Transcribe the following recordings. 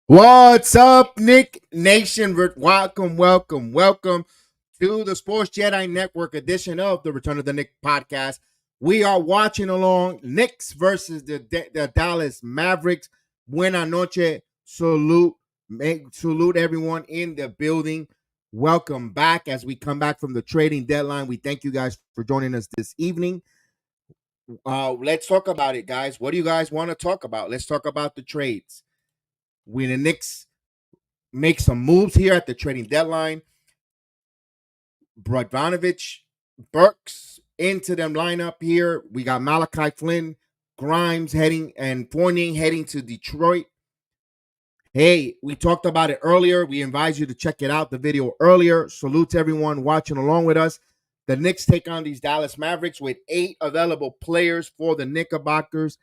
What's up, Nick Nation? Welcome to the Sports Jedi Network edition of the Return of the Nick podcast. We are watching along Knicks versus the Dallas Mavericks. Buena noche. Salute everyone in the building. Welcome back as we come back from the trading deadline. We thank you guys for joining us this evening. Let's talk about it, guys. What do you guys want to talk about? Let's talk about the trades. When the Knicks make some moves here at the trading deadline, Bogdanovic, Burks into them lineup here. We got Malachi Flynn, Grimes and Fournier heading to Detroit. Hey, we talked about it earlier. We invite you to check it out, the video earlier. Salute to everyone watching along with us. The Knicks take on these Dallas Mavericks with 8 available players for the Knickerbockers.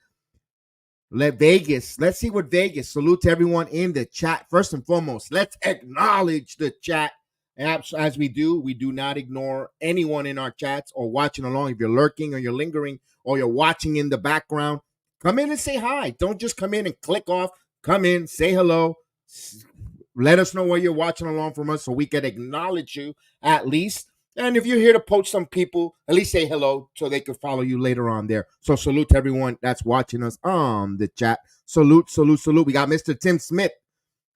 Let's see what Vegas. Salute to everyone in the chat. First and foremost, let's acknowledge the chat. As we do not ignore anyone in our chats or watching along. If you're lurking or you're lingering or you're watching in the background, come in and say hi. Don't just come in and click off. Come in, say hello. Let us know where you're watching along from us so we can acknowledge you at least. And if you're here to poach some people, at least say hello so they can follow you later on there. So salute to everyone that's watching us on the chat. Salute. We got Mr. Tim Smith.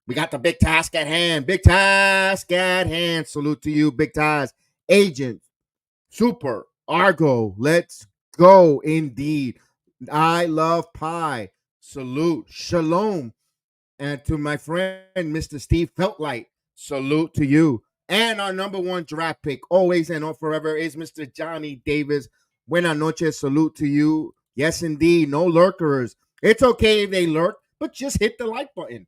We got the big task at hand. Salute to you, big task. Agent, Super, Argo. Let's go indeed. I love pie. Salute. Shalom. And to my friend, Mr. Steve Feltlight. Salute to you. And our number one draft pick, always and forever, is Mr. Johnny Davis. Buenas noches, salute to you. Yes, indeed, no lurkers. It's okay if they lurk, but just hit the like button.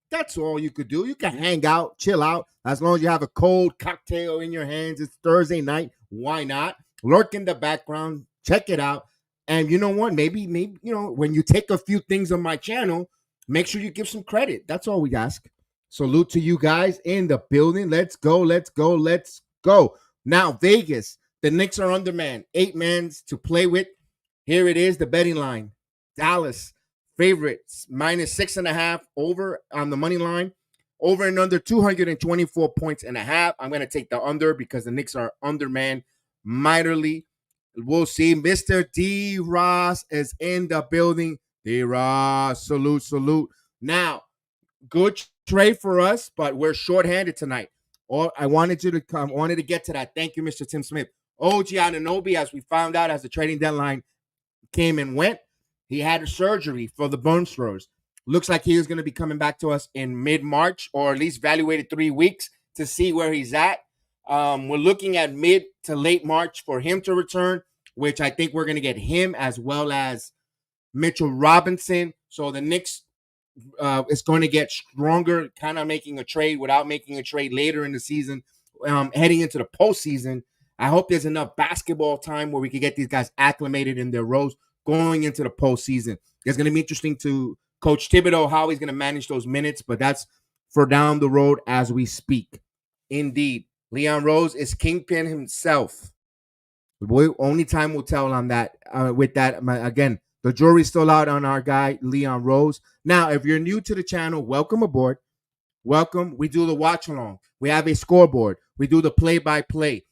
That's all you could do. You can hang out, chill out, as long as you have a cold cocktail in your hands. It's Thursday night. Why not? lurk in the background, check it out. And you know what? Maybe when you take a few things on my channel, make sure you give some credit. That's all we ask. Salute to you guys in the building. Let's go, let's go, let's go. Now, Vegas, the Knicks are undermanned. 8 men to play with. Here it is, the betting line. Dallas, favorites, -6.5 over on the money line. Over and under 224 points and a half. I'm going to take the under because the Knicks are undermanned mightily. We'll see. Mr. D. Ross is in the building. D. Ross, salute, salute. Now, good trade for us, but we're shorthanded tonight. I wanted you to come. Wanted to get to that. Thank you, Mr. Tim Smith. OG Anunoby, as we found out as the trading deadline came and went, he had a surgery for the bone spurs. Looks like he is going to be coming back to us in mid-March, or at least evaluated 3 weeks to see where he's at. We're looking at mid to late March for him to return, which I think we're going to get him as well as Mitchell Robinson. So the Knicks is going to get stronger, kind of making a trade without making a trade later in the season, heading into the postseason. I hope there's enough basketball time where we can get these guys acclimated in their roles going into the postseason. It's going to be interesting to Coach Thibodeau how he's going to manage those minutes, but that's for down the road as we speak. Indeed, Leon Rose is kingpin himself. Only time will tell on that. With that, again, the jury's still out on our guy, Leon Rose. Now, if you're new to the channel, welcome aboard. Welcome. We do the watch along. We have a scoreboard. We do the play-by-play.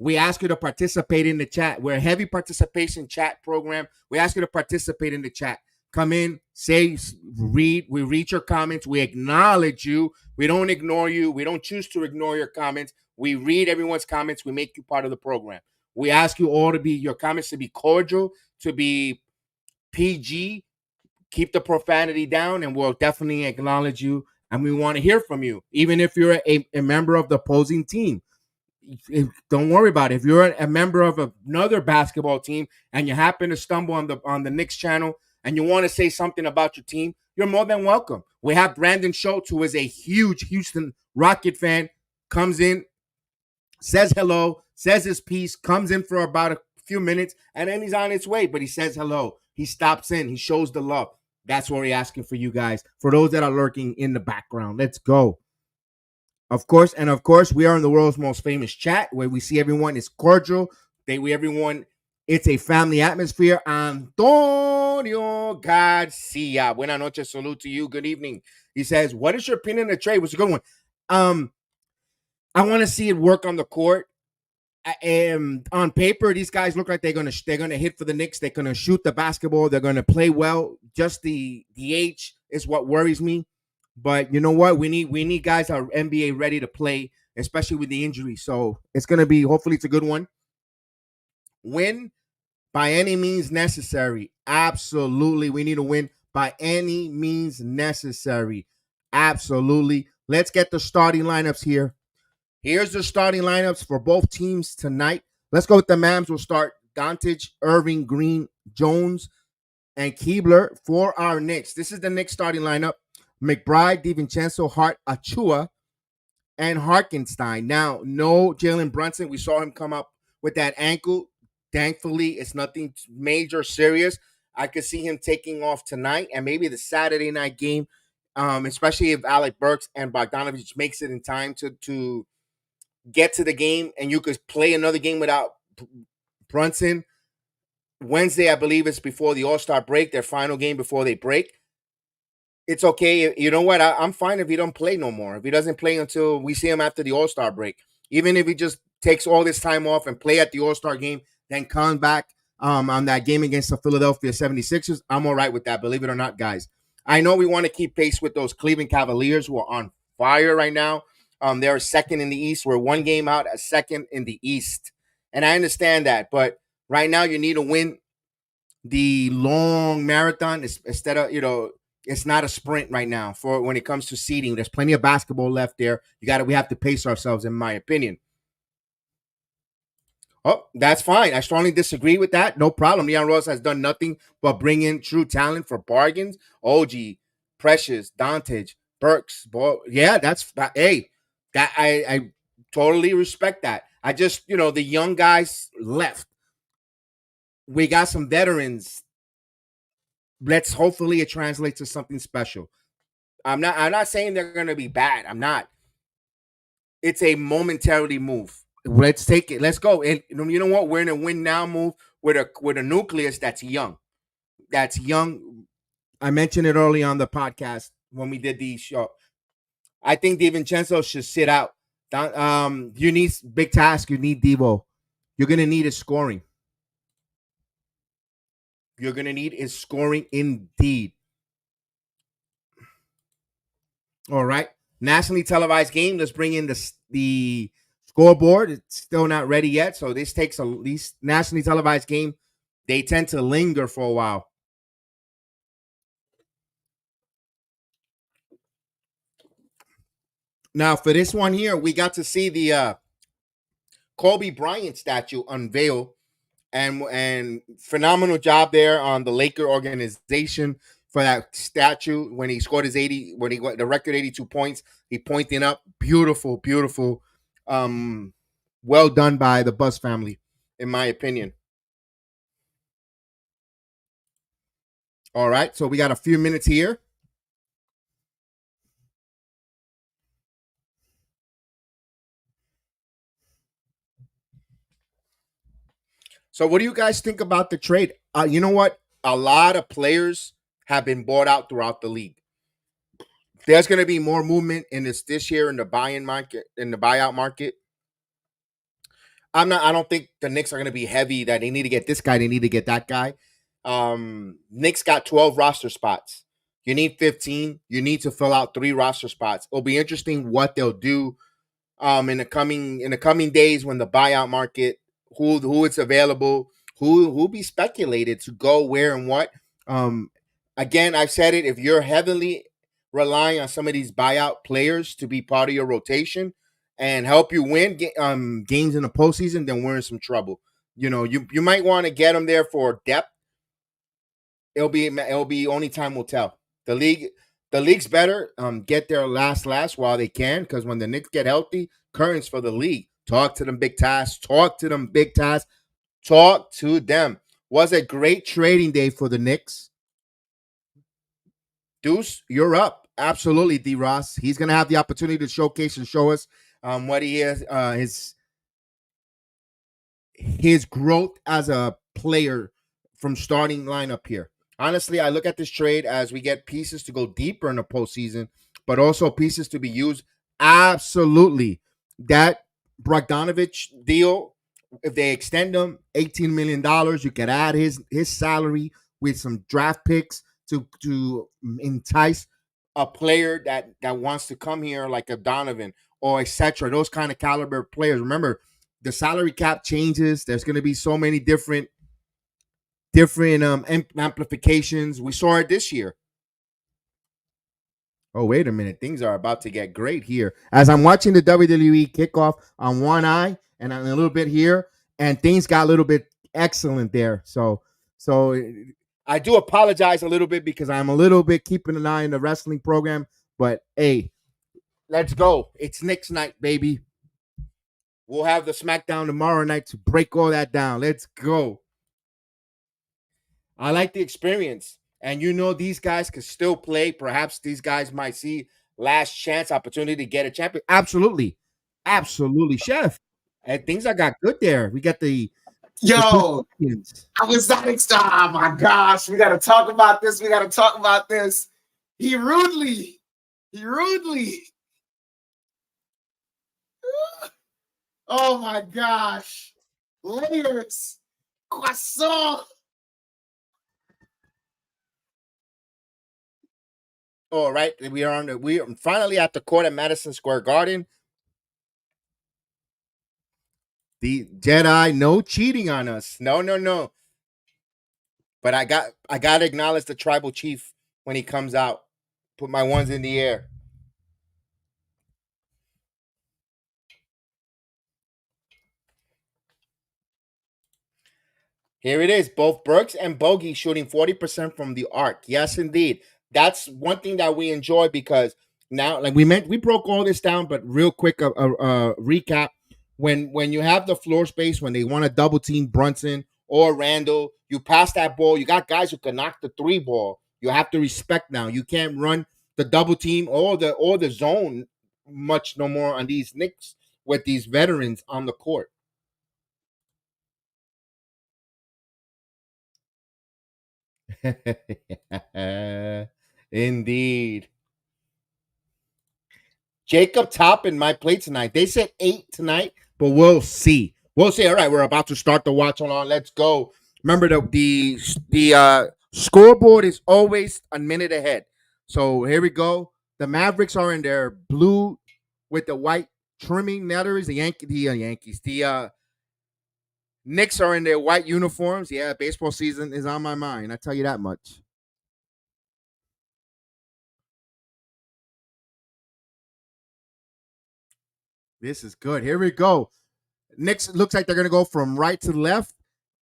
We ask you to participate in the chat. We're a heavy participation chat program. We ask you to participate in the chat. Come in, say, read. We read your comments. We acknowledge you. We don't ignore you. We don't choose to ignore your comments. We read everyone's comments. We make you part of the program. We ask you all to be, your comments to be cordial, to be PG. Keep the profanity down, and we'll definitely acknowledge you. And we want to hear from you, even if you're a member of the opposing team. Don't worry about it. If you're a member of another basketball team and you happen to stumble on the Knicks channel and you want to say something about your team, you're more than welcome. We have Brandon Schultz, who is a huge Houston Rocket fan, comes in, says hello, says his piece, comes in for about a few minutes, and then he's on his way. But he says hello. He stops in. He shows the love. That's what we're asking for you guys. For those that are lurking in the background, let's go. Of course, we are in the world's most famous chat where we see everyone is cordial. It's a family atmosphere. Antonio Garcia. Buenas noches. Salute to you. Good evening. He says, what is your opinion on the trade? What's a good one? I want to see it work on the court. On paper, these guys look like they're gonna hit for the Knicks. They're gonna shoot the basketball. They're gonna play well. Just the age is what worries me. But you know what? We need guys that are NBA ready to play, especially with the injury. So it's gonna be, hopefully it's a good one. Win by any means necessary. Absolutely, we need to win by any means necessary. Absolutely. Let's get the starting lineups here. Here's the starting lineups for both teams tonight. Let's go with the Mavs. We'll start Doncic, Irving, Green, Jones, and Keebler for our Knicks. This is the Knicks starting lineup. McBride, DiVincenzo, Hart, Achua, and Harkenstein. Now, no Jalen Brunson. We saw him come up with that ankle. Thankfully, it's nothing major serious. I could see him taking off tonight and maybe the Saturday night game, especially if Alec Burks and Bogdanovich makes it in time to get to the game, and you could play another game without Brunson. Wednesday, I believe it's before the All-Star break, their final game before they break. It's okay. You know what? I'm fine if he don't play no more. If he doesn't play until we see him after the All-Star break. Even if he just takes all this time off and play at the All-Star game, then come back on that game against the Philadelphia 76ers, I'm all right with that, believe it or not, guys. I know we want to keep pace with those Cleveland Cavaliers who are on fire right now. They're second in the East. We're one game out at second in the East. And I understand that. But right now you need to win the long marathon instead of, it's not a sprint right now for when it comes to seeding. There's plenty of basketball left there. We have to pace ourselves, in my opinion. Oh, that's fine. I strongly disagree with that. No problem. Leon Rose has done nothing but bring in true talent for bargains. OG, Precious, Doncic, Burks. Yeah, I totally respect that. I just, the young guys left. We got some veterans. Let's hopefully it translates to something special. I'm not saying they're gonna be bad. I'm not. It's a momentarily move. Let's take it. Let's go. And you know what? We're in a win now move with a nucleus that's young. That's young. I mentioned it early on the podcast when we did the show. I think DiVincenzo should sit out. You need big task. You need Devo. You're gonna need his scoring. You're gonna need his scoring indeed. All right. Nationally televised game. Let's bring in the scoreboard. It's still not ready yet, so this takes these nationally televised game. They tend to linger for a while. Now, for this one here, we got to see the Kobe Bryant statue unveiled, and phenomenal job there on the Laker organization for that statue when he scored his 80 when he got the record 82 points. He pointing up, beautiful, beautiful. Um, well done by the Buzz family, in my opinion. All right, so we got a few minutes here. So, what do you guys think about the trade? You know what? A lot of players have been bought out throughout the league. There's going to be more movement in this year in the buying market, in the buyout market. I don't think the Knicks are going to be heavy that they need to get this guy, they need to get that guy. Knicks got 12 roster spots. You need 15. You need to fill out 3 roster spots. It'll be interesting what they'll do in the coming days when the buyout market, who it's available, who be speculated to go where and what. Um, Again, I've said it. If you're heavily relying on some of these buyout players to be part of your rotation and help you win games in the postseason, then we're in some trouble. You might want to get them there for depth. It'll be only time will tell. The league's better. Get their last while they can, because when the Knicks get healthy, currents for the league. Talk to them big tasks. Talk to them big tasks. Talk to them. Was a great trading day for the Knicks. Deuce, you're up. Absolutely, D. Ross. He's gonna have the opportunity to showcase and show us what he is, his growth as a player from starting lineup here. Honestly, I look at this trade as we get pieces to go deeper in the postseason, but also pieces to be used. Absolutely. That Bogdanovich deal, if they extend him $18 million, you could add his salary with some draft picks to entice a player that wants to come here, like a Donovan or etc. Those kind of caliber players. Remember, the salary cap changes. There's going to be so many different amplifications. We saw it this year. Oh, wait a minute. Things are about to get great here. As I'm watching the WWE kickoff on one eye and on a little bit here, and things got a little bit excellent there. So I do apologize a little bit because I'm a little bit keeping an eye on the wrestling program. But hey, let's go. It's Knicks night, baby. We'll have the SmackDown tomorrow night to break all that down. Let's go. I like the experience. And these guys can still play. Perhaps these guys might see last chance opportunity to get a champion. Absolutely. Absolutely, chef. And things I got good there. We got the Yo, I was not oh my gosh, we gotta talk about this. We gotta talk about this. He rudely. Oh my gosh. Layers. Croissant. All right, we are finally at the court at Madison Square Garden. The Jedi, no cheating on us. No, no, no. But I gotta acknowledge the tribal chief when he comes out. Put my ones in the air. Here it is. Both Burks and Bogey shooting 40% from the arc. Yes, indeed. That's one thing that we enjoy, because now, like we broke all this down, but real quick, a recap. When you have the floor space, when they want to double team Brunson or Randall, You pass that ball. You got guys who can knock the three ball. You have to respect now. You can't run the double team or the zone much no more on these Knicks with these veterans on the court. Indeed. Jacob Toppin might play tonight. They said 8 tonight, but we'll see. We'll see. All right, we're about to start the watch on. Let's go. Remember the scoreboard is always a minute ahead. So here we go. The Mavericks are in their blue with the white trimming netters. The Yankees. The Knicks are in their white uniforms. Yeah, baseball season is on my mind. I tell you that much. This is good. Here we go. Knicks looks like they're going to go from right to left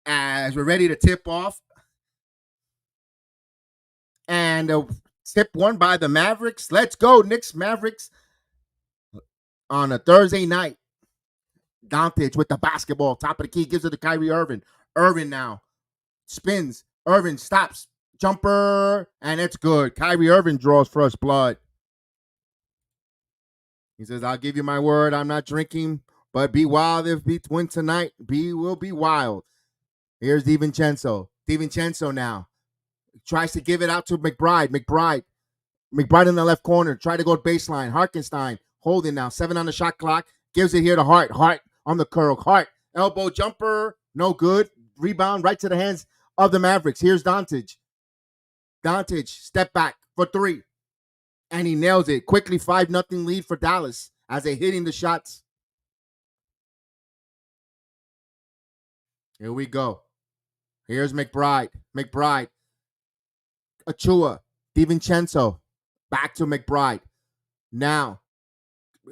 as we're ready to tip off. And tip one by the Mavericks. Let's go, Knicks Mavericks on a Thursday night. Doncic with the basketball. Top of the key. Gives it to Kyrie Irving. Irving now spins. Irving stops. Jumper. And it's good. Kyrie Irving draws first blood. He says, I'll give you my word. I'm not drinking, but be wild if we win tonight. Will be wild. Here's DiVincenzo. DiVincenzo now tries to give it out to McBride. McBride in the left corner. Try to go baseline. Hartenstein holding now. 7 on the shot clock. Gives it here to Hart. Hart on the curl. Hart. Elbow jumper. No good. Rebound right to the hands of the Mavericks. Here's Doncic. Doncic step back for 3. And he nails it. Quickly 5-0 lead for Dallas as they're hitting the shots. Here we go. Here's McBride. Achua. DiVincenzo. Back to McBride. Now,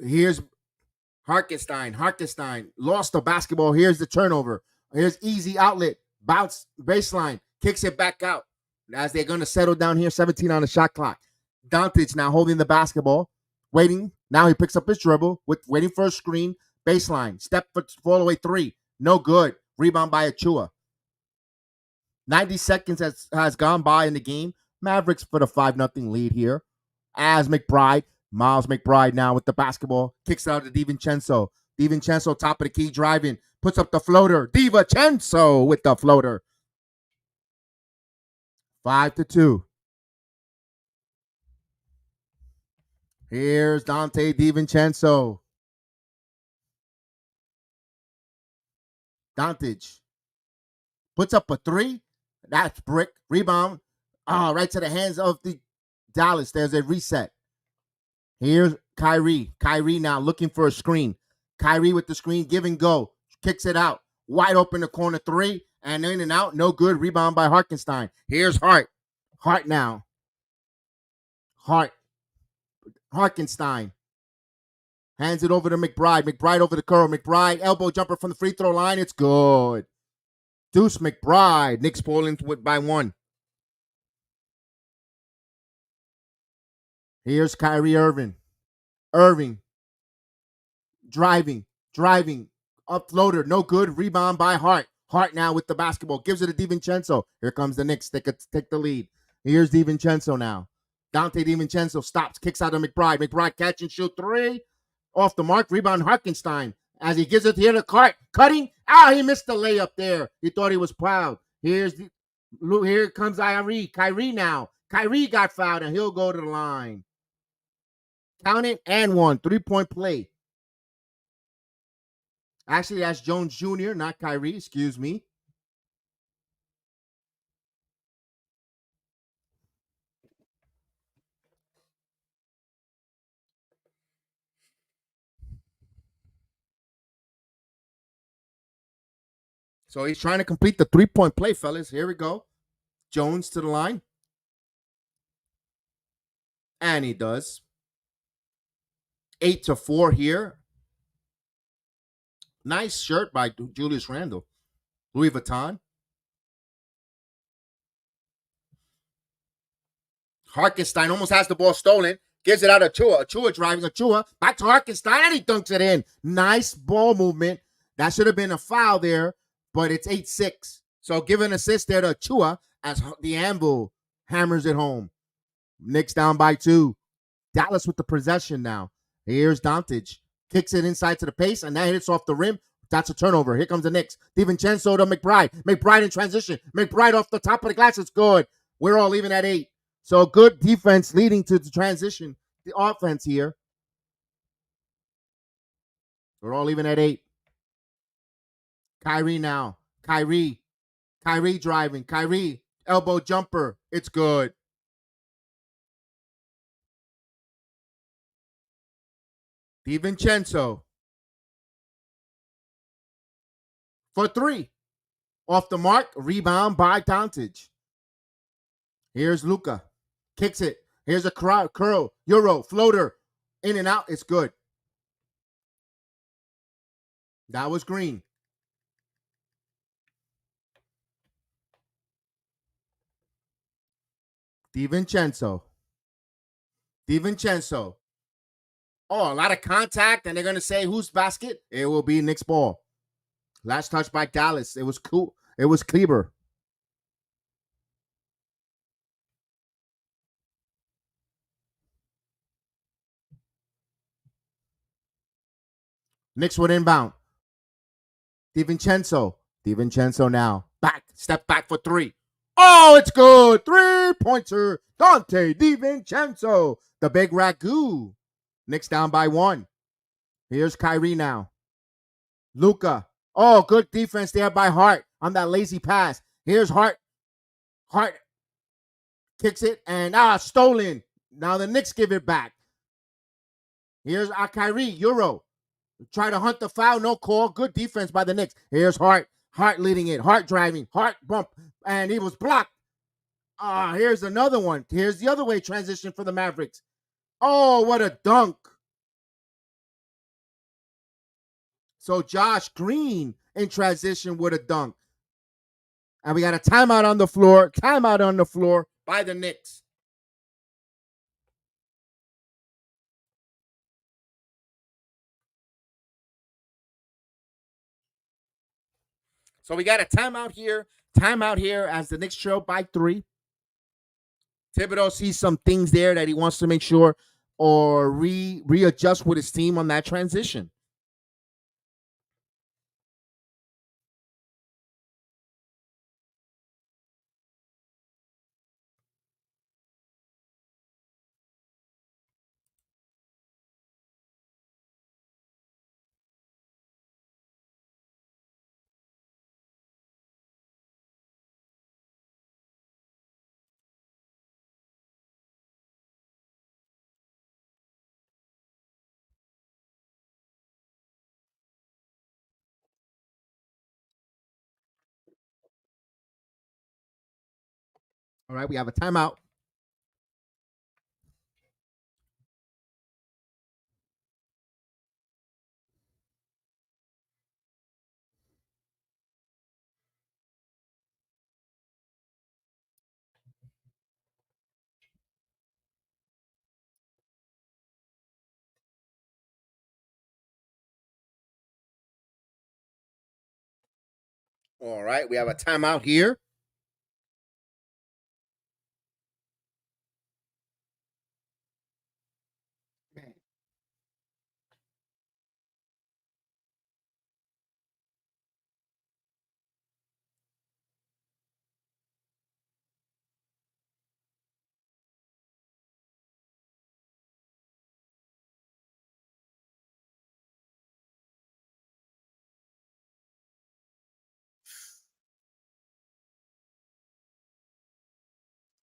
here's Hartenstein. Lost the basketball. Here's the turnover. Here's easy outlet. Bounce baseline. Kicks it back out. As they're going to settle down here. 17 on the shot clock. Doncic now holding the basketball. Waiting. Now he picks up his dribble. Waiting for a screen. Baseline. Step for fall away 3. No good. Rebound by Achua. 90 seconds has gone by in the game. Mavericks for the 5-0 lead here. As Miles McBride now with the basketball. Kicks out to DiVincenzo. DiVincenzo top of the key driving. Puts up the floater. DiVincenzo with the floater. 5-2. Here's Dante DiVincenzo. Doncic puts up a 3. That's brick. Rebound. Right to the hands of the Dallas. There's a reset. Here's Kyrie. Kyrie now looking for a screen. Kyrie with the screen. Give and go. Kicks it out. Wide open the corner 3. And in and out. No good. Rebound by Hartenstein. Here's Hart. Hart now. Hartenstein. Hands it over to McBride. McBride over the curl. McBride. Elbow jumper from the free throw line. It's good. Deuce McBride. Knicks pulling by 1. Here's Kyrie Irving. Driving. Up floater. No good. Rebound by Hart. Hart now with the basketball. Gives it to DiVincenzo. Here comes the Knicks. They could take the lead. Here's DiVincenzo now. Dante DiVincenzo stops. Kicks out to McBride. McBride catch and shoot 3. Off the mark. Rebound Hartenstein. As he gives it here to Cart. Cutting. He missed the layup there. He thought he was proud. Here comes Kyrie now. Kyrie got fouled and he'll go to the line. Count it and 1. 3-point play. Actually, that's Jones Jr., not Kyrie. Excuse me. So he's trying to complete the 3-point play, fellas. Here we go. Jones to the line. And he does. 8-4 here. Nice shirt by Julius Randle. Louis Vuitton. Hartenstein almost has the ball stolen. Gives it out to Achua. Achua driving. Achua back to Hartenstein, and he dunks it in. Nice ball movement. That should have been a foul there, but it's 8-6. So give an assist there to Chua as the Anvil hammers it home. Knicks down by 2. Dallas with the possession now. Here's Doncic. Kicks it inside to the pace, and that hits off the rim. That's a turnover. Here comes the Knicks. DiVincenzo to McBride. McBride in transition. McBride off the top of the glass. It's good. We're all even at 8. So good defense leading to the transition. The offense here. We're all even at 8. Kyrie now. Kyrie driving. Kyrie. Elbow jumper. It's good. DiVincenzo. For 3. Off the mark. Rebound by Doncic. Here's Luka. Kicks it. Here's a curl. Euro. Floater. In and out. It's good. That was Green. DiVincenzo. Oh, a lot of contact, and they're going to say whose basket? It will be Knicks ball. Last touch by Dallas. It was cool. It was Kleber. Knicks would inbound. DiVincenzo now. Back. Step back for 3. Oh, it's good. 3-pointer. Dante DiVincenzo. The big ragu. Knicks down by 1. Here's Kyrie now. Luka. Oh, good defense there by Hart on that lazy pass. Here's Hart. Hart kicks it and stolen. Now the Knicks give it back. Here's Kyrie. Euro. Try to hunt the foul. No call. Good defense by the Knicks. Here's Hart. Hart leading it. Hart driving. Hart bump. And he was blocked. Here's another one. Here's the other way transition for the Mavericks. Oh, what a dunk. So Josh Green in transition with a dunk. And we got a timeout on the floor. Timeout on the floor by the Knicks. So we got a timeout here. Timeout here as the Knicks trail by 3. Thibodeau sees some things there that he wants to make sure or readjust with his team on that transition. All right, we have a timeout. All right, we have a timeout here.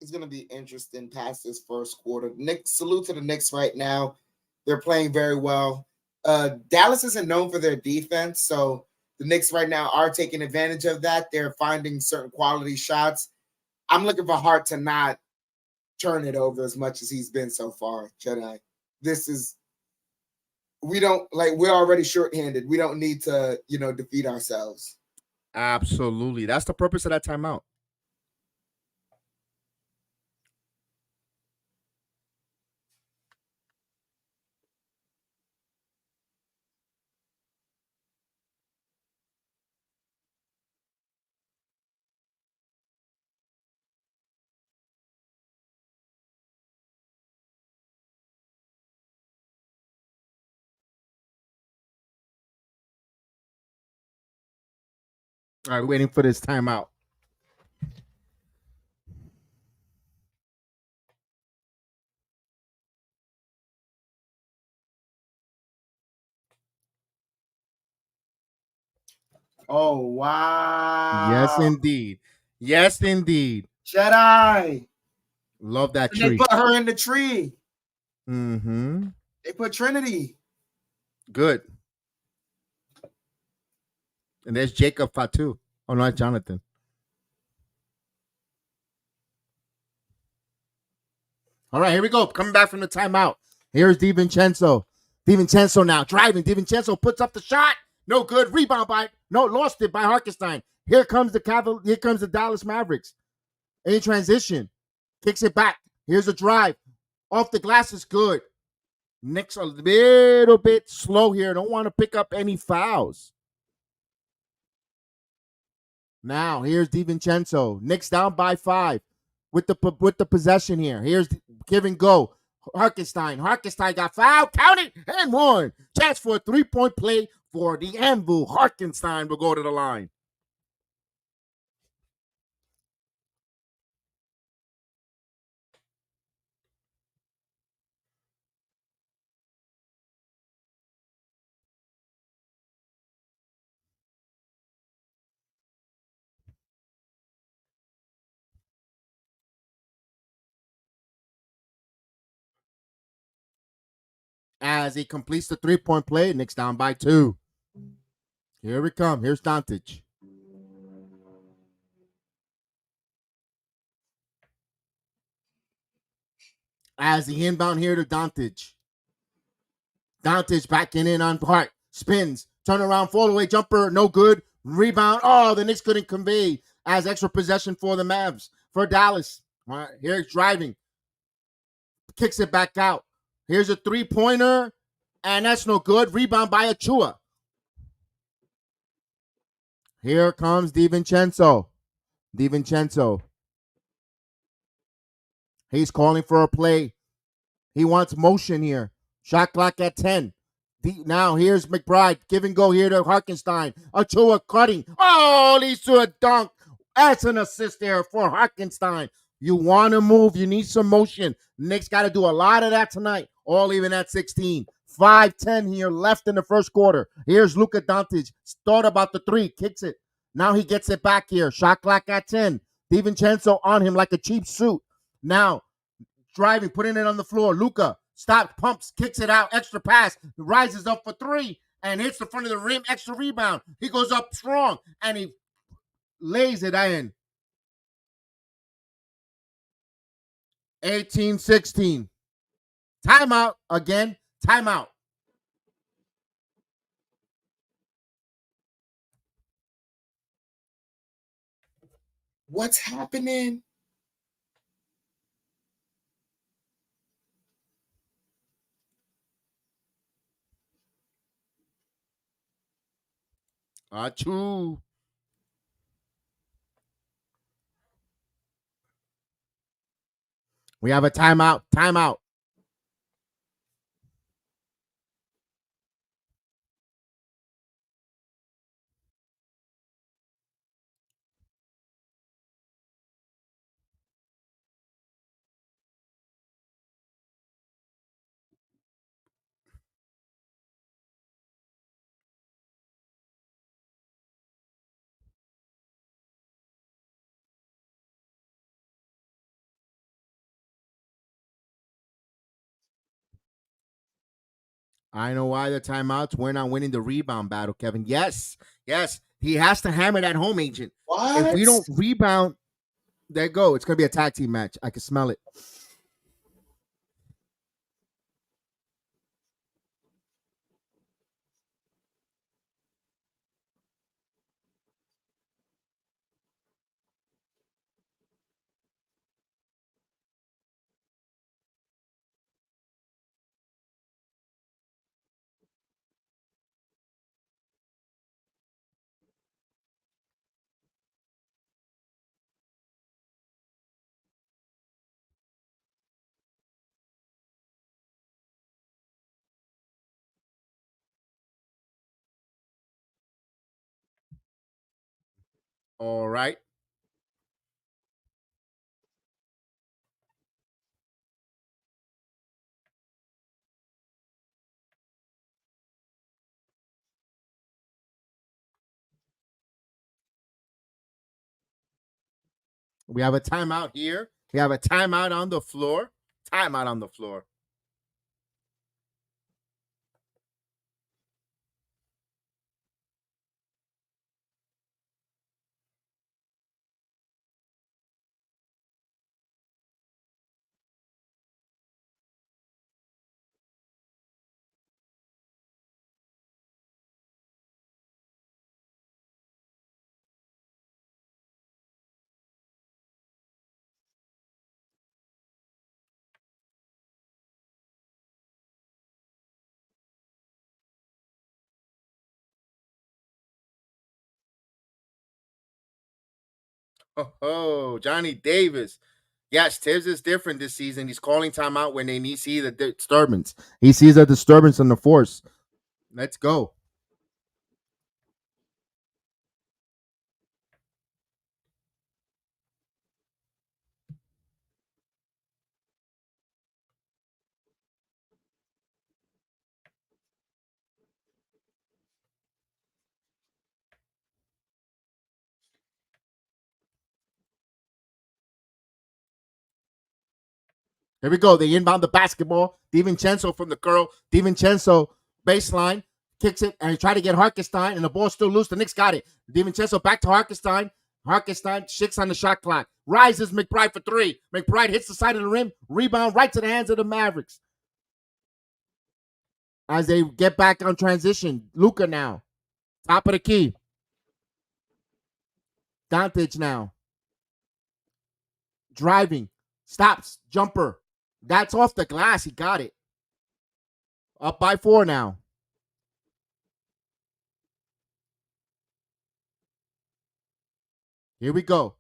It's going to be interesting past this first quarter. Knicks, salute to the Knicks right now. They're playing very well. Dallas isn't known for their defense, so the Knicks right now are taking advantage of that. They're finding certain quality shots. I'm looking for Hart to not turn it over as much as he's been so far, Jedi. We're already shorthanded. We don't need to, defeat ourselves. Absolutely. That's the purpose of that timeout. All right, waiting for this timeout. Oh wow. Yes, indeed. Yes, indeed. Jedi. Love that And they tree. put her in the tree. Mm-hmm. They put Trinity. Good. And there's Jacob Fatu. Oh, not Jonathan. All right, here we go. Coming back from the timeout. Here's DiVincenzo. DiVincenzo now driving. DiVincenzo puts up the shot. No good. Rebound by lost it by Harkenstein. Here comes the Dallas Mavericks. In transition. Kicks it back. Here's a drive. Off the glass is good. Knicks a little bit slow here. Don't want to pick up any fouls. Now here's DiVincenzo. Knicks down by 5 with the possession here. Here's give and go. Harkenstein. Harkenstein got fouled. Count it and one. Chance for a 3-point play for the Anvil. Harkenstein will go to the line. As he completes the 3-point play, Knicks down by 2. Here we come. Here's Doncic. As the inbound here to Doncic. Doncic backing in on Hart. Spins. Turn around. Fall away jumper. No good. Rebound. Oh, the Knicks couldn't convey. As extra possession for the Mavs. For Dallas. All right, here's driving. Kicks it back out. Here's a 3-pointer. And that's no good. Rebound by Achua. Here comes DiVincenzo. DiVincenzo. He's calling for a play. He wants motion here. Shot clock at 10. Now here's McBride. Give and go here to Harkenstein. Achua cutting. Oh, leads to a dunk. That's an assist there for Harkenstein. You want to move. You need some motion. Knicks got to do a lot of that tonight. All even at 16. 5-10 here left in the first quarter. Here's Luka Doncic. Thought about the 3. Kicks it. Now he gets it back here. Shot clock at 10. DiVincenzo on him like a cheap suit. Now driving, putting it on the floor. Luka stops, pumps, kicks it out, extra pass, rises up for 3, and hits the front of the rim, extra rebound. He goes up strong, and he lays it in. 18-16. Timeout again. Timeout. What's happening? Achoo. We have a timeout. Timeout. I know why the timeouts. We're not winning the rebound battle, Kevin. Yes, yes. He has to hammer that home agent. What? If we don't rebound, there you go. It's going to be a tag team match. I can smell it. All right. We have a timeout here. We have a timeout on the floor. Timeout on the floor. Oh, Johnny Davis. Yes, Tibbs is different this season. He's calling timeout when they need to see the disturbance. He sees a disturbance in the force. Let's go. Here we go. They inbound the basketball. DiVincenzo from the curl. DiVincenzo baseline kicks it and try to get Harkenstein, and the ball's still loose. The Knicks got it. DiVincenzo back to Harkenstein. Harkenstein 6 on the shot clock. Rises McBride for 3. McBride hits the side of the rim. Rebound right to the hands of the Mavericks. As they get back on transition, Luka now. Top of the key. Doncic now. Driving. Stops. Jumper. That's off the glass. He got it. Up by 4 now. Here we go.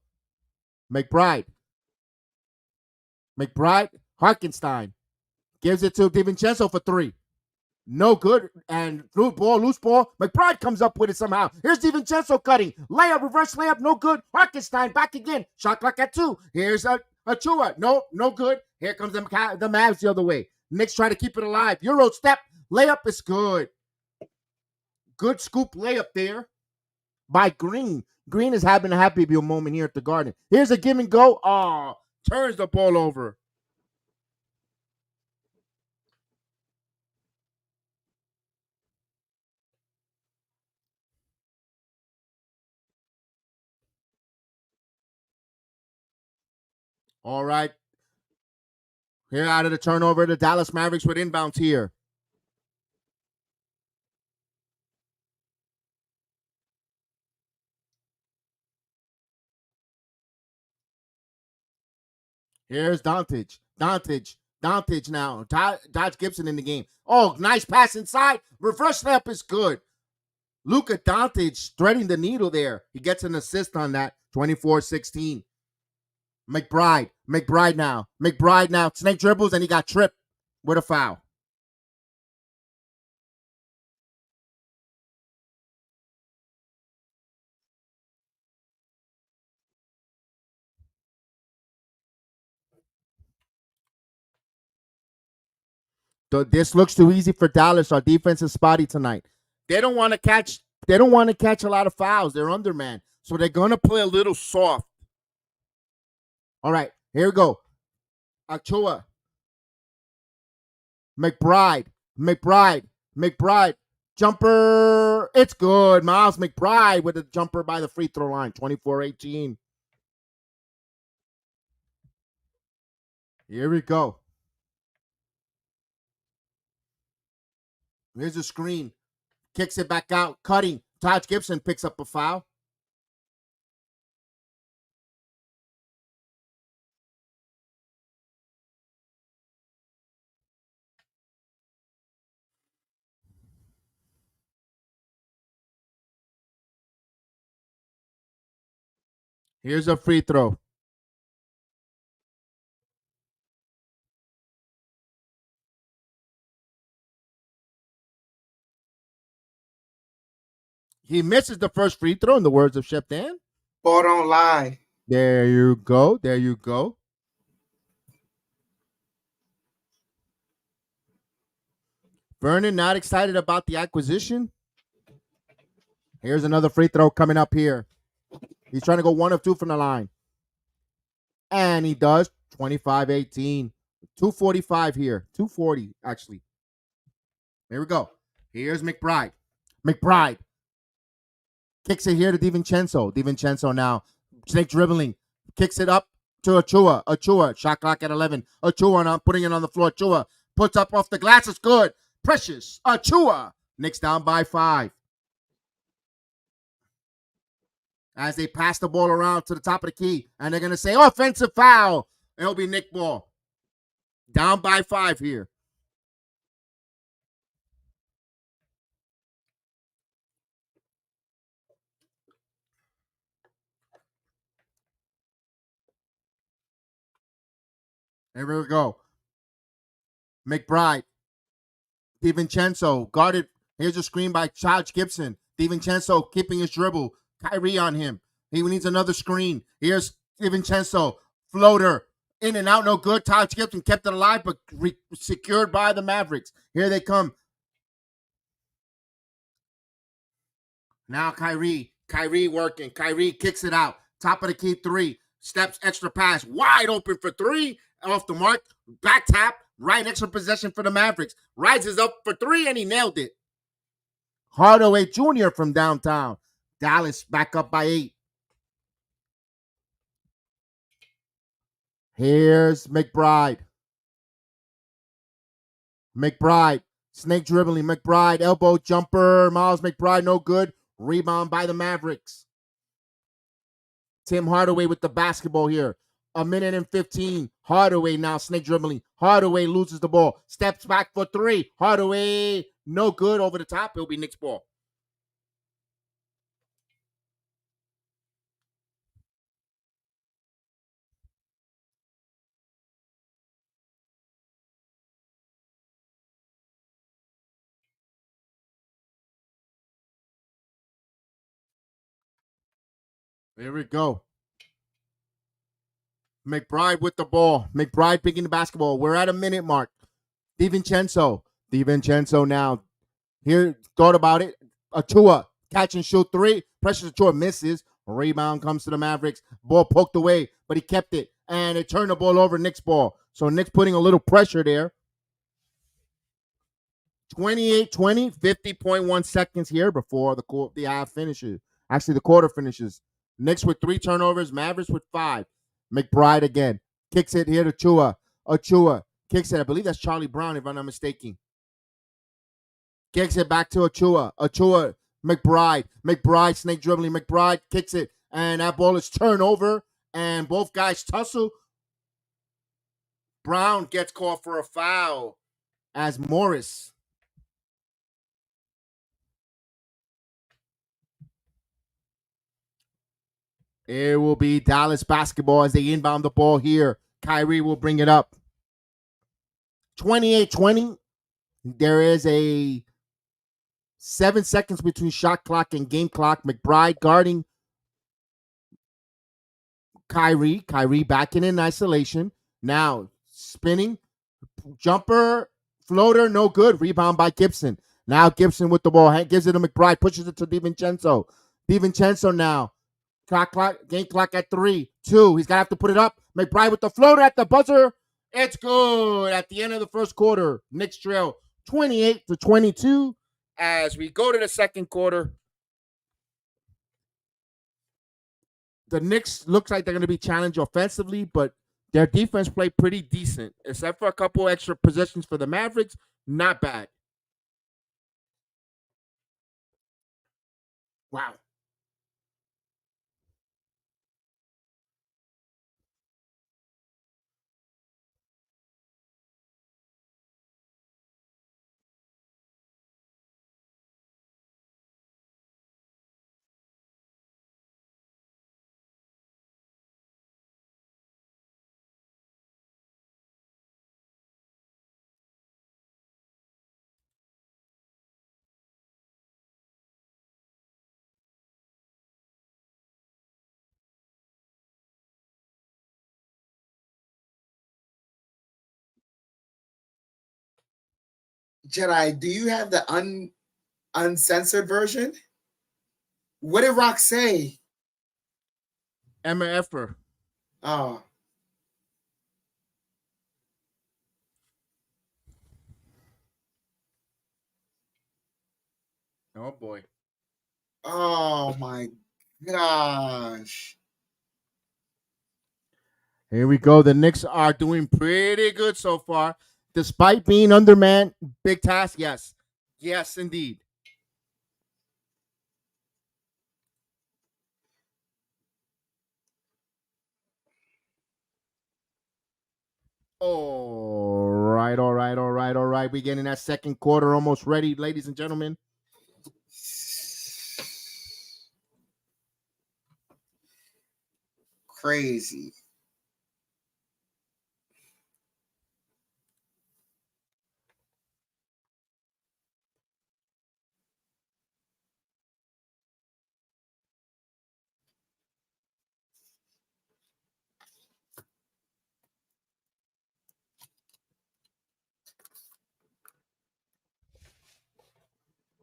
McBride. Harkenstein. Gives it to DiVincenzo for 3. No good. And through ball, loose ball. McBride comes up with it somehow. Here's DiVincenzo cutting. Layup, reverse layup, no good. Harkenstein back again. Shot clock at 2. Here's Achua. No good. Here comes the Mavs the other way. Knicks try to keep it alive. Euro step. Layup is good. Good scoop layup there by Green. Green is having a happy meal moment here at the Garden. Here's a give and go. Oh, turns the ball over. All right. Here out of the turnover, the Dallas Mavericks with inbounds here. Here's Doncic now. Dodge Gibson in the game. Oh, nice pass inside. Reverse layup is good. Luka Doncic threading the needle there. He gets an assist on that. 24-16. McBride now. Snake dribbles and he got tripped with a foul. This looks too easy for Dallas. Our defense is spotty tonight. They don't want to catch. They don't want to catch a lot of fouls. They're underman, so they're gonna play a little soft. All right, here we go. Achua, McBride, jumper. It's good. Miles McBride with a jumper by the free throw line. 24-18. Here we go. Here's a screen. Kicks it back out. Cutting. Taj Gibson picks up a foul. Here's a free throw. He misses the first free throw, in the words of Shep Dan. Ball don't lie. There you go. There you go. Vernon not excited about the acquisition. Here's another free throw coming up here. He's trying to go 1 of 2 from the line. And he does. 25-18. 245 here. 240, actually. Here we go. Here's McBride. McBride kicks it here to DiVincenzo. DiVincenzo now. Snake dribbling. Kicks it up to Achua. Achua. Shot clock at 11. Achua now putting it on the floor. Achua puts up off the glass. It's good. Precious. Achua. Knicks down by 5. As they pass the ball around to the top of the key. And they're going to say, offensive foul. It'll be Knick ball. Down by 5 here. Here we go. McBride. DiVincenzo guarded. Here's a screen by Taj Gibson. DiVincenzo keeping his dribble. Kyrie on him. He needs another screen. Here's DiVincenzo. Floater. In and out, no good. Taj Gibson kept it alive, but secured by the Mavericks. Here they come. Now Kyrie. Kyrie working. Kyrie kicks it out. Top of the key 3. Steps, extra pass. Wide open for 3. Off the mark. Back tap. Right extra possession for the Mavericks. Rises up for 3, and he nailed it. Hardaway Jr. from downtown. Dallas back up by 8. Here's McBride. McBride. Snake dribbling. McBride. Elbow jumper. Miles McBride. No good. Rebound by the Mavericks. Tim Hardaway with the basketball here. 1:15. Hardaway now snake dribbling. Hardaway loses the ball. Steps back for 3. Hardaway, no good. Over the top. It'll be Knicks ball. Here we go. McBride with the ball. McBride picking the basketball. We're at a minute mark. DiVincenzo. DiVincenzo now. Here, thought about it. Achua, catch and shoot 3. Precious Achua misses. Rebound comes to the Mavericks. Ball poked away, but he kept it. And it turned the ball over Knicks ball. So Knicks putting a little pressure there. 28-20, 50.1 seconds here before the half finishes. Actually, the quarter finishes. Knicks with 3 turnovers, Mavericks with 5. McBride again. Kicks it here to Achua. Achua kicks it. I believe that's Charlie Brown, if I'm not mistaken. Kicks it back to Achua. Achua, McBride. McBride, snake dribbling. McBride kicks it. And that ball is turned over. And both guys tussle. Brown gets called for a foul as Morris. It will be Dallas basketball as they inbound the ball here. Kyrie will bring it up. 28-20. There is a 7 seconds between shot clock and game clock. McBride guarding Kyrie. Kyrie back in isolation. Now spinning. Jumper. Floater. No good. Rebound by Gibson. Now Gibson with the ball. Gives it to McBride. Pushes it to DiVincenzo. DiVincenzo now. Game clock at 3, 2. He's going to have to put it up. McBride with the floater at the buzzer. It's good. At the end of the first quarter, Knicks trail 28-22. As we go to the second quarter, the Knicks looks like they're going to be challenged offensively, but their defense played pretty decent. Except for a couple extra possessions for the Mavericks, not bad. Wow. Jedi, do you have the uncensored version? What did Rock say? Emma Effer. Oh. Oh boy. Oh my gosh. Here we go. The Knicks are doing pretty good so far, despite being undermanned. Big task, yes, yes, indeed. All right, all right, all right, all right. We getting that second quarter almost ready, ladies and gentlemen. Crazy.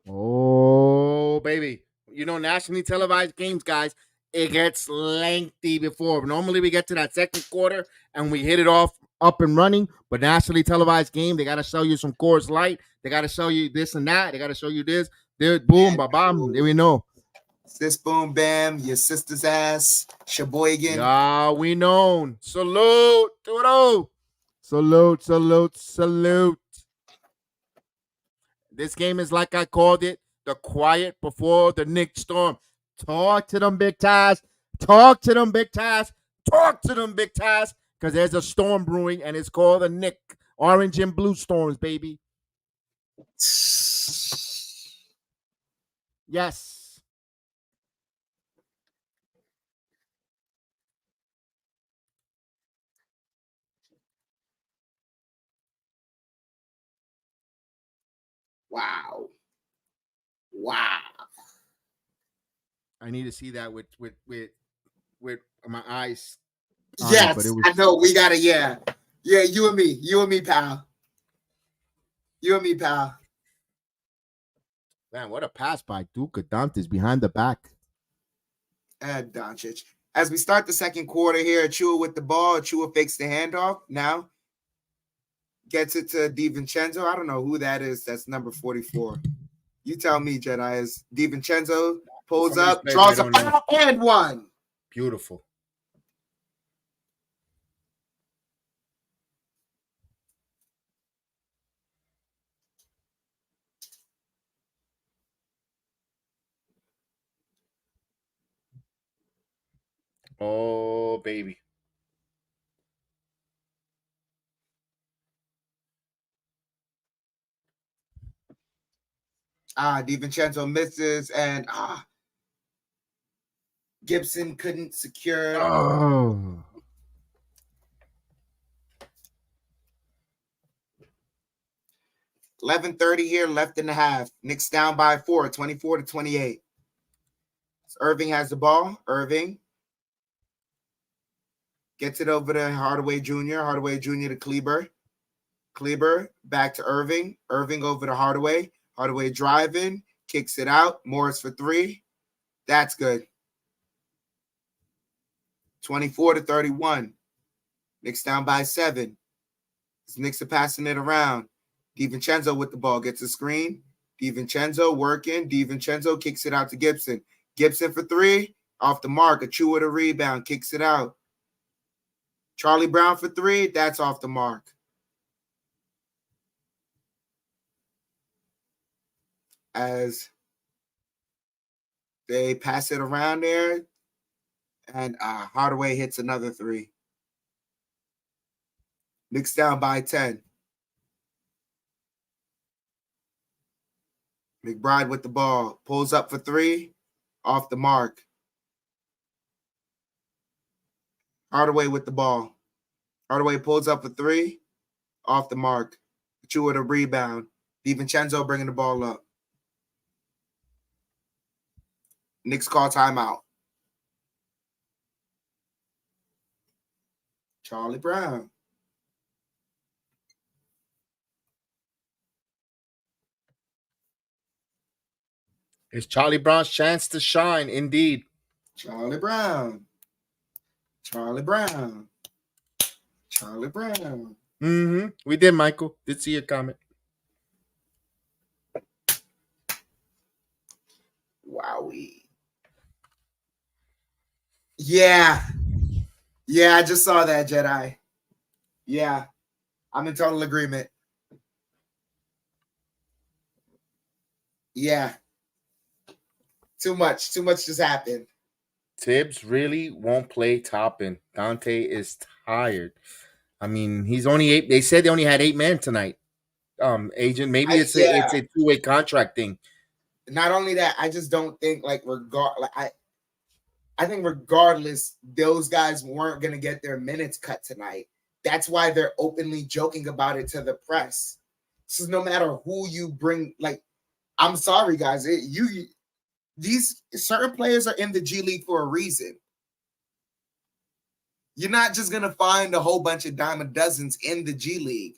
Oh, baby. You know, nationally televised games, guys, it gets lengthy before. Normally, we get to that second quarter and we hit it off up and running. But nationally televised game, they got to show you some Coors Light. They got to show you this and that. They got to show you this. There, boom, ba bam. There we know. Sis boom bam, your sister's ass, Sheboygan. Yeah, we known. Salute to it all. Salute, salute, salute. This game is like I called it, the quiet before the Knicks storm. Talk to them, Big Taz. Talk to them, Big Taz. Talk to them, Big Taz. Because there's a storm brewing, and it's called the Knick Orange and Blue Storms, baby. Yes. Wow. Wow. I need to see that with my eyes on it, but it Yes, was I know. We gotta, yeah. Yeah, you and me. You and me, pal. You and me, pal. man, what a pass by Duke Dantes behind the back. And Doncic. As we start the second quarter here, Achua with the ball. Achua fakes the handoff. Now gets it to DiVincenzo. I don't know who that is. That's number 44. You tell me, Jedi. Is DiVincenzo pulls Some of these up, players I draws a don't know. foul, and one. Beautiful. Oh, baby. DiVincenzo misses, and Gibson couldn't secure. Oh. 11:30 here, left in the half. Knicks down by 4, 24-28. Irving has the ball. Irving gets it over to Hardaway Jr. Hardaway Jr. to Kleber. Kleber back to Irving. Irving over to Hardaway. Hardaway driving, kicks it out. Morris for three. That's good. 24-31. Knicks down by 7. Knicks are passing it around. DiVincenzo with the ball gets a screen. DiVincenzo working. DiVincenzo kicks it out to Gibson. Gibson for 3. Off the mark. Achua to rebound. Kicks it out. Charlie Brown for 3. That's off the mark. As they pass it around there. And Hardaway hits another 3. Knicks down by 10. McBride with the ball. Pulls up for 3. Off the mark. Hardaway with the ball. Hardaway pulls up for 3. Off the mark. Achua to rebound. DiVincenzo bringing the ball up. Knicks call timeout. Charlie Brown. It's Charlie Brown's chance to shine, indeed. Charlie Brown. Charlie Brown. Charlie Brown. Mm-hmm. We did, Michael. Did see your comment. Wowie. Yeah. Yeah, I just saw that, Jedi. Yeah. I'm in total agreement. Yeah. Too much. Too much just happened. Tibbs really won't play Toppin. Dante is tired. I mean, he's only 8. They said they only had 8 men tonight. Agent, maybe it's Yeah. a two-way contract thing. Not only that, I just don't think I think regardless, those guys weren't gonna get their minutes cut tonight. That's why they're openly joking about it to the press. So no matter who you bring, like, I'm sorry, guys, these certain players are in the G League for a reason. You're not just gonna find a whole bunch of dime a dozens in the G League,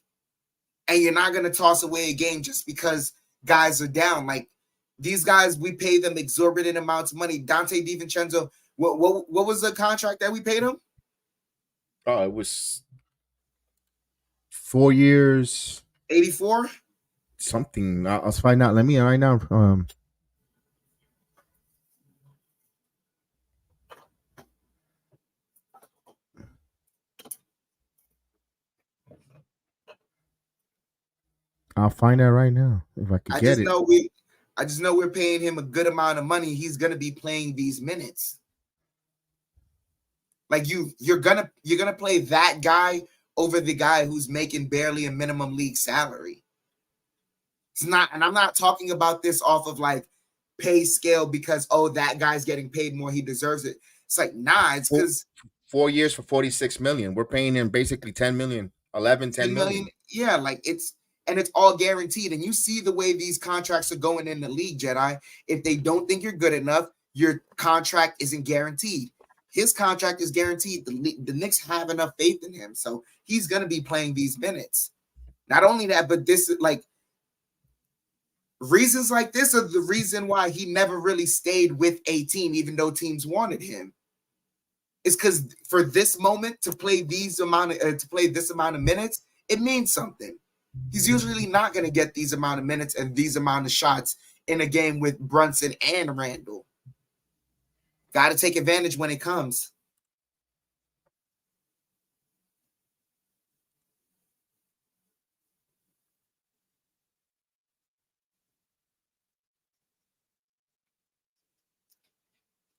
and you're not gonna toss away a game just because guys are down. Like these guys, we pay them exorbitant amounts of money. Dante DiVincenzo, what was the contract that we paid him? Oh, it was 4 years. 84. Something. I'll find out. Let me right now. I'll find out right now if I could I get just it. know I just know we're paying him a good amount of money. He's gonna be playing these minutes. Like you're gonna play that guy over the guy who's making barely a minimum league salary. It's not, and I'm not talking about this off of like pay scale because that guy's getting paid more, he deserves it. It's like it's because 4 years for 46 million. We're paying him basically 10 million, 11, 10 10 million. million. Yeah, like it's all guaranteed. And you see the way these contracts are going in the league, Jedi. If they don't think you're good enough, your contract isn't guaranteed. His contract is guaranteed. The Knicks have enough faith in him, so he's going to be playing these minutes. Not only that, but this like reasons like this are the reason why he never really stayed with a team, even though teams wanted him. It's because for this moment to play this amount of minutes, it means something. He's usually not going to get these amount of minutes and these amount of shots in a game with Brunson and Randall. Got to take advantage when it comes.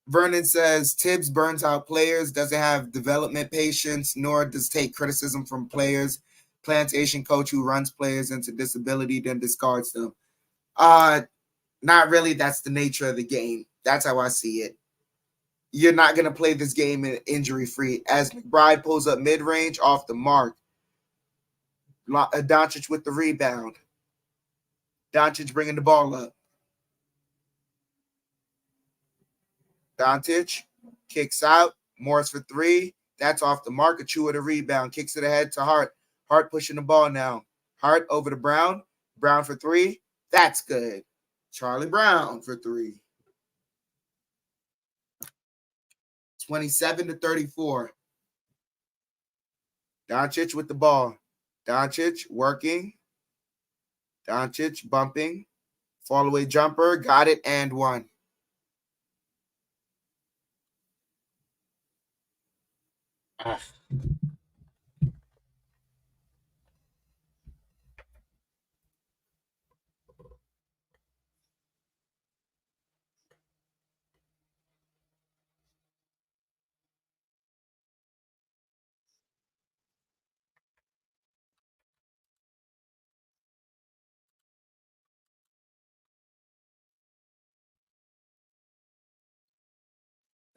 Vernon says Tibbs burns out players, doesn't have development patience, nor does take criticism from players. Plantation coach who runs players into disability, then discards them. Not really. That's the nature of the game. That's how I see it. You're not going to play this game injury free. As McBride pulls up mid range off the mark, Doncic with the rebound. Doncic bringing the ball up. Doncic kicks out. Morris for three. That's off the mark. Achua the rebound. Kicks it ahead to Hart. Hart pushing the ball now. Hart over to Brown. Brown for three. That's good. Charlie Brown for three. 27-34. Doncic with the ball. Doncic working. Doncic bumping. Fall away jumper. Got it and one.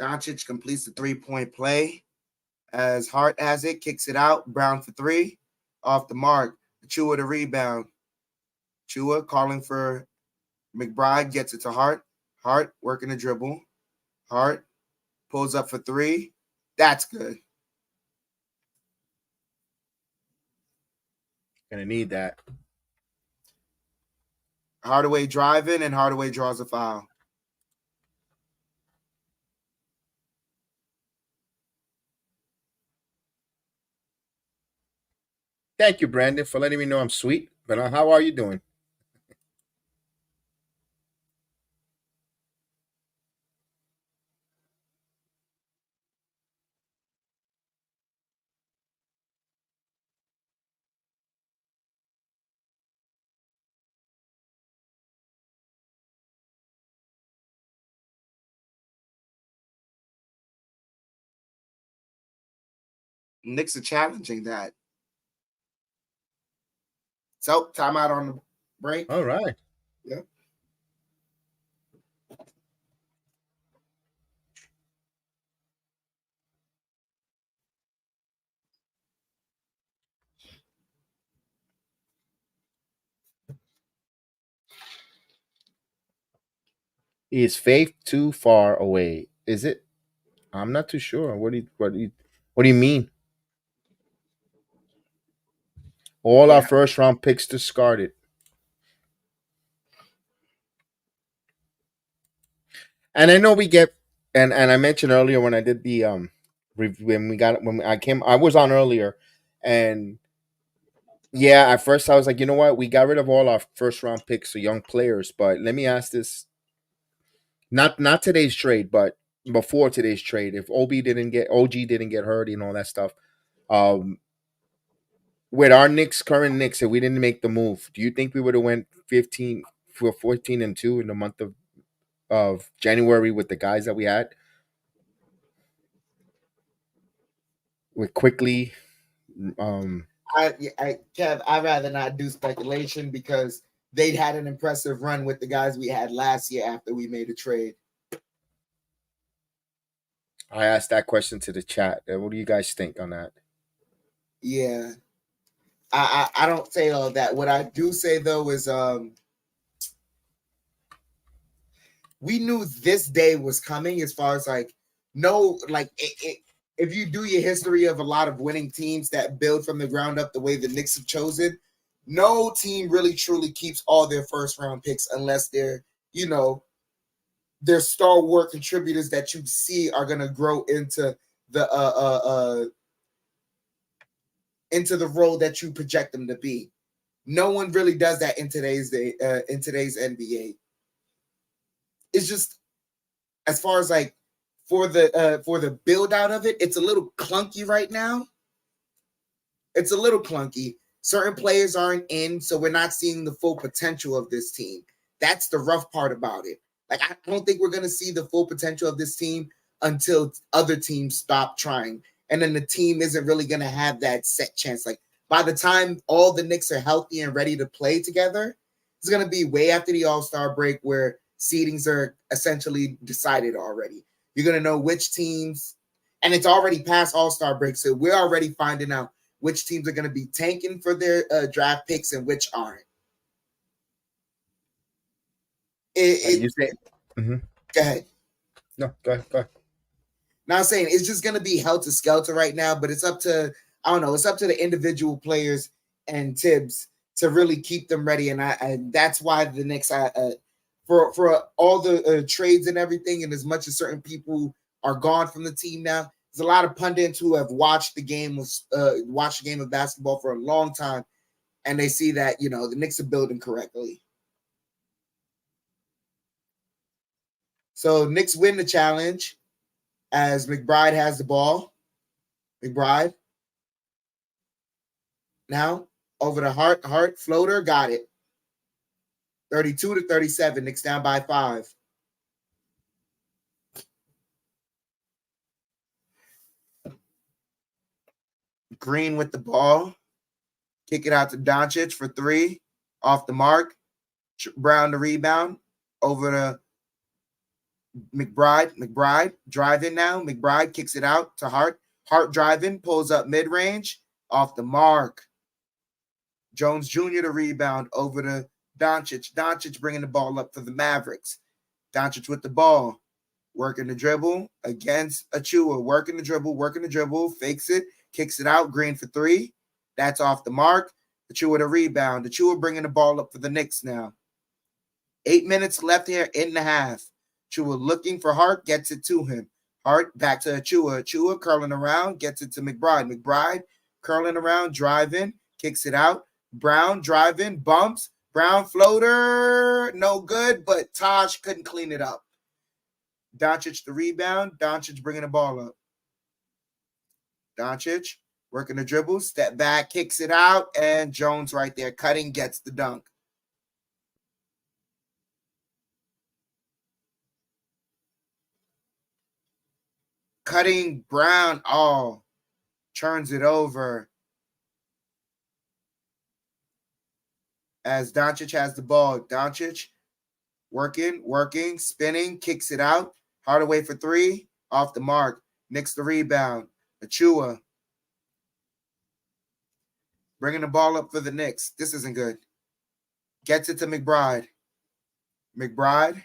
Doncic completes the three-point play as Hart has it, kicks it out. Brown for three, off the mark. Achua the rebound. Achua calling for McBride, gets it to Hart. Hart working the dribble. Hart pulls up for three. That's good. Gonna need that. Hardaway driving, and Hardaway draws a foul. Thank you, Brandon, for letting me know I'm sweet. But how are you doing? Knicks are challenging that. So timeout on the break. All right. Yeah. Is faith too far away? Is it? I'm not too sure. What do you mean? All our Yeah. first round picks discarded. And I know we get and I mentioned earlier when I did the when we got when I came I was on earlier, and yeah, at first I was like, you know what, we got rid of all our first round picks, so young players. But let me ask this: not today's trade, but before today's trade, if OG didn't get hurt and all that stuff, um, with our Knicks current Knicks, if we didn't make the move, do you think we would have went 15 for 14-2 in the month of January with the guys that we had with quickly? Um, Kev, I'd rather not do speculation because they'd had an impressive run with the guys we had last year after we made a trade. I asked that question to the chat. What do you guys think on that? Yeah. I don't say all that. What I do say though is we knew this day was coming as far as like no like if you do your history of a lot of winning teams that build from the ground up the way the Knicks have chosen, no team really truly keeps all their first round picks unless they're, you know, their stalwart contributors that you see are going to grow the into the role that you project them to be. No one really does that in today's day, in today's NBA. It's just as far as like for the build out of it, it's a little clunky right now. It's a little clunky. Certain players aren't in, so we're not seeing the full potential of this team. That's the rough part about it. Like I don't think we're gonna see the full potential of this team until other teams stop trying, and then the team isn't really gonna have that set chance. Like by the time all the Knicks are healthy and ready to play together, it's gonna be way after the All-Star break where seedings are essentially decided already. You're gonna know which teams, and it's already past All-Star break, so we're already finding out which teams are going to be tanking for their draft picks and which aren't. You say? Mm-hmm. Go ahead. No, go ahead. Go ahead. Now I'm saying it's just going to be helter skelter right now, but it's up to I don't know. It's up to the individual players and Tibbs to really keep them ready, and that's why the Knicks for all the trades and everything, and as much as certain people are gone from the team now, there's a lot of pundits who have watched the game of basketball for a long time, and they see that the Knicks are building correctly. So Knicks win the challenge as McBride has the ball. McBride now over the Hart floater, got it. 32-37, Knicks down by 5. Green with the ball. Kick it out to Doncic for 3. Off the mark. Brown the rebound. Over to McBride. McBride driving now. McBride kicks it out to Hart. Hart driving. Pulls up mid-range. Off the mark. Jones Jr. to rebound over to Doncic. Doncic bringing the ball up for the Mavericks. Doncic with the ball. Working the dribble against Achua. Working the dribble. Fakes it. Kicks it out. Green for 3. That's off the mark. Achua to rebound. Achua bringing the ball up for the Knicks now. 8 minutes left here in the half. Achua looking for Hart. Gets it to him. Hart back to Achua. Achua curling around. Gets it to McBride. McBride curling around. Driving. kicks it out. Brown driving, bumps. Brown floater, no good, but Taj couldn't clean it up. Doncic the rebound. Doncic bringing the ball up. Doncic working the dribble, step back, kicks it out, and Jones right there cutting, gets the dunk. Cutting, Brown, turns it over. As Doncic has the ball. Doncic working, spinning, kicks it out. Hardaway for three, off the mark. Knicks the rebound. Achua bringing the ball up for the Knicks. This isn't good. Gets it to McBride. McBride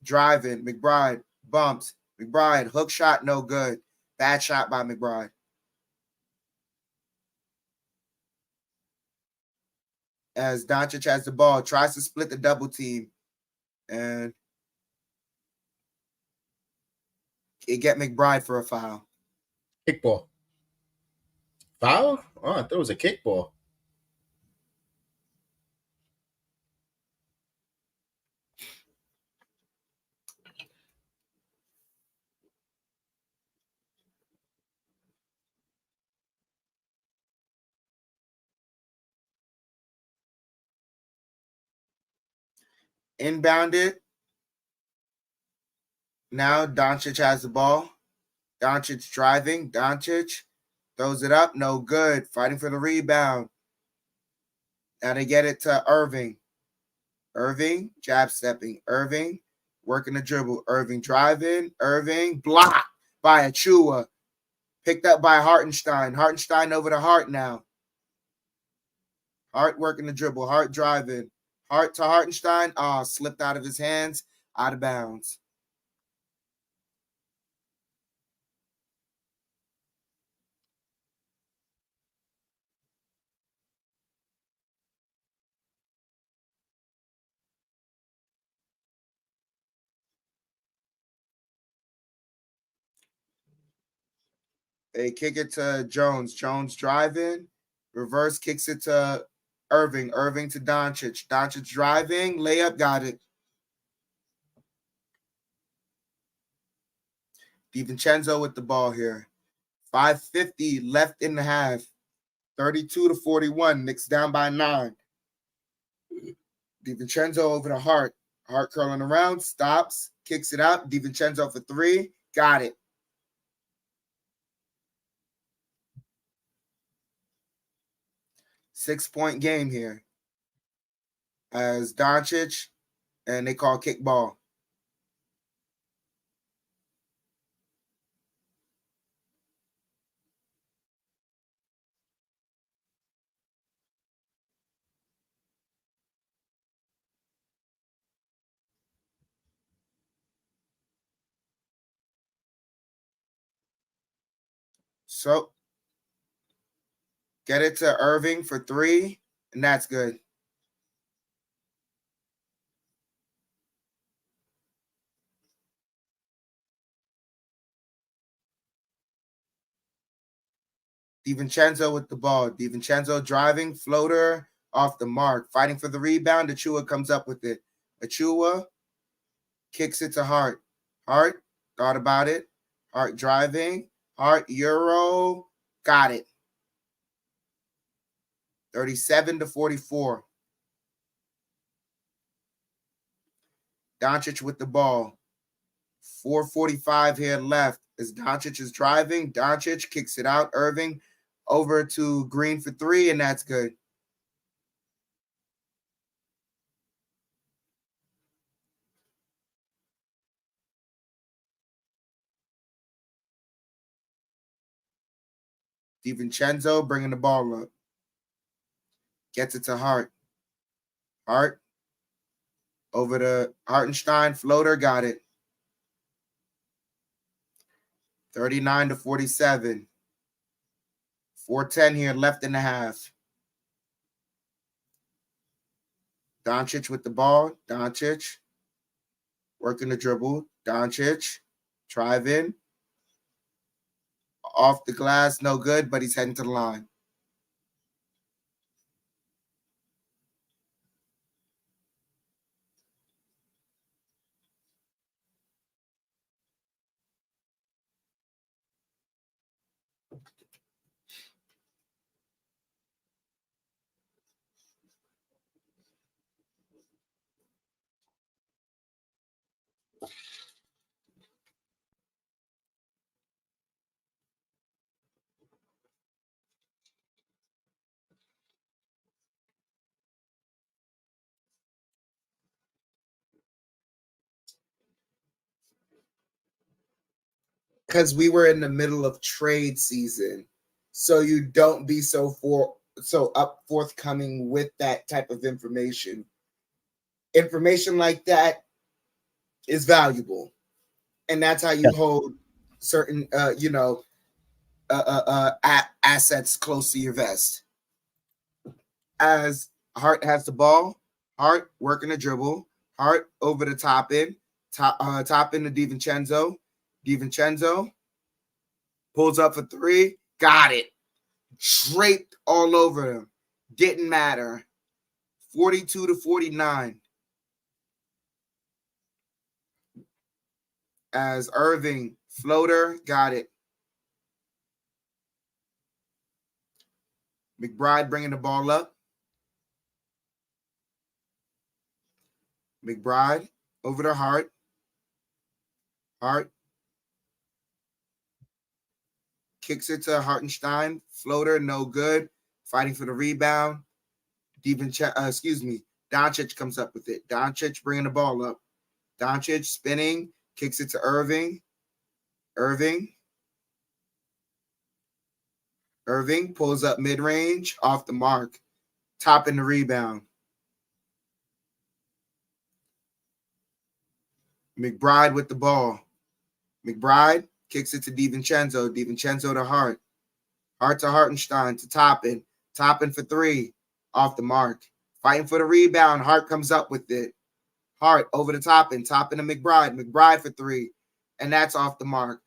driving. McBride bumps. McBride hook shot, no good. Bad shot by McBride. As Doncic has the ball, tries to split the double team. And it get McBride for a foul. Kickball. Foul? Oh, I thought it was a kickball. Inbounded. Now Doncic has the ball. Doncic driving. Doncic throws it up. No good. Fighting for the rebound. Now they get it to Irving. Irving, jab stepping. Irving, working the dribble. Irving driving. Irving, blocked by Achua. Picked up by Hartenstein. Hartenstein over to Hart now. Hart working the dribble. Hart driving. Hart to Hartenstein. Slipped out of his hands. Out of bounds. They kick it to Jones. Jones driving. Reverse kicks it to Irving. Irving to Doncic. Doncic driving. Layup, got it. DiVincenzo with the ball here. 5:50 left in the half. 32-41. Knicks down by 9. DiVincenzo over to Hart. Hart curling around. Stops. Kicks it out. DiVincenzo for three. Got it. Six-point game here. As Doncic, and they call kickball. So get it to Irving for three, and that's good. DiVincenzo with the ball. DiVincenzo driving, floater, off the mark. Fighting for the rebound. Achua comes up with it. Achua kicks it to Hart. Hart thought about it. Hart driving. Hart Euro. Got it. 37-44. Doncic with the ball. 4:45 here left. As Doncic is driving, Doncic kicks it out. Irving over to Green for three, and that's good. DiVincenzo bringing the ball up. Gets it to Hart. Hart over to Hartenstein. Floater, got it. 39-47. 4:10 here left in the half. Doncic with the ball. Doncic working the dribble. Doncic driving. Off the glass, no good, but he's heading to the line. Because we were in the middle of trade season, so you don't be so up forthcoming with that type of information. Information like that is valuable, and that's how you hold certain assets close to your vest. As Hart has the ball, Hart working a dribble, Hart over the top in to DiVincenzo. DiVincenzo pulls up for three, got it, draped all over him, didn't matter. 42-49. As Irving floater, got it. McBride bringing the ball up. McBride over to Hart. Hart kicks it to Hartenstein. Floater, no good. Fighting for the rebound. Doncic comes up with it. Doncic bringing the ball up. Doncic spinning, kicks it to Irving. Irving pulls up mid-range, off the mark. Topping the rebound. McBride with the ball. McBride kicks it to DiVincenzo. DiVincenzo to Hart. Hart to Hartenstein to Toppin. Toppin for three. Off the mark. Fighting for the rebound. Hart comes up with it. Hart over to Toppin. Toppin to McBride. McBride for three. And that's off the mark.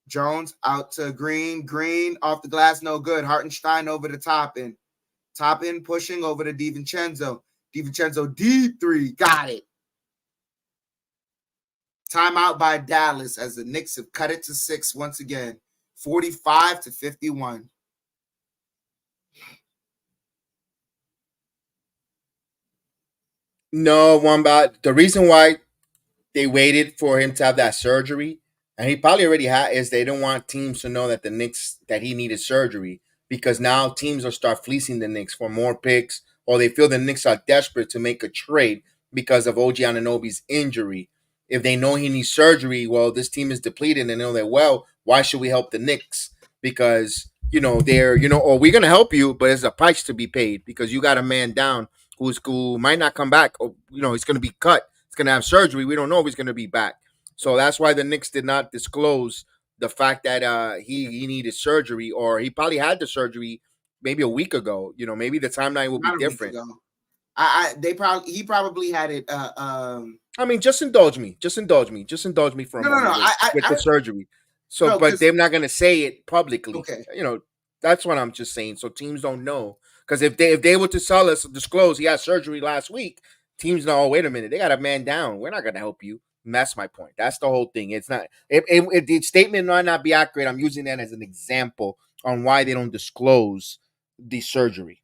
Jones out to Green. Green off the glass. No good. Hartenstein over to Toppin. Toppin pushing over to DiVincenzo. DiVincenzo deep three. Got it. Timeout by Dallas as the Knicks have cut it to 6 once again. 45-51. No, Wombat. The reason why they waited for him to have that surgery, and he probably already had, is they don't want teams to know that the Knicks that he needed surgery, because now teams will start fleecing the Knicks for more picks, or they feel the Knicks are desperate to make a trade because of OG Anunoby's injury. If they know he needs surgery, well, this team is depleted, and they know that, well, why should we help the Knicks? Because they're or we're gonna help you, but there's a price to be paid because you got a man down who might not come back, or he's gonna be cut, going to have surgery. We don't know if he's going to be back. So that's why the Knicks did not disclose the fact that he needed surgery, or he probably had the surgery maybe a week ago. Maybe the timeline will be Not a week different. ago. He probably had it. I mean, just indulge me. Just indulge me. Just indulge me for a moment with the surgery. So, no, but they're not going to say it publicly. Okay. That's what I'm just saying. So teams don't know, because if they were to tell us, disclose he had surgery last week, teams know. Oh, wait a minute, they got a man down. We're not going to help you. And that's my point. That's the whole thing. It's not. If the statement might not be accurate, I'm using that as an example on why they don't disclose the surgery.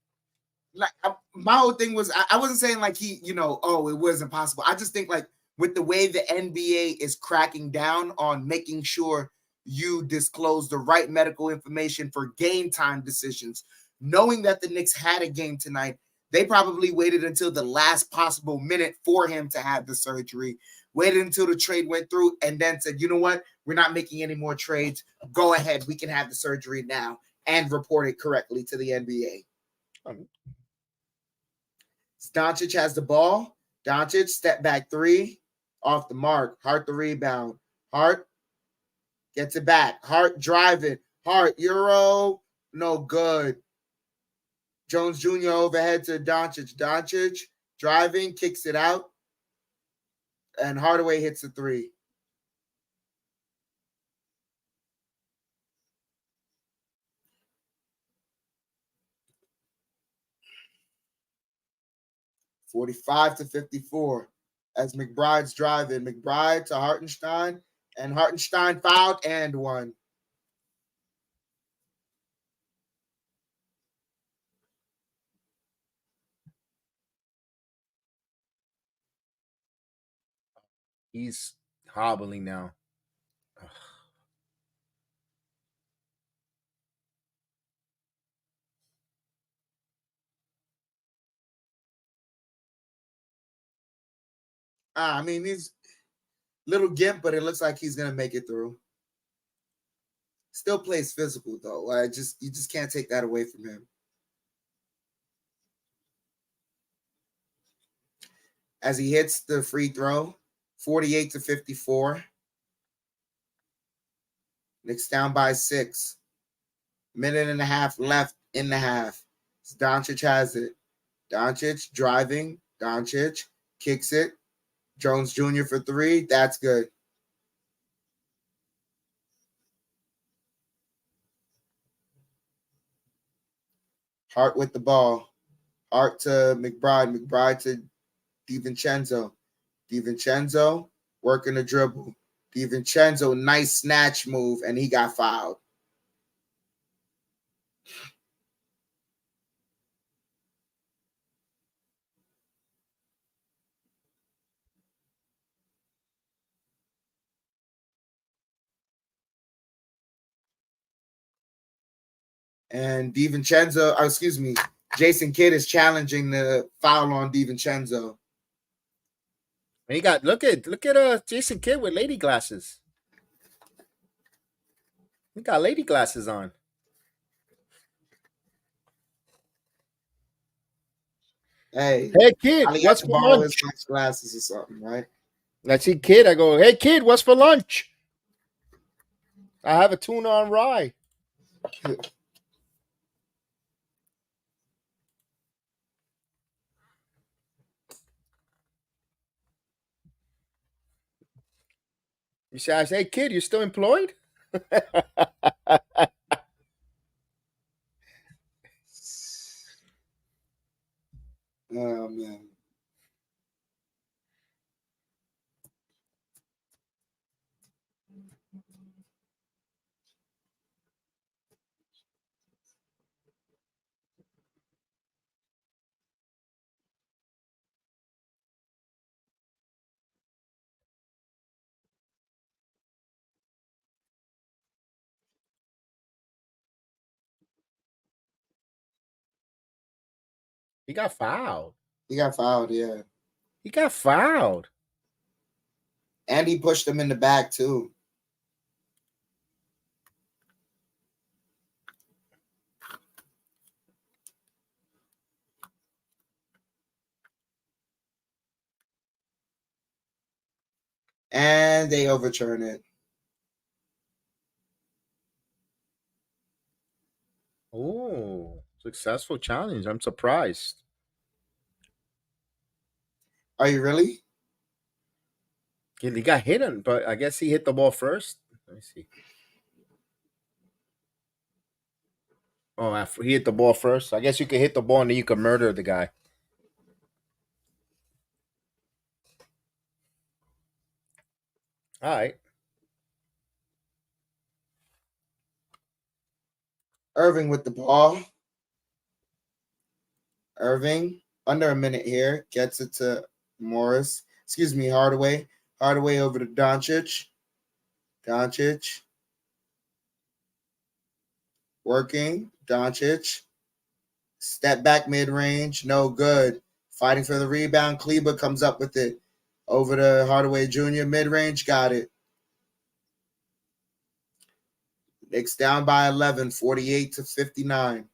Like my whole thing was, I wasn't saying like he, it wasn't possible. I just think like with the way the NBA is cracking down on making sure you disclose the right medical information for game time decisions, knowing that the Knicks had a game tonight, they probably waited until the last possible minute for him to have the surgery, waited until the trade went through, and then said, you know what, we're not making any more trades. Go ahead, we can have the surgery now, and report it correctly to the NBA. Doncic has the ball. Doncic, step back three, off the mark. Hart the rebound. Hart gets it back. Hart driving. Hart, Euro, no good. Jones Jr. overhead to Doncic. Doncic driving, kicks it out. And Hardaway hits the three. (45-54) as McBride's driving. McBride to Hartenstein, and Hartenstein fouled and one. He's hobbling now. I mean, he's little gimp, but it looks like he's gonna make it through. Still plays physical though. You just can't take that away from him. As he hits the free throw, 48-54. Knicks down by 6. Minute and a half left in the half. Doncic has it. Doncic driving. Doncic kicks it. Jones Jr. for 3. That's good. Hart with the ball. Hart to McBride. McBride to DiVincenzo. DiVincenzo working the dribble. DiVincenzo, nice snatch move, and he got fouled. And Jason Kidd is challenging the foul on DiVincenzo. And he got look at Jason Kidd with lady glasses. He got lady glasses on. Hey, Kid, Ali got what's to for borrow his lunch? glasses or something, right? I see Kid. I go, hey Kid, what's for lunch? I have a tuna on rye. You say, I say, hey Kid, you still employed? Oh man. He got fouled. He got fouled, yeah. He got fouled. And he pushed him in the back too. And they overturn it. Oh, successful challenge. I'm surprised. Are you really? He got hit on, but I guess he hit the ball first. Let me see. Oh, he hit the ball first. I guess you could hit the ball and then you could murder the guy. All right. Irving with the ball. Irving, under a minute here, gets it to Morris. Excuse me, Hardaway. Hardaway over to Doncic. Doncic. Working. Doncic. Step back mid range. No good. Fighting for the rebound. Kleba comes up with it. Over to Hardaway Jr. Mid range. Got it. Knicks down by 11, 48-59.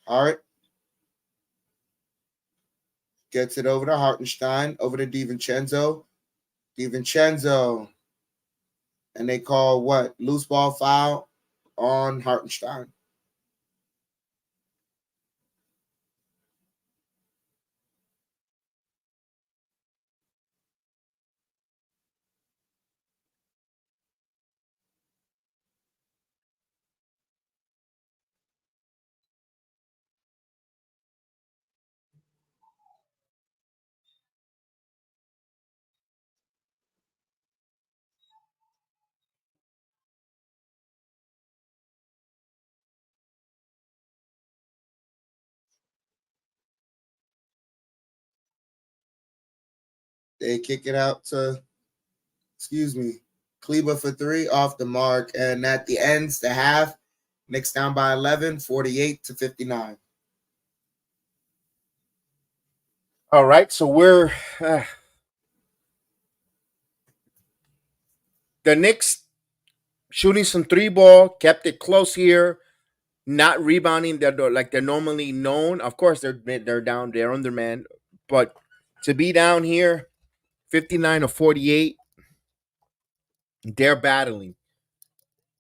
Hart gets it over to Hartenstein. Over to DiVincenzo. DiVincenzo. And they call what? Loose ball foul on Hartenstein. They kick it out to, excuse me, Kleba for three off the mark. And at the ends, the half, Knicks down by 11, 48-59. All right, so we're the Knicks shooting some three ball, kept it close here, not rebounding. They're like they're normally known. Of course, they're down, they're undermanned, but to be down here, 59-48, they're battling.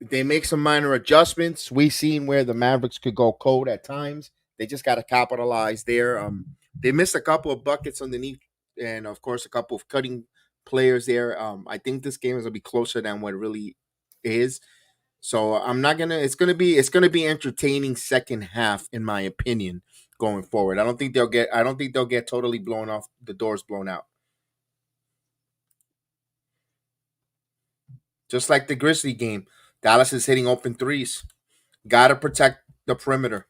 They make some minor adjustments. We've seen where the Mavericks could go cold at times. They just got to capitalize there. They missed a couple of buckets underneath, and of course, a couple of cutting players there. I think this game is gonna be closer than what it really is. So I'm not gonna. It's gonna be entertaining second half, in my opinion, going forward. I don't think they'll get totally blown off. The doors blown out. Just like the Grizzly game, Dallas is hitting open threes. Got to protect the perimeter.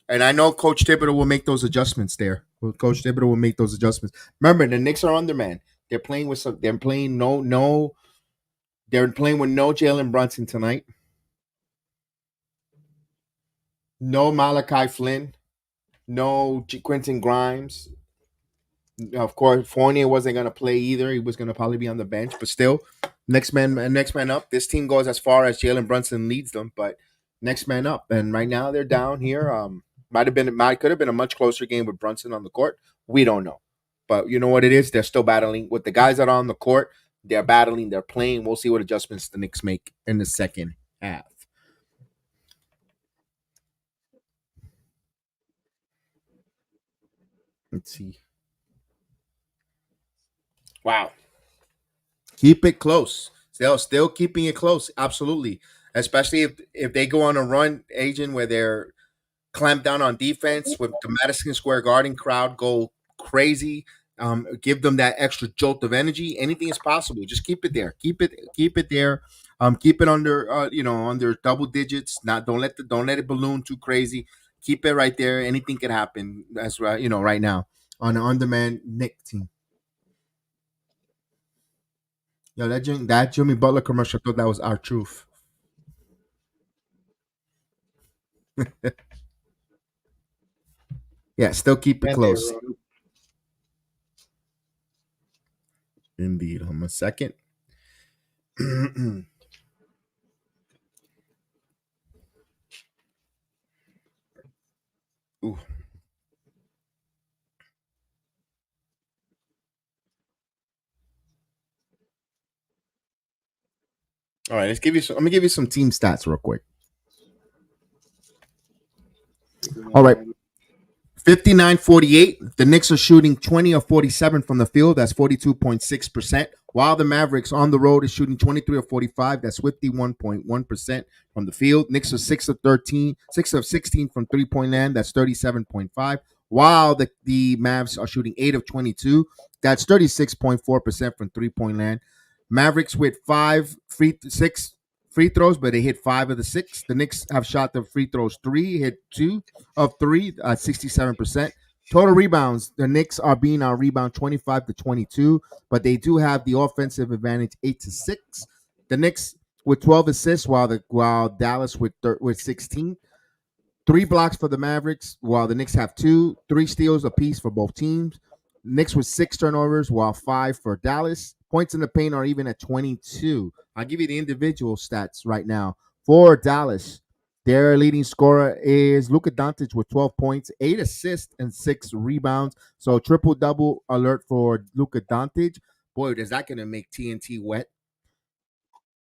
And I know Coach Thibodeau will make those adjustments there. Coach Thibodeau will make those adjustments. Remember, the Knicks are underman. They're playing with some. They're playing no. They're playing with no Jalen Brunson tonight. No Malachi Flynn. No Quentin Grimes. Of course, Fournier wasn't going to play either. He was going to probably be on the bench, but still, next man up. This team goes as far as Jalen Brunson leads them, but next man up. And right now they're down here. Could have been a much closer game with Brunson on the court. We don't know, but you know what it is. They're still battling with the guys that are on the court. They're battling. They're playing. We'll see what adjustments the Knicks make in the second half. Let's see. Wow. Keep it close. Still keeping it close. Absolutely. Especially if they go on a run, agent, where they're clamped down on defense with the Madison Square Garden crowd go crazy. Give them that extra jolt of energy. Anything is possible. Just keep it there. Keep it there. Keep it under under double digits. Not don't let it balloon too crazy. Keep it right there. Anything can happen. That's right. Right now on the on-demand Nick team. Yo, that Jimmy Butler commercial, I thought that was our truth. Yeah, still keep it And they close. were Indeed. Hold on a second. Ooh. All right, let's give you some. I'm gonna give you some team stats real quick. All right, 59-48. The Knicks are shooting 20 of 47 from the field. That's 42.6%. While the Mavericks on the road is shooting 23 of 45. That's 51.1% from the field. Knicks are 6 of 13, 6 of 16 from three-point land. That's 37.5. While the Mavs are shooting 8 of 22. That's 36.4% from three-point land. Mavericks with six free throws, but they hit 5 of the 6. The Knicks have shot the free throws 3, hit 2 of 3 at 67%. Total rebounds, the Knicks are being on rebound 25-22, but they do have the offensive advantage 8-6. The Knicks with 12 assists, while Dallas with 16. 3 blocks for the Mavericks, while the Knicks have 2. 3 steals apiece for both teams. Knicks with 6 turnovers, while 5 for Dallas. Points in the paint are even at 22. I'll give you the individual stats right now. For Dallas, their leading scorer is Luka Doncic with 12 points, 8 assists, and 6 rebounds. So triple-double alert for Luka Doncic. Boy, is that going to make TNT wet.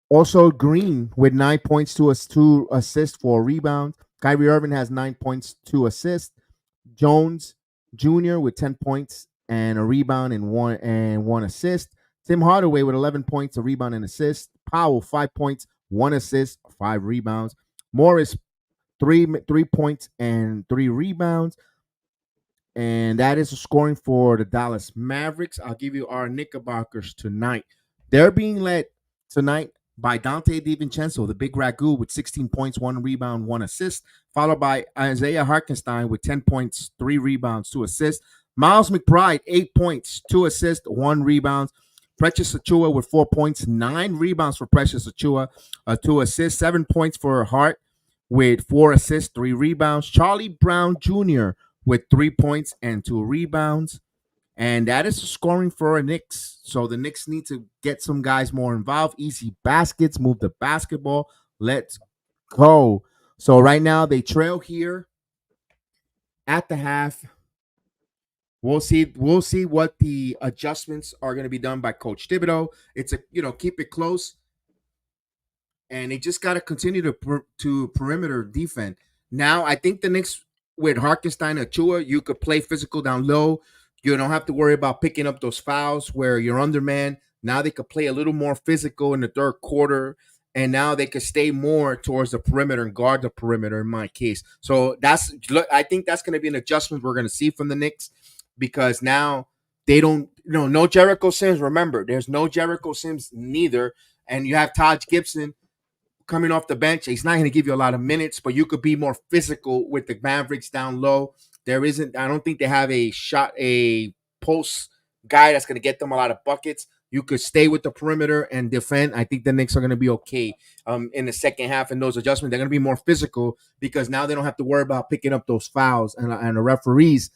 Also, Green with 9 points, 2 assists, 4 rebounds. Kyrie Irving has 9 points, 2 assists. Jones Jr. with 10 points and a rebound and one assist. Tim Hardaway with 11 points, a rebound and assist. Powell 5 points, 1 assist, 5 rebounds. Morris 3 points and 3 rebounds. And that is the scoring for the Dallas Mavericks. I'll give you our Knickerbockers tonight. They're being led tonight by Dante DiVincenzo, the big ragu, with 16 points, 1 rebound, 1 assist, followed by Isaiah Hartenstein with 10 points, 3 rebounds, 2 assists. Miles McBride, 8 points, 2 assists, 1 rebound. Precious Achua with 4 points, 9 rebounds for Precious Achua, 2 assists, 7 points for Hart with 4 assists, 3 rebounds. Charlie Brown Jr. with 3 points and 2 rebounds. And that is the scoring for a Knicks. So the Knicks need to get some guys more involved. Easy baskets, move the basketball. Let's go. So right now they trail here at the half. We'll see. We'll see what the adjustments are going to be done by Coach Thibodeau. It's a keep it close, and they just got to continue to perimeter defend. Now, I think the Knicks with Harkenstein and Achua, you could play physical down low. You don't have to worry about picking up those fouls where you're underman. Now they could play a little more physical in the third quarter, and now they could stay more towards the perimeter and guard the perimeter. In my case, so I think that's going to be an adjustment we're going to see from the Knicks because now they don't, no Jericho Sims. Remember, there's no Jericho Sims neither, and you have Taj Gibson coming off the bench. He's not going to give you a lot of minutes, but you could be more physical with the Mavericks down low. I don't think they have a post guy that's going to get them a lot of buckets. You could stay with the perimeter and defend. I think the Knicks are going to be okay in the second half. And those adjustments, they're going to be more physical because now they don't have to worry about picking up those fouls and the referees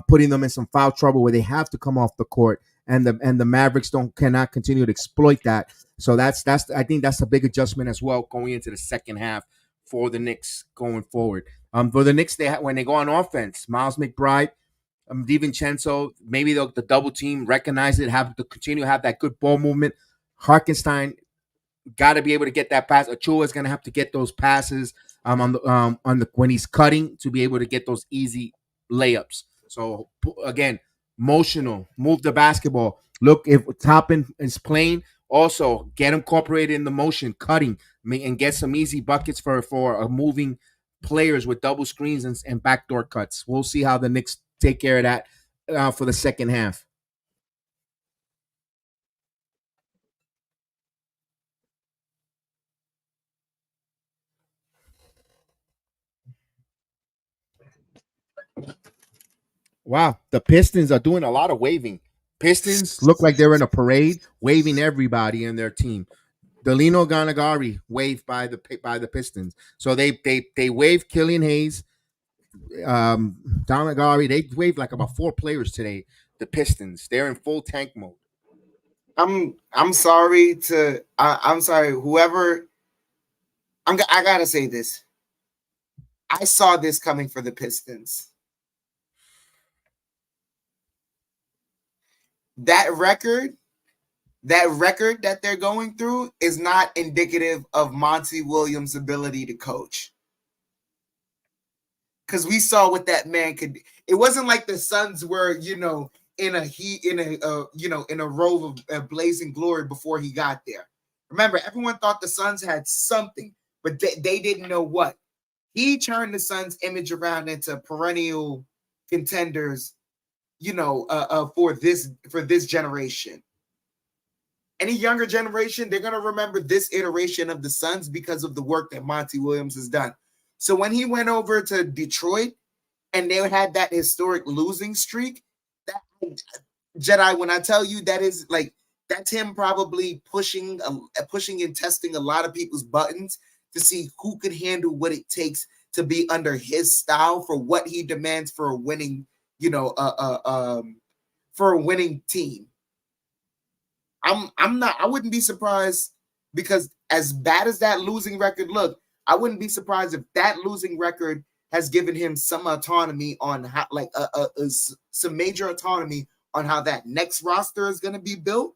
putting them in some foul trouble where they have to come off the court. And the Mavericks cannot continue to exploit that. So that's I think that's a big adjustment as well going into the second half for the Knicks going forward. For the Knicks, when they go on offense, Miles McBride, DiVincenzo, maybe the double team recognize it, have to continue to have that good ball movement. Harkenstein got to be able to get that pass. Achua is going to have to get those passes on the when he's cutting to be able to get those easy layups. So again, motional, move the basketball. Look, if Toppin is playing, also get incorporated in the motion, cutting, and get some easy buckets for moving players with double screens and backdoor cuts. We'll see how the Knicks take care of that for the second half. Wow, the Pistons are doing a lot of waving. Pistons look like they're in a parade, waving everybody in their team. Delino Ganagari waved by the Pistons. So they waved Killian Hayes, Ganagari. They waved like about 4 players today. The Pistons, they're in full tank mode. I'm sorry to I'm sorry whoever I gotta say this. I saw this coming for the Pistons. That record that they're going through is not indicative of Monty Williams' ability to coach. Because we saw what that man could. It wasn't like the Suns were, in a row of blazing glory before he got there. Remember, everyone thought the Suns had something, but they didn't know what. He turned the Suns' image around into perennial contenders, for this generation. Any younger generation, they're gonna remember this iteration of the Suns because of the work that Monty Williams has done. So when he went over to Detroit and they had that historic losing streak, that Jedi, when I tell you that is like that's him probably pushing and testing a lot of people's buttons to see who could handle what it takes to be under his style for what he demands for a winning, for a winning team. I wouldn't be surprised because as bad as that losing record looked, I wouldn't be surprised if that losing record has given him some autonomy on how, some major autonomy on how that next roster is going to be built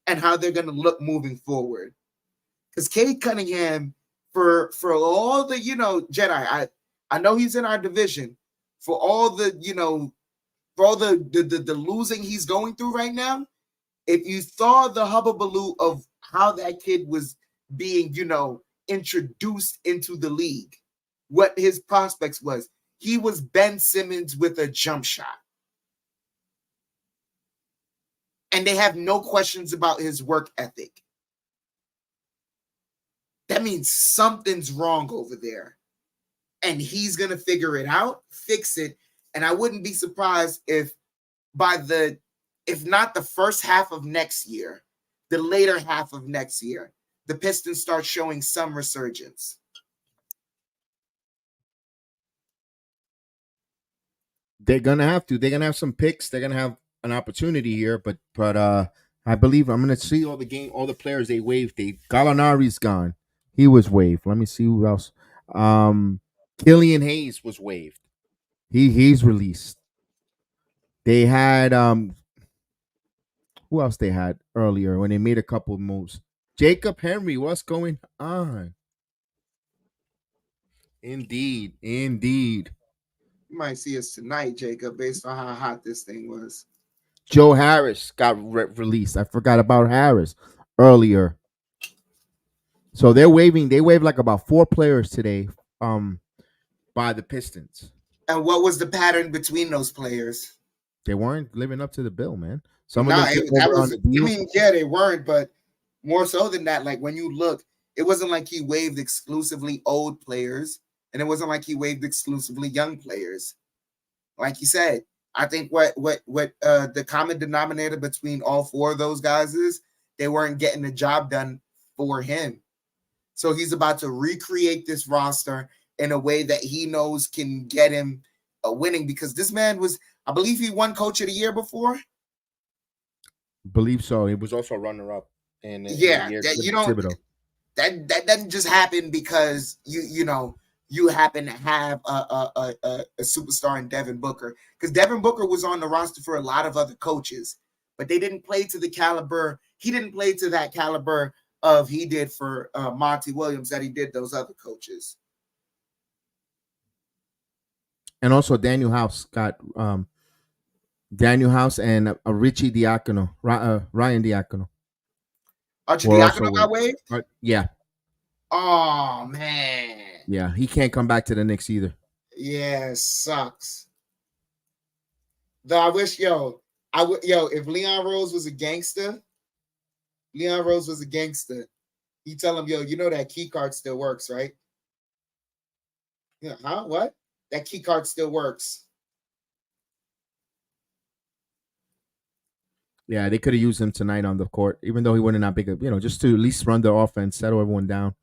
and how they're going to look moving forward. Because Cade Cunningham, for all the, Jedi, I know he's in our division. For all the, for all the losing he's going through right now, if you saw the hubbubaloo of how that kid was being, introduced into the league, what his prospects was, he was Ben Simmons with a jump shot. And they have no questions about his work ethic. That means something's wrong over there. And he's going to figure it out, fix it. And I wouldn't be surprised if by the, if not the first half of next year, the later half of next year, the Pistons start showing some resurgence. They're gonna have to. They're gonna have some picks. They're gonna have an opportunity here, but I believe I'm gonna see all the players they waived. Gallinari's gone. He was waived. Let me see who else. Killian Hayes was waived. He's released. They had who else they had earlier when they made a couple of moves. Jacob Henry, what's going on? Indeed, indeed. You might see us tonight, Jacob, based on how hot this thing was. Joe Harris got released. I forgot about Harris earlier. So they're waving. They waved like about 4 players today, by the Pistons. And what was the pattern between those players? They weren't living up to the bill, man. Some of No, them came that over on was, the I deal. mean, yeah, they weren't, but more so than that, like when you look, it wasn't like he waived exclusively old players, and it wasn't like he waived exclusively young players. Like you said, I think what the common denominator between all 4 of those guys is they weren't getting the job done for him. So he's about to recreate this roster in a way that he knows can get him a winning, because this man was, I believe he won Coach of the Year before. Believe so. He was also runner up in Yeah, the year that you with don't, Thibodeau. that doesn't just happen because you happen to have a superstar in Devin Booker, because Devin Booker was on the roster for a lot of other coaches, but they didn't play to the caliber. He didn't play to that caliber of he did for Monty Williams that he did those other coaches. And also Daniel House got Daniel House and Richie Diacono, Ryan Diacono. Archie Were also Diacono got waived. Yeah, Oh man, yeah. He can't come back to the Knicks either. yeah, sucks. Though I wish, if Leon Rose was a gangster, he tell him, you know that key card still works, right? Yeah, huh? What? That key card still works. Yeah, they could have used him tonight on the court, even though he wouldn't not big, just to at least run the offense, settle everyone down.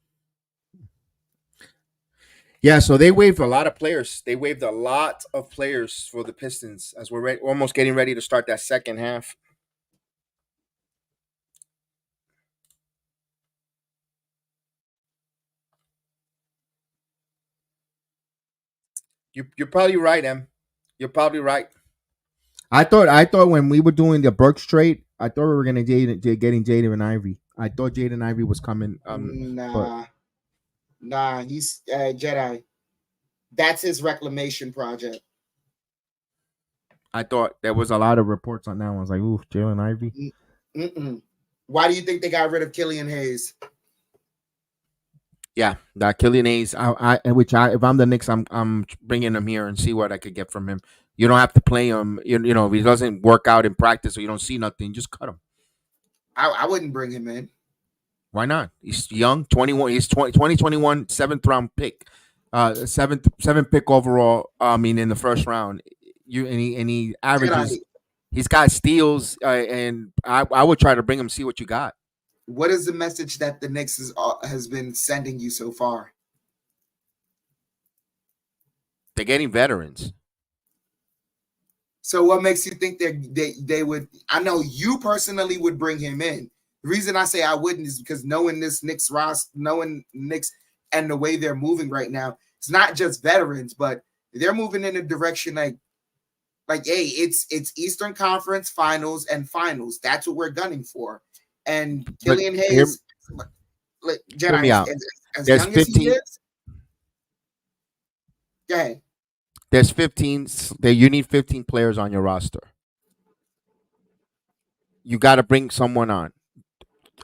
Yeah, so they waived a lot of players. They waived a lot of players for the Pistons as we're almost getting ready to start that second half. You're probably right, Em. You're probably right. I thought when we were doing the Burks trade, I thought we were getting Jaden Ivey. I thought Jaden Ivey was coming. But He's Jedi. That's his reclamation project. I thought there was a lot of reports on that one. I was like, ooh, Jalen Ivey. Why do you think they got rid of Killian Hayes? Yeah, that Killian Hayes. If I'm the Knicks, I'm bringing him here and see what I could get from him. You don't have to play him. If he doesn't work out in practice or you don't see nothing, just cut him. I wouldn't bring him in. Why not? He's young, 21. He's 2021 7th round pick, seventh pick overall. I mean, in the first round, he averages. He's got steals, and I would try to bring him. See what you got. What is the message that the Knicks has been sending you so far? They're getting veterans. So what makes you think they would? I know you personally would bring him in. The reason I say I wouldn't is because knowing this Knicks roster, knowing Knicks and the way they're moving right now, it's not just veterans, but they're moving in a direction like hey, it's Eastern Conference Finals and Finals. That's what we're gunning for. And Killian Hayes, hear me out. As There's young as 15. he is, go ahead. There's 15. You need 15 players on your roster. You got to bring someone on.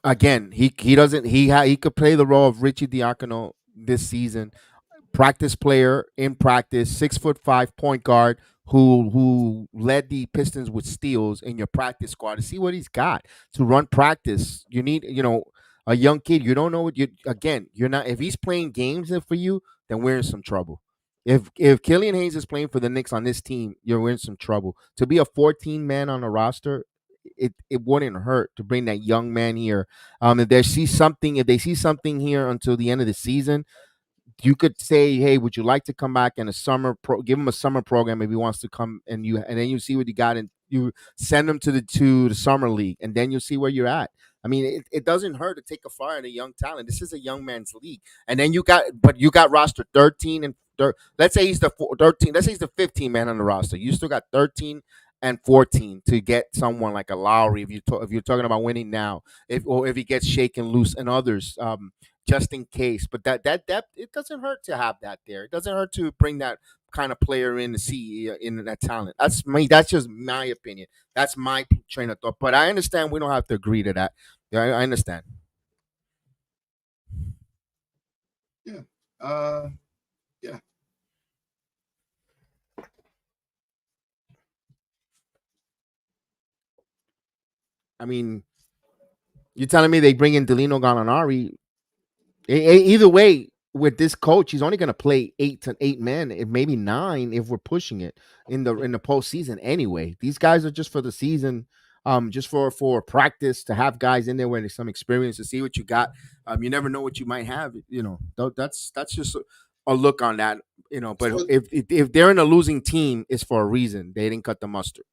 Again, he doesn't. He could play the role of Richie Diacono this season. Practice player in practice, 6'5" point guard who led the Pistons with steals in your practice squad. To see what he's got to run practice, you need a young kid. You don't know what you're not. If he's playing games for you, then we're in some trouble. If Killian Hayes is playing for the Knicks on this team, you're in some trouble. To be a 14 man on the roster, it wouldn't hurt to bring that young man here. If they see something here until the end of the season, you could say, "Hey, would you like to come back in a give him a summer program if he wants to come and then you see what you got and you send him to the summer league and then you see where you're at." I mean, it doesn't hurt to take a flyer on a young talent. This is a young man's league, and then you got roster 13 and let's say he's the 13. Let's say he's the 15 man on the roster. You still got 13 and 14 to get someone like a Lowry if you're talking about winning now, if he gets shaken loose and others. Just in case. But that it doesn't hurt to have that there. It doesn't hurt to bring that kind of player in to see in that talent. That's me. That's just my opinion. That's my train of thought. But I understand we don't have to agree to that. Yeah, I understand. Yeah. Uh, yeah. I mean, you're telling me they bring in Delino Gallinari. Either way, with this coach, he's only going to play 8 men, if maybe 9, if we're pushing it in the postseason. Anyway, these guys are just for the season, just for practice to have guys in there where there's some experience to see what you got. You never know what you might have. That's just a look on that. But So if they're in a losing team, it's for a reason. They didn't cut the mustard.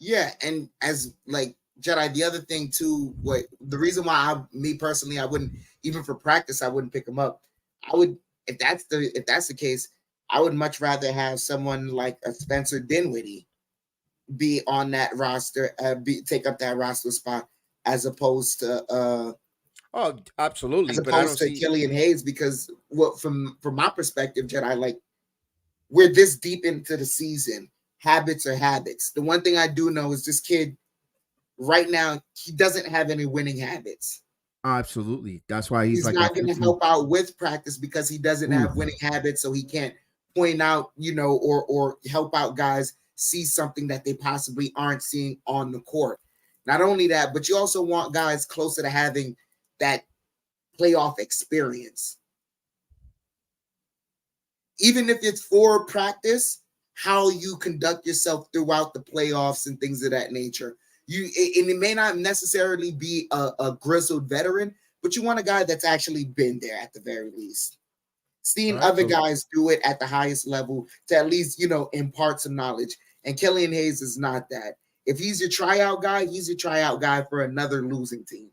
yeah, and as like Jedi, the other thing too, what the reason why me personally, I wouldn't even for practice, I wouldn't pick him up. I would if that's the case, I would much rather have someone like a Spencer Dinwiddie be on that roster, take up that roster spot as opposed to Oh, absolutely. as But I opposed don't to see. Killian Hayes because what from my perspective, Jedi, like we're this deep into the season. Habits are habits. The one thing I do know is this kid right now, he doesn't have any winning habits. Absolutely. That's why he's He's like a not going to 15. help out with practice because he doesn't Ooh. have winning habits, so he can't point out, or help out guys see something that they possibly aren't seeing on the court. Not only that, but you also want guys closer to having that playoff experience. Even if it's for practice, how you conduct yourself throughout the playoffs and things of that nature. And it may not necessarily be a grizzled veteran, but you want a guy that's actually been there at the very least. Seeing other Absolutely. guys do it at the highest level to at least, impart some knowledge. And Killian Hayes is not that. If he's your tryout guy, he's your tryout guy for another losing team.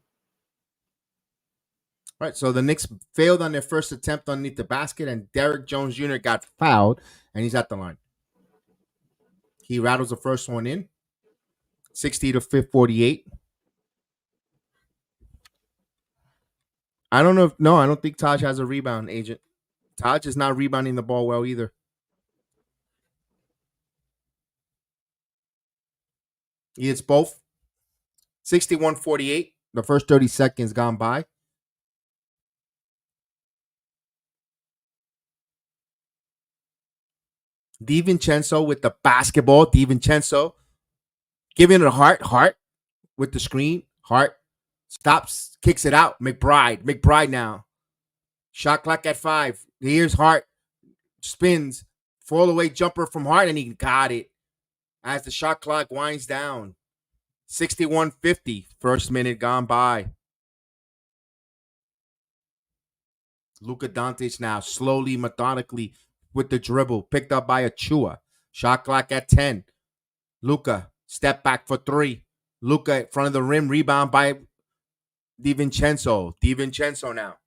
Right. So the Knicks failed on their first attempt underneath the basket, and Derrick Jones Jr. got fouled, and he's at the line. He rattles the first one in, 60 to 48. I don't know if no, I don't think Taj has a rebound agent. Taj is not rebounding the ball well either. He hits both. 61-48. The first 30 seconds gone by. DiVincenzo with the basketball. DiVincenzo giving it a Hart with the screen. Hart stops, kicks it out. McBride now. Shot clock at 5. Here's Hart. Spins. Fall away jumper from Hart, and he got it. As the shot clock winds down. 61-50. First minute gone by. Luka Doncic now slowly, methodically with the dribble. Picked up by Achua. Shot clock at 10. Luka, step back for 3. Luka in front of the rim. Rebound by DiVincenzo. DiVincenzo now.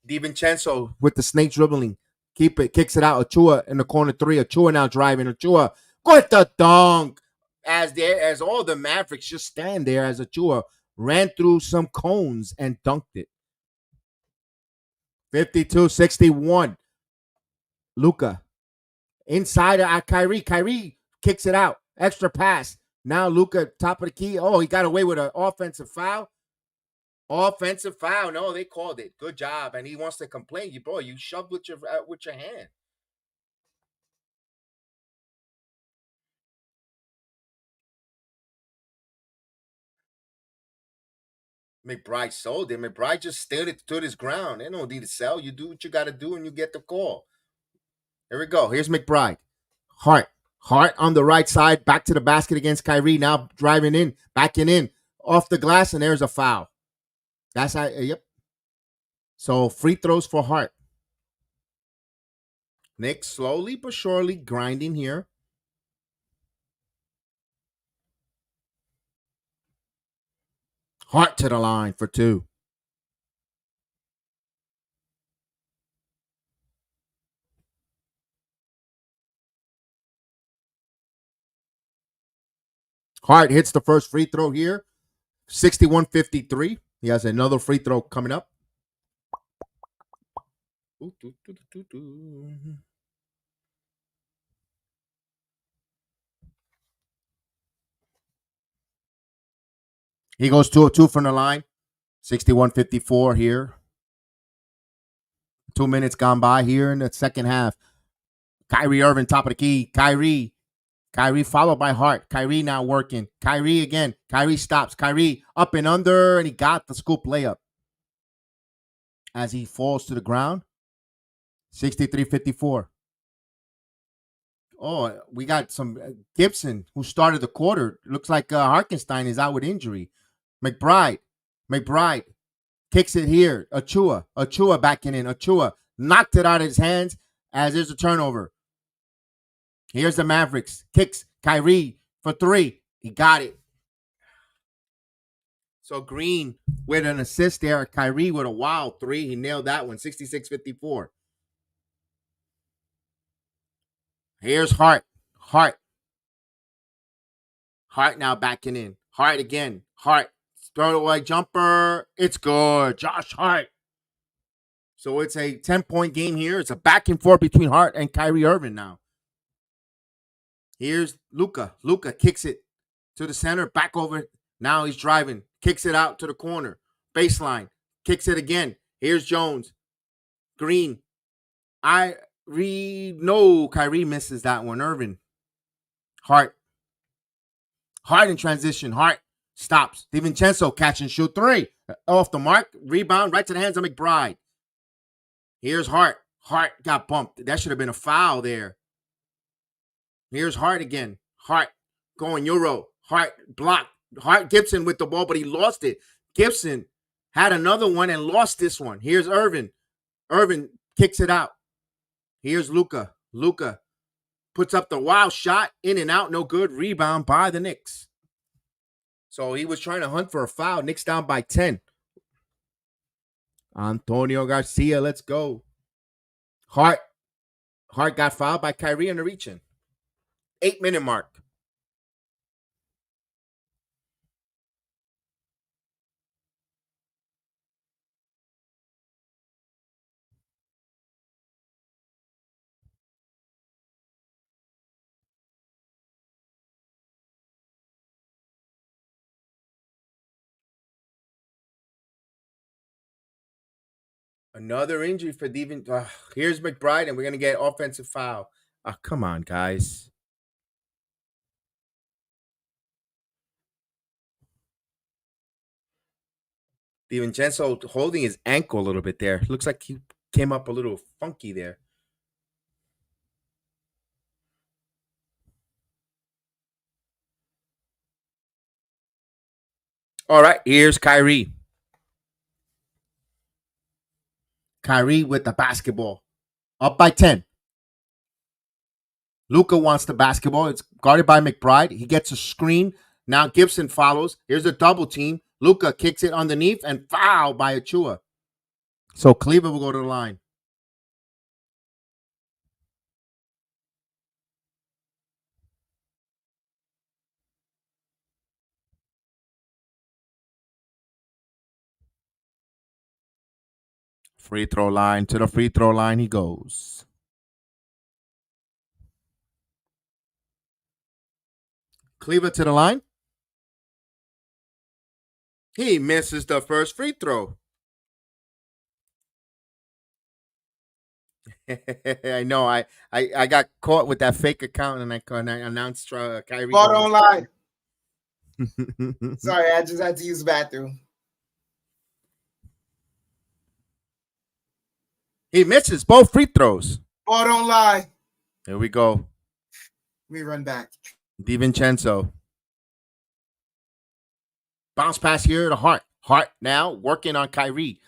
DiVincenzo with the snake dribbling. Keep it. Kicks it out. Achua in the corner 3. Achua now driving. Achua with the dunk. As all the Mavericks just stand there as Achua ran through some cones and dunked it. 52-61. Luka inside of Kyrie. Kyrie kicks it out. Extra pass. Now Luka top of the key. Oh, he got away with an offensive foul. Offensive foul. No, they called it. Good job. And he wants to complain. You shoved with your hand. McBride sold it. McBride just stood his ground. They don't need to sell. You do what you got to do, and you get the call. Here we go. Here's McBride. Hart. Hart on the right side. Back to the basket against Kyrie. Now driving in. Backing in. Off the glass, and there's a foul. That's how, yep. So free throws for Hart. Knicks slowly but surely grinding here. Hart to the line for 2. Hart hits the first free throw here. 61-53. He has another free throw coming up. He goes 2 of 2 from the line. 61-54 here. 2 minutes gone by here in the second half. Kyrie Irving, top of the key. Kyrie followed by Hart. Kyrie now working. Kyrie again. Kyrie stops. Kyrie up and under, and he got the scoop layup. As he falls to the ground. 63-54. Oh, we got some Gibson, who started the quarter. Looks like Harkenstein is out with injury. McBride kicks it here. Achua backing in. Achua knocked it out of his hands as there's a turnover. Here's the Mavericks. Kicks Kyrie for 3. He got it. So Green with an assist there. Kyrie with a wild 3. He nailed that one. 66-54. Here's Hart. Hart now backing in. Hart again. Hart. Throw away jumper. It's good. Josh Hart. So it's a 10-point game here. It's a back and forth between Hart and Kyrie Irving now. Here's Luka. Luka kicks it to the center. Back over. Now he's driving. Kicks it out to the corner. Baseline. Kicks it again. Here's Jones. Green. No, Kyrie misses that one. Irving. Hart in transition. Hart stops. DiVincenzo catch and shoot 3. Off the mark. Rebound right to the hands of McBride. Here's Hart. Hart got bumped. That should have been a foul there. Here's Hart again. Hart going Euro. Hart blocked. Hart Gibson with the ball, but he lost it. Gibson had another one and lost this one. Here's Irvin. Irvin kicks it out. Here's Luka. Luka puts up the wild shot. In and out. No good. Rebound by the Knicks. So he was trying to hunt for a foul. Knicks down by 10. Antonio Garcia. Let's go. Hart got fouled by Kyrie on the reach-in. 8-minute mark. Another injury for Devin. Here's McBride, and we're going to get offensive foul. Come on, guys. DiVincenzo holding his ankle a little bit there. Looks like he came up a little funky there. All right, here's Kyrie. Kyrie with the basketball. Up by 10. Luka wants the basketball. It's guarded by McBride. He gets a screen. Now Gibson follows. Here's a double team. Luka kicks it underneath and foul by Achua. So Cleveland will go to the line. Free throw line. To the free throw line he goes. Cleveland to the line. He misses the first free throw. I know. I got caught with that fake account and I announced Kyrie. Bought online. Sorry, I just had to use the bathroom. He misses both free throws. Bought online. Here we go. Let me run back. DiVincenzo. Bounce pass here to Hart. Hart now working on Kyrie.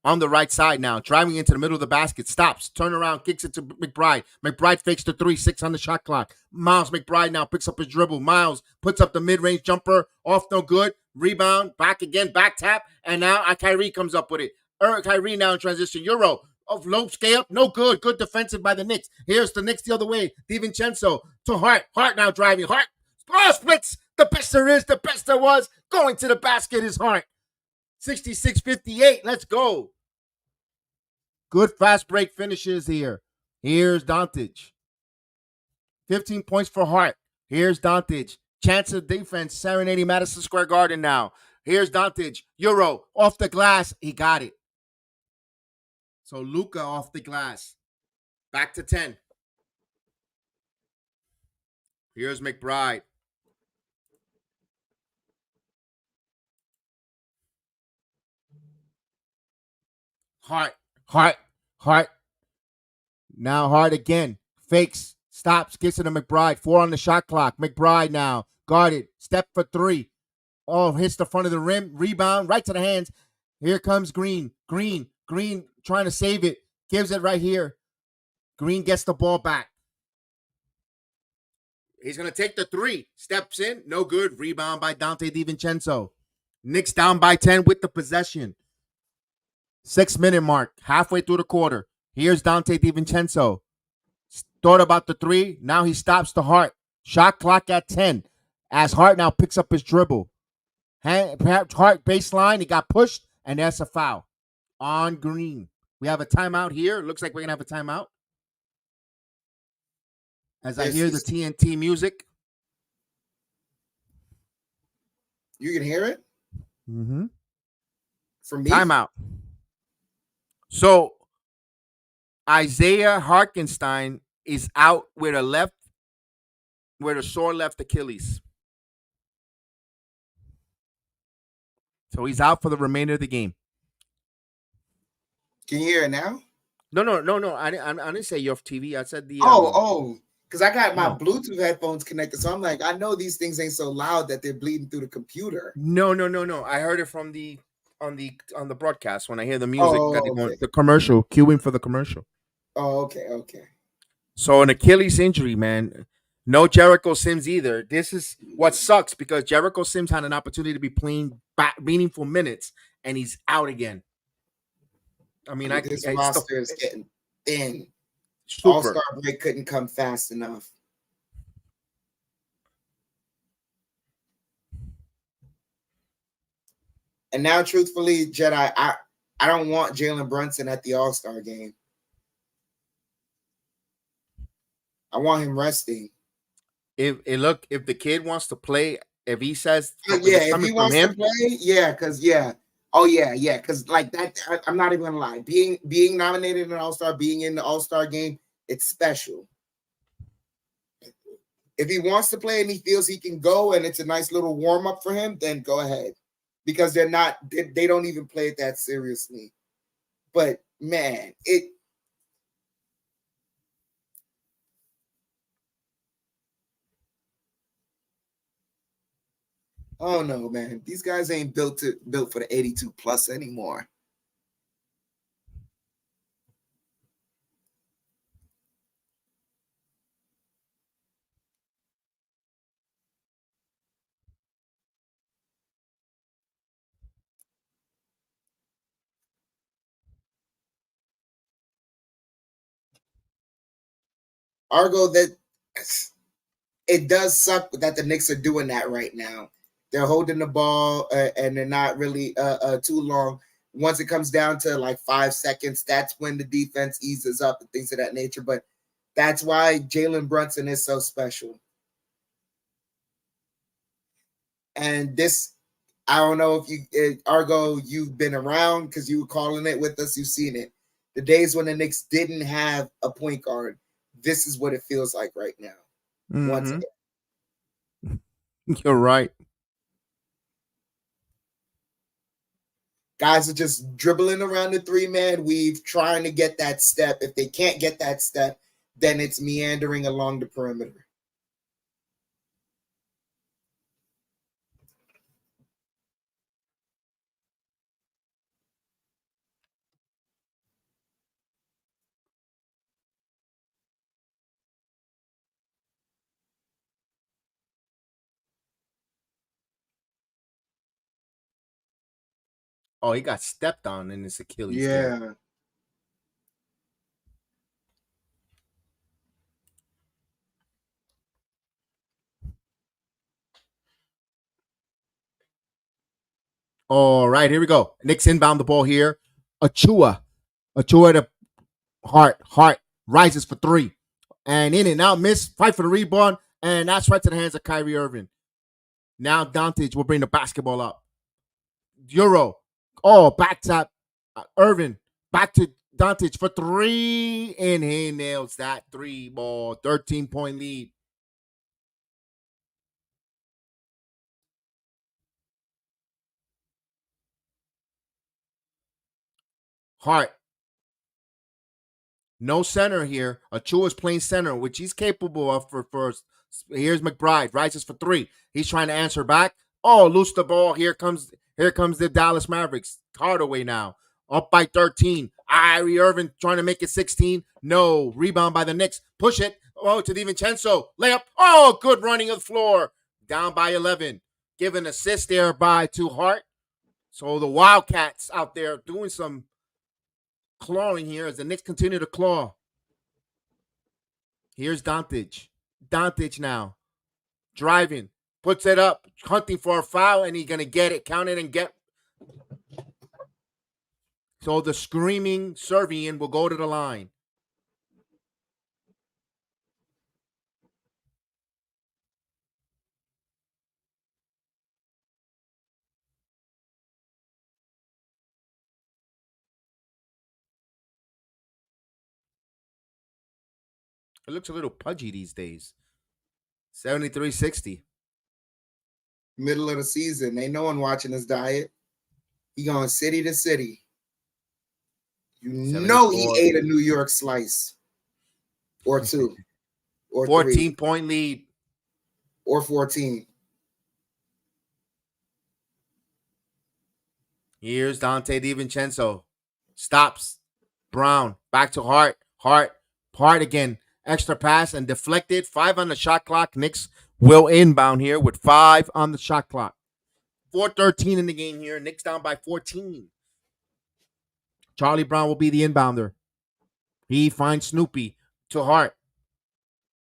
On the right side now, driving into the middle of the basket, stops, turn around, kicks it to McBride. McBride fakes the 3, 6 on the shot clock. Miles McBride now picks up his dribble. Miles puts up the mid-range jumper, off no good. Rebound, back again, back tap, and now Kyrie comes up with it. Kyrie now in transition. Euro of low scale, no good. Good defensive by the Knicks. Here's the Knicks the other way. DiVincenzo to Hart. Hart now driving. Hart splits. The best there is, the best there was. Going to the basket is Hart. 66-58. Let's go. Good fast break finishes here. Here's Doncic. 15 points for Hart. Here's Doncic. Chance of defense serenading Madison Square Garden now. Here's Doncic. Euro off the glass. He got it. So Luka off the glass. Back to 10. Here's McBride. Hart. Now Hart again. Fakes. Stops. Gets it to McBride. 4 on the shot clock. McBride now. Guarded. Step for 3. Oh, hits the front of the rim. Rebound. Right to the hands. Here comes Green. Green trying to save it. Gives it right here. Green gets the ball back. He's going to take the 3. Steps in. No good. Rebound by Donte DiVincenzo. Knicks down by 10 with the possession. 6-minute mark. Halfway through the quarter. Here's Donte DiVincenzo. Thought about the 3. Now he stops to Hart. Shot clock at 10. As Hart now picks up his dribble. Hart baseline. He got pushed. And that's a foul. On Green. We have a timeout here. Looks like we're going to have a timeout. As I hear the TNT music. You can hear it? Mm-hmm. From me? Timeout. So, Isaiah Hartenstein is out with a sore left Achilles. So he's out for the remainder of the game. Can you hear it now? No. I didn't say your TV. I said the. Because I got my Bluetooth headphones connected, so I'm like, I know these things ain't so loud that they're bleeding through the computer. No. I heard it from the on the broadcast when I hear the music. The commercial, queuing for the commercial. Oh, okay. So an Achilles injury, man. No Jericho Sims either. This is what sucks because Jericho Sims had an opportunity to be playing meaningful minutes, and he's out again. I mean, this roster is getting thin. Super. All-Star break couldn't come fast enough. And now, truthfully, Jedi, I don't want Jalen Brunson at the All-Star game. I want him resting. If the kid wants to play, if he says, if he wants to play, because like that, I'm not even gonna lie. Being nominated in an All-Star, being in the All-Star game, it's special. If he wants to play and he feels he can go, and it's a nice little warm up for him, then go ahead, because they don't even play it that seriously. But man, oh no, man. These guys ain't built for the 82 plus anymore. Argo, that it does suck that the Knicks are doing that right now. They're holding the ball and they're not really too long. Once it comes down to like 5 seconds, that's when the defense eases up and things of that nature. But that's why Jalen Brunson is so special. And this, I don't know if you, Argo, you've been around because you were calling it with us. You've seen it. The days when the Knicks didn't have a point guard, this is what it feels like right now. Mm-hmm. Once again. You're right. Guys are just dribbling around the 3-man weave, trying to get that step. If they can't get that step, then it's meandering along the perimeter. Oh, he got stepped on in his Achilles there. Yeah. All right, here we go. Knicks inbound the ball here. Achua to Hart rises for three. And in and out, miss, fight for the rebound, and that's right to the hands of Kyrie Irving. Now Dantage will bring the basketball up. Euro. Oh, back tap. Irving. Back to Dantage for three. And he nails that three ball. 13-point lead. Hart. No center here. Achua's playing center, which he's capable of for first. Here's McBride. Rises for three. He's trying to answer back. Oh, loose the ball. Here comes the Dallas Mavericks. Hardaway now. Up by 13. Kyrie Irving trying to make it 16. No. Rebound by the Knicks. Push it. Oh, to DiVincenzo. Layup. Oh, good running of the floor. Down by 11. Give an assist there to Hart. So the Wildcats out there doing some clawing here as the Knicks continue to claw. Here's Dantage. Dantage now. Driving. Puts it up. Hunting for a foul, and he's going to get it. Count it and get. So the screaming Serbian will go to the line. It looks a little pudgy these days. 73-60. Middle of the season. Ain't no one watching this diet. He going city to city. You know he 74. ate a New York slice. Or two. Or 14-point lead. Or 14. Here's Dante DiVincenzo. Stops. Brown. Back to Hart. Hart again. Extra pass and deflected. 5 on the shot clock. Knicks will inbound here with 5 on the shot clock. 4:13 in the game here. Knicks down by 14. Charlie Brown will be the inbounder. He finds Snoopy to Hart.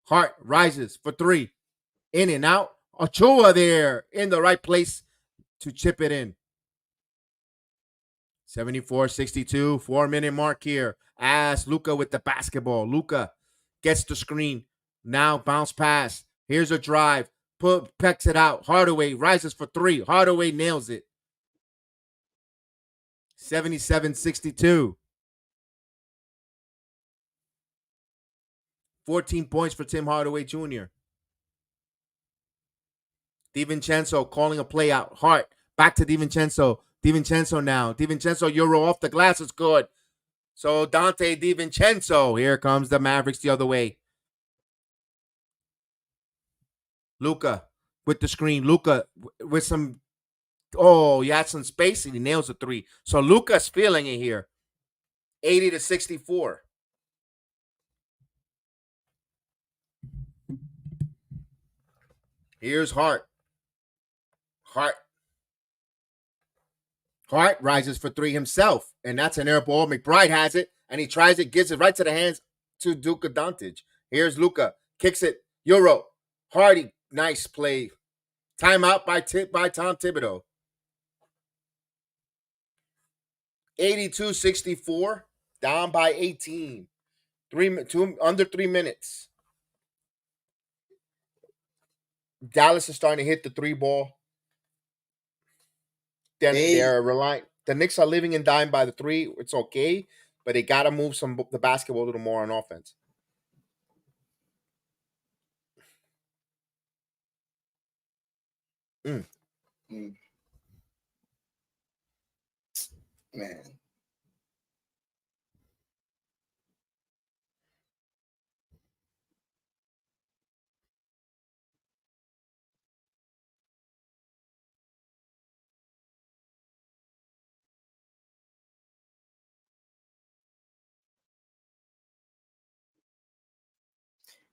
Hart rises for 3. In and out. Achua there in the right place to chip it in. 74-62, 4-minute mark here. As Luka with the basketball. Luka gets the screen. Now bounce pass. Here's a drive. Pecks it out. Hardaway rises for 3. Hardaway nails it. 77-62. 14 points for Tim Hardaway Jr. DiVincenzo calling a play out. Hart back to DiVincenzo. DiVincenzo now. DiVincenzo Euro off the glass is good. So Dante DiVincenzo. Here comes the Mavericks the other way. Luka with the screen. Luka with some. Oh, he had some space and he nails a 3. So Luka's feeling it here. 80-64. Here's Hart. Hart rises for 3 himself, and that's an air ball. McBride has it, and he tries it, gives it right to the hands to Luka Doncic. Here's Luka, kicks it, Euro, Hardy, nice play. Timeout by Tom Thibodeau. 82-64, down by 18. Under 3 minutes. Dallas is starting to hit the 3 ball. Then they're relying. The Knicks are living and dying by the 3. It's okay, but they got to move the basketball a little more on offense. Man.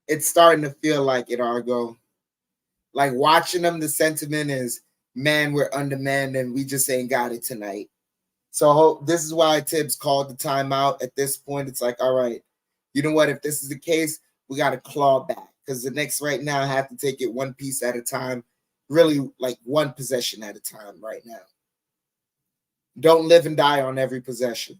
It's starting to feel like it, Argo. Like watching them, the sentiment is, man, we're undermanned and we just ain't got it tonight. So this is why Tibbs called the timeout. At this point, it's like, all right, you know what? If this is the case, we got to claw back because the Knicks right now have to take it one piece at a time, really like one possession at a time right now. Don't live and die on every possession.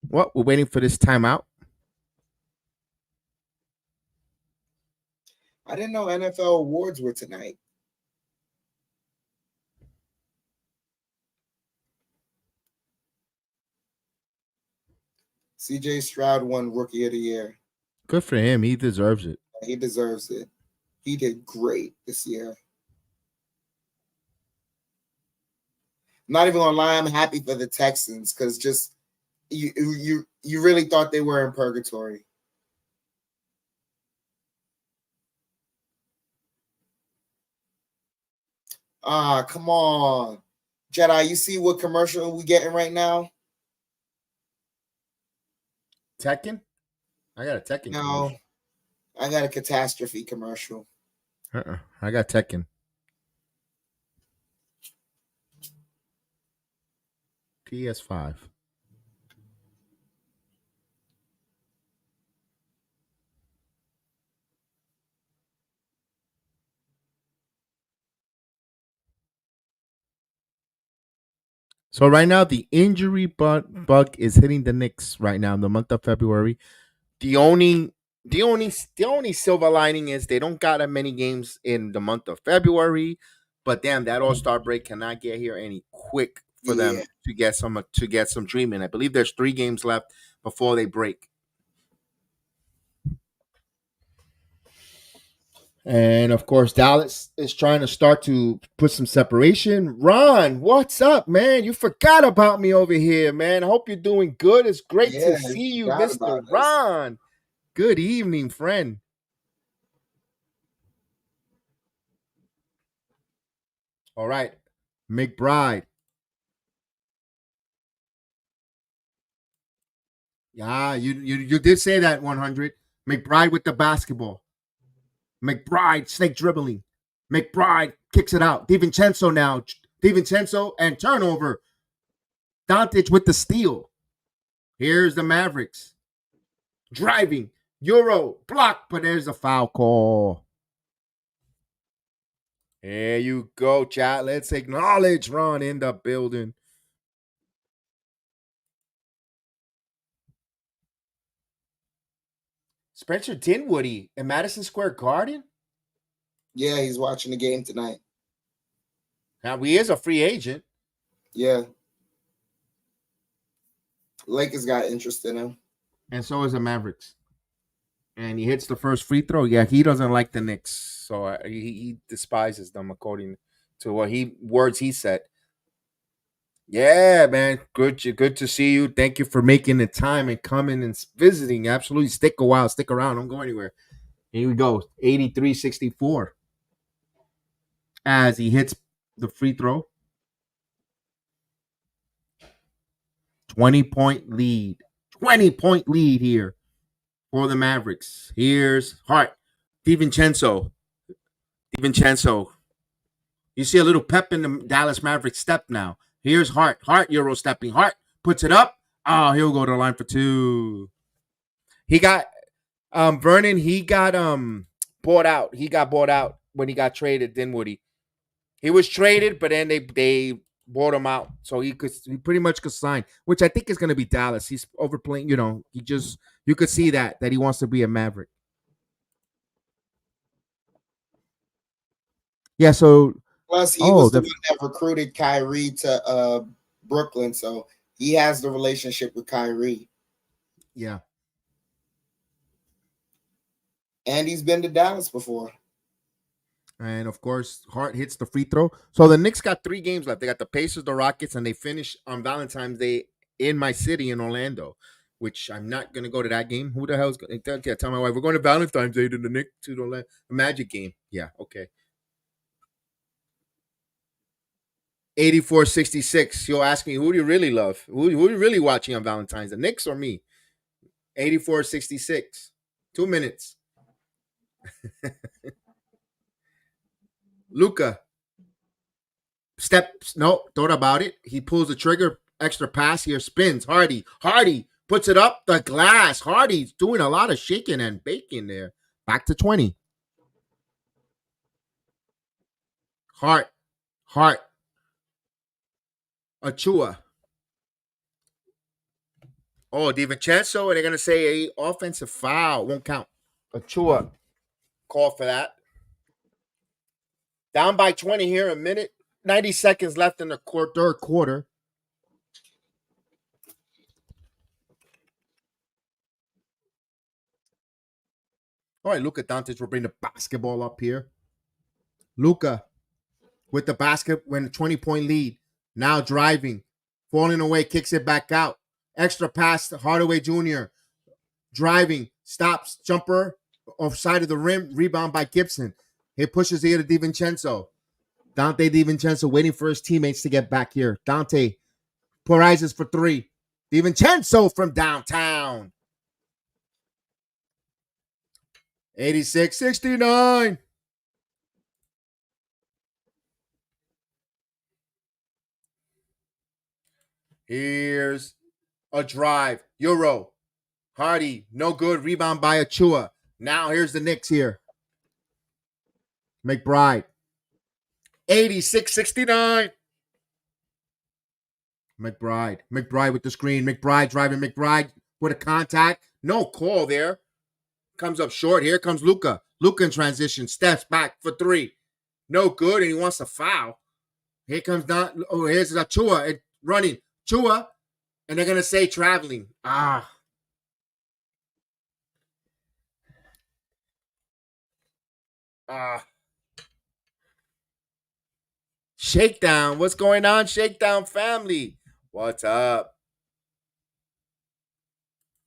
What? We're waiting for this timeout. I didn't know NFL awards were tonight. CJ Stroud won Rookie of the Year. Good for him. He deserves it. He deserves it. He did great this year. I'm not even gonna lie, I'm happy for the Texans because just you really thought they were in purgatory. Ah, come on. Jedi, you see what commercial we getting right now? Tekken? I got a Tekken No, commercial. I got a catastrophe commercial. I got Tekken. PS5. So right now, the injury bug is hitting the Knicks right now in the month of February. The only silver lining is they don't got that many games in the month of February. But damn, that All-Star break cannot get here any quick for them to get some dreaming. I believe there's 3 games left before they break. And of course, Dallas is trying to start to put some separation. Ron, what's up, man? You forgot about me over here, man. I hope you're doing good. It's great to see you, Mr. Ron. Good evening, friend. All right, McBride. Yeah, you did say that 100. McBride with the basketball. McBride snake dribbling. McBride kicks it out. DiVincenzo now. DiVincenzo and turnover. Doncic with the steal. Here's the Mavericks. Driving. Euro. Block. But there's a foul call. There you go, chat. Let's acknowledge Ron in the building. Spencer Dinwiddie in Madison Square Garden? Yeah, he's watching the game tonight. Now, he is a free agent. Yeah. Lakers got interest in him. And so is the Mavericks. And he hits the first free throw. Yeah, he doesn't like the Knicks. So he despises them according to what words he said. Yeah, man. Good to see you. Thank you for making the time and coming and visiting. Absolutely. Stick a while. Stick around. Don't go anywhere. Here we go. 83-64. As he hits the free throw. 20-point lead. 20-point lead here for the Mavericks. Here's Hart. DiVincenzo. You see a little pep in the Dallas Mavericks step now. Here's Hart. Hart Euro stepping. Hart puts it up. Oh, he'll go to the line for 2. He got Vernon, he got bought out. He got bought out when he got traded, Dinwiddie. He was traded, but then they bought him out. So he pretty much could sign, which I think is gonna be Dallas. He's overplaying, you could see that he wants to be a Maverick. Yeah, so plus he was the one that recruited Kyrie to Brooklyn, so he has the relationship with Kyrie. Yeah. And he's been to Dallas before. And of course, Hart hits the free throw. So the Knicks got 3 games left. They got the Pacers, the Rockets, and they finish on Valentine's Day in my city in Orlando which I'm not gonna go to that game. Who the hell's gonna tell my wife we're going to Valentine's Day to the Knicks to the Magic game? Yeah, okay. 84-66. You'll ask me, who do you really love? Who are you really watching on Valentine's? The Knicks or me? 84-66. 2 minutes. Luca steps. No, thought about it. He pulls the trigger. Extra pass here. Spins. Hardy puts it up the glass. Hardy's doing a lot of shaking and baking there. Back to 20. Hart. Achua. Oh, DiVincenzo, and they're going to say a offensive foul. Won't count. Achua. Call for that. Down by 20 here, a minute. 90 seconds left in the third quarter. All right, Luka Doncic will bring the basketball up here. Luka with the basket when a 20-point lead. Now driving. Falling away, kicks it back out. Extra pass to Hardaway Jr. Driving. Stops. Jumper off side of the rim. Rebound by Gibson. He pushes here to DiVincenzo. Dante DiVincenzo waiting for his teammates to get back here. Dante rises for three. DiVincenzo from downtown. 86-69. Here's a drive. Euro. Hardy. No good. Rebound by Achua. Now here's the Knicks here. McBride. 86-69. McBride with the screen. McBride driving. McBride with a contact. No call there. Comes up short. Here comes Luka. Luka in transition. Steps back for three. No good, and he wants a foul. Here comes Don. Oh, here's Achua running. Chua, and they're going to say traveling. Shakedown. What's going on, Shakedown family? What's up?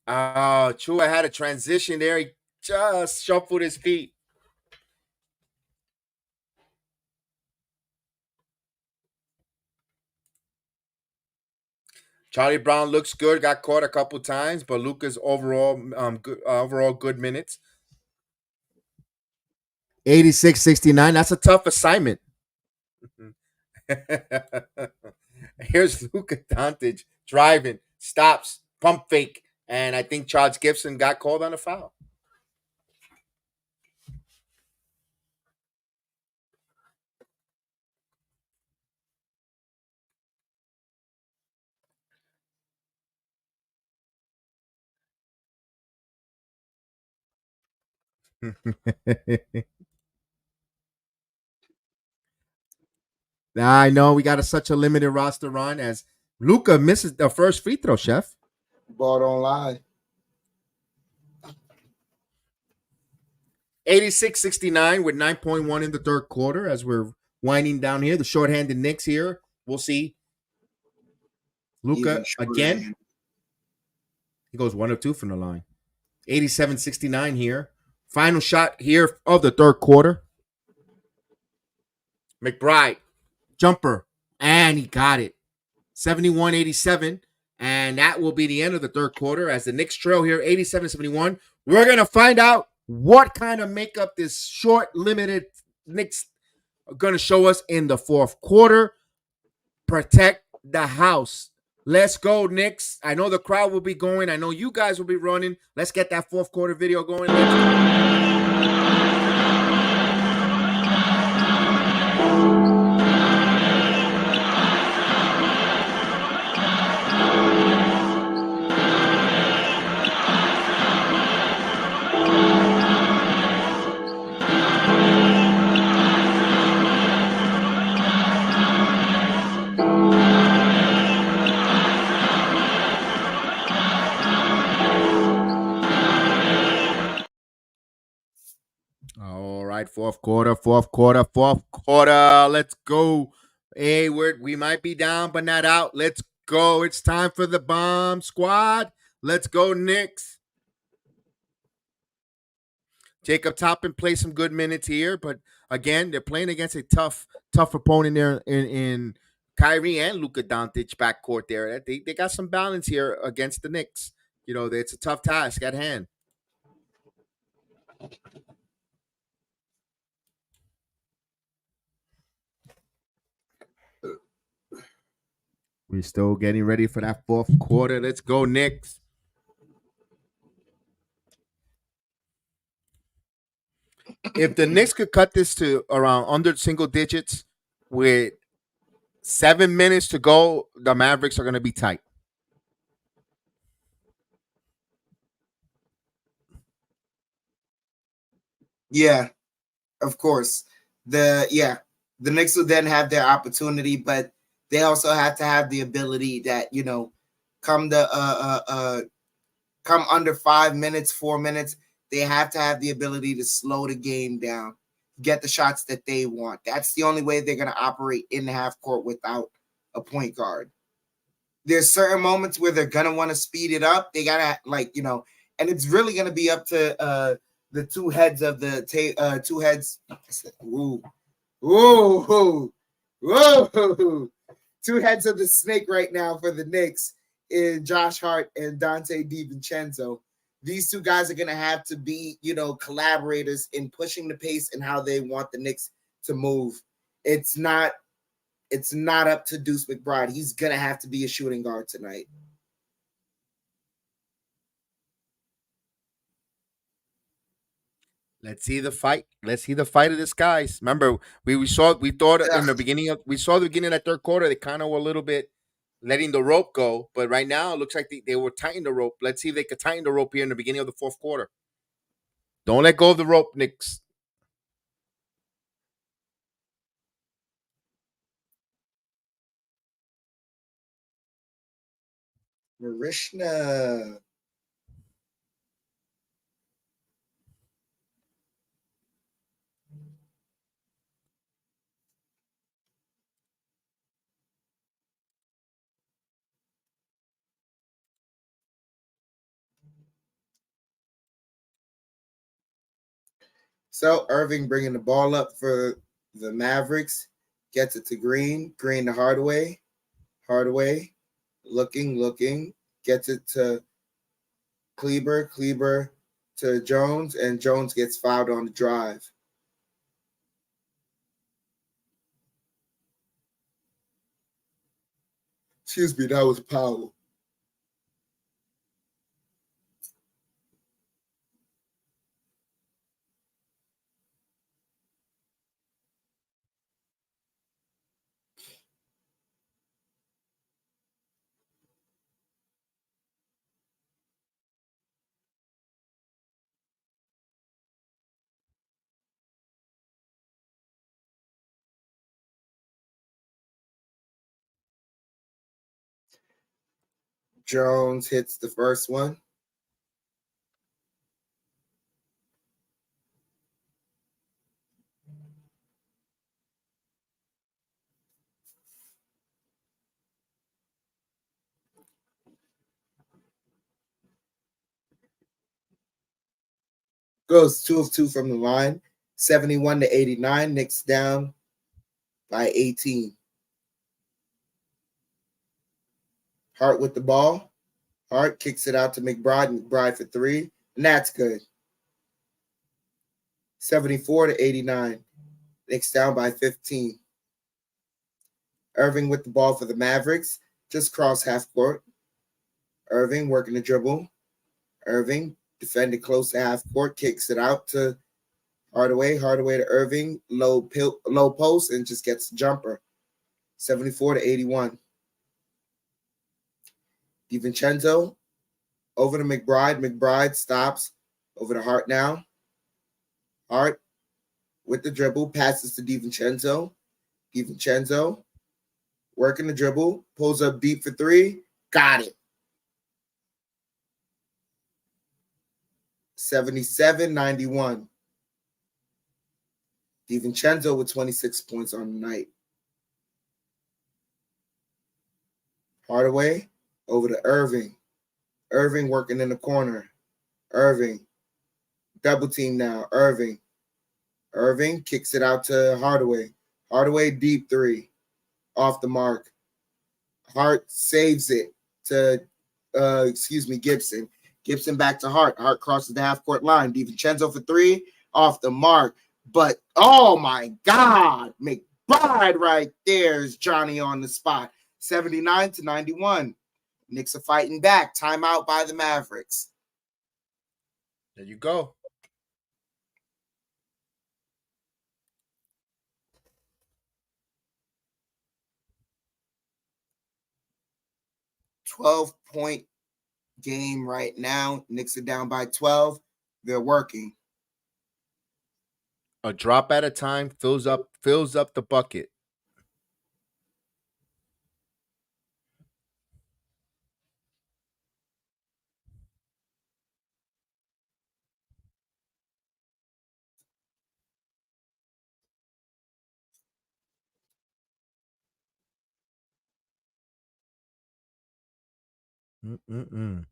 Chua had a transition there. He just shuffled his feet. Charlie Brown looks good. Got caught a couple times, but Luka's overall good minutes. 86-69. That's a tough assignment. Here's Luka Doncic driving, stops, pump fake, and I think Charles Gibson got called on a foul. I know we got such a limited roster run as Luka misses the first free throw, Chef. Ball don't lie. 86-69 with 9.1 in the third quarter as we're winding down here. The shorthanded Knicks here. We'll see. Luka again. He goes 1 of 2 from the line. 87-69 here. Final shot here of the third quarter. McBride. Jumper. And he got it. 71-87. And that will be the end of the third quarter as the Knicks trail here 87-71. We're going to find out what kind of makeup this short, limited Knicks are going to show us in the fourth quarter. Protect the house. Let's go, Knicks. I know the crowd will be going. I know you guys will be running. Let's get that fourth quarter video going. All right, fourth quarter. Let's go. Hey, we might be down, but not out. Let's go. It's time for the bomb squad. Let's go, Knicks. Jacob Toppin plays some good minutes here, but again, they're playing against a tough opponent there in Kyrie and Luka Doncic backcourt there. They got some balance here against the Knicks. You know, it's a tough task at hand. We're still getting ready for that fourth quarter. Let's go, Knicks. If the Knicks could cut this to around under single digits with 7 minutes to go, the Mavericks are going to be tight. Yeah, of course. The Knicks will then have their opportunity, but they also have to have the ability that come the come under 5 minutes, 4 minutes, they have to have the ability to slow the game down, get the shots that they want. That's the only way they're going to operate in the half court without a point guard. There's certain moments where they're going to want to speed it up. They got to and it's really going to be up to the two heads of the two heads. Ooh, whoa, whoa, two heads of the snake right now for the Knicks in Josh Hart and Dante DiVincenzo. These two guys are going to have to be, collaborators in pushing the pace and how they want the Knicks to move. It's not up to Deuce McBride. He's going to have to be a shooting guard tonight. Let's see the fight. Let's see the fight of this guys. Remember, we thought in the beginning of that third quarter, they kind of were a little bit letting the rope go, but right now it looks like they were tightening the rope. Let's see if they could tighten the rope here in the beginning of the fourth quarter. Don't let go of the rope, Knicks. Marishna. So Irving bringing the ball up for the Mavericks, gets it to Green to Hardaway, looking, gets it to Kleber to Jones, and Jones gets fouled on the drive. Excuse me, that was Powell. Jones hits the first one. Goes 2 of 2 from the line, 71-89. Knicks down by 18. Hart with the ball. Hart kicks it out to McBride. McBride for 3, and that's good. 74-89. Knicks down by 15. Irving with the ball for the Mavericks. Just cross half court. Irving working the dribble. Irving defended close to half court. Kicks it out to Hardaway. Hardaway to Irving. Low post and just gets the jumper. 74-81. DiVincenzo over to McBride. McBride stops. Over to Hart now. Hart with the dribble. Passes to DiVincenzo. DiVincenzo working the dribble. Pulls up deep for 3. Got it. 77-91. DiVincenzo with 26 points on the night. Hardaway over to Irving. Irving working in the corner. Irving. Double team now. Irving. Irving kicks it out to Hardaway. Hardaway deep three. Off the mark. Hart saves it to Gibson. Gibson back to Hart. Hart crosses the half court line. DiVincenzo for three. Off the mark. But oh my God, McBride right there is Johnny on the spot. 79-91. Knicks are fighting back. Timeout by the Mavericks. There you go. .12 game right now. Knicks are down by 12. They're working. A drop at a time fills up the bucket. Mm-mm-mm.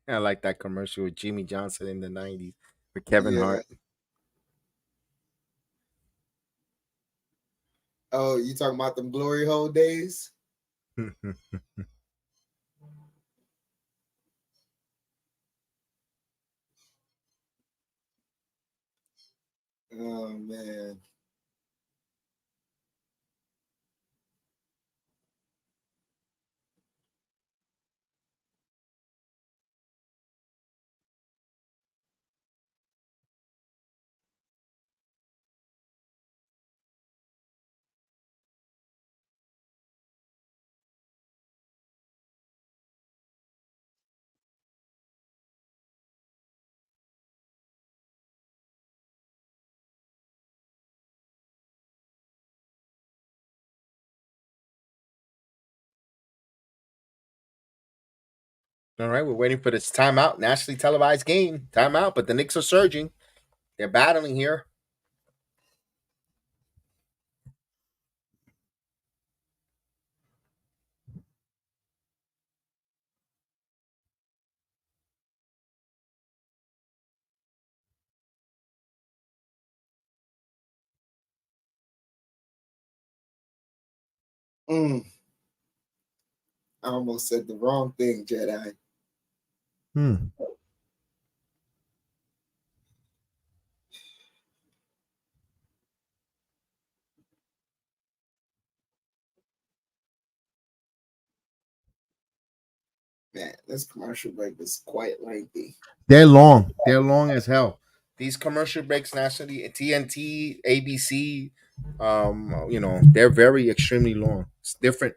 I like that commercial with Jimmy Johnson in the 90s with Kevin Yeah. Hart. Oh, you talking about them glory hole days? Oh man. All right, we're waiting for this timeout, nationally televised game. Timeout, but the Knicks are surging. They're battling here. I almost said the wrong thing, Jedi. Hmm. Man, this commercial break was quite lengthy. They're long. They're long as hell. These commercial breaks nationally, TNT, ABC, they're very extremely long. It's different.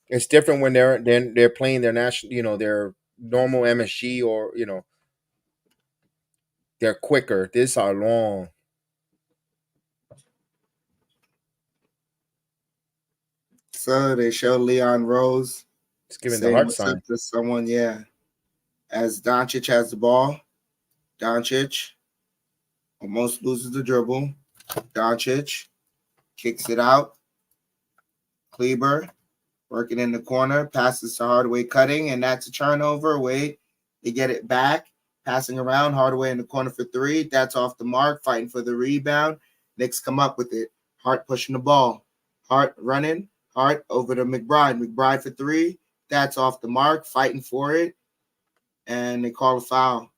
It's different when they're playing their national, their normal MSG or they're quicker. These are long. So they show Leon Rose It's giving the saying heart what's up sign. to someone, yeah. As Doncic has the ball. Doncic almost loses the dribble. Doncic kicks it out. Kleber working in the corner, passes to Hardaway cutting, and that's a turnover. Wait, they get it back. Passing around, Hardaway in the corner for three. That's off the mark, fighting for the rebound. Knicks come up with it. Hart pushing the ball. Hart running. Hart over to McBride. McBride for three. That's off the mark, fighting for it. And they call a foul.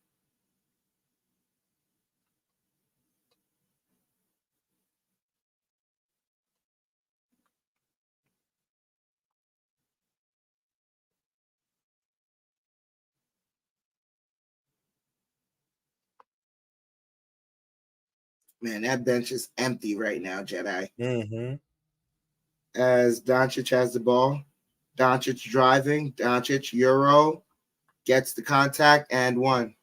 Man, that bench is empty right now, Jedi. Mm-hmm. As Doncic has the ball. Doncic driving. Doncic, Euro, gets the contact and one.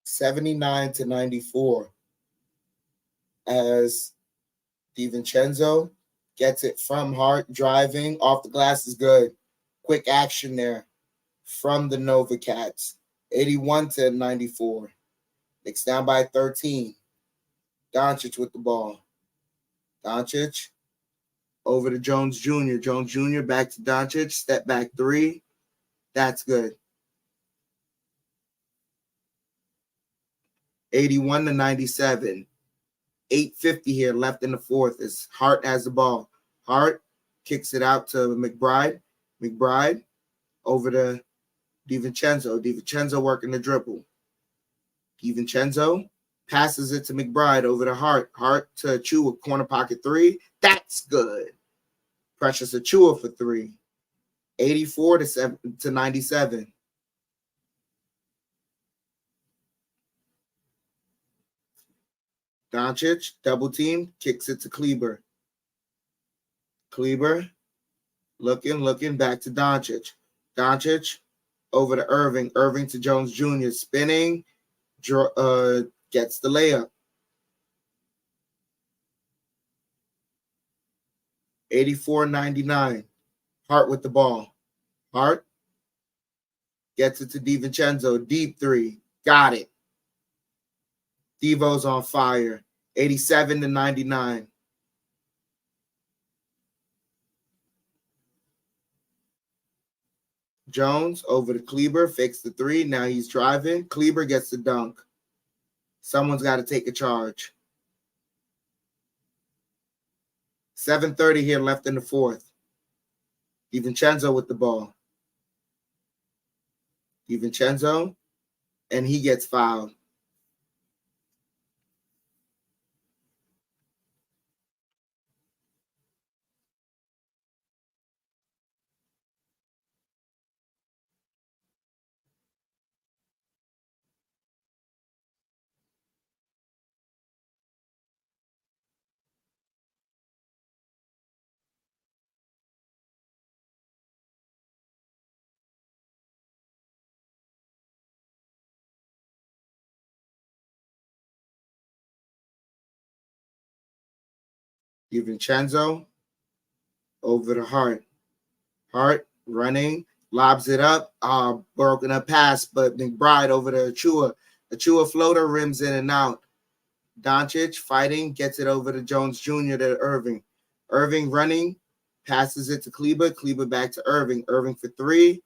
79-94 as DiVincenzo gets it from Hart, driving off the glass is good. Quick action there from the Nova Cats. 81-94. Knicks down by 13. Doncic with the ball. Doncic over to Jones Jr. Jones Jr. back to Doncic. Step back three. That's good. 81-97. 8:50 here left in the fourth as Hart has the ball. Hart kicks it out to McBride. McBride over to DiVincenzo. DiVincenzo working the dribble. DiVincenzo passes it to McBride over to Hart. Hart to Achua, corner pocket three. That's good. Precious Achua for three. 84-97. Doncic, double team, kicks it to Kleber. Kleber, looking, back to Doncic. Doncic over to Irving. Irving to Jones Jr. Spinning, gets the layup. 84-99. Hart with the ball. Hart gets it to DiVincenzo. Deep three. Got it. Devo's on fire. 87-99. Jones over to Kleber. Fakes the three. Now he's driving. Kleber gets the dunk. Someone's got to take a charge. 7:30 here left in the fourth. DiVincenzo with the ball. DiVincenzo, and he gets fouled. DiVincenzo over to Hart. Hart running, lobs it up, broken up pass, but McBride over to Achua. Achua floater rims in and out. Doncic fighting, gets it over to Jones Jr. to Irving. Irving running, passes it to Kleber. Kleber back to Irving. Irving for three.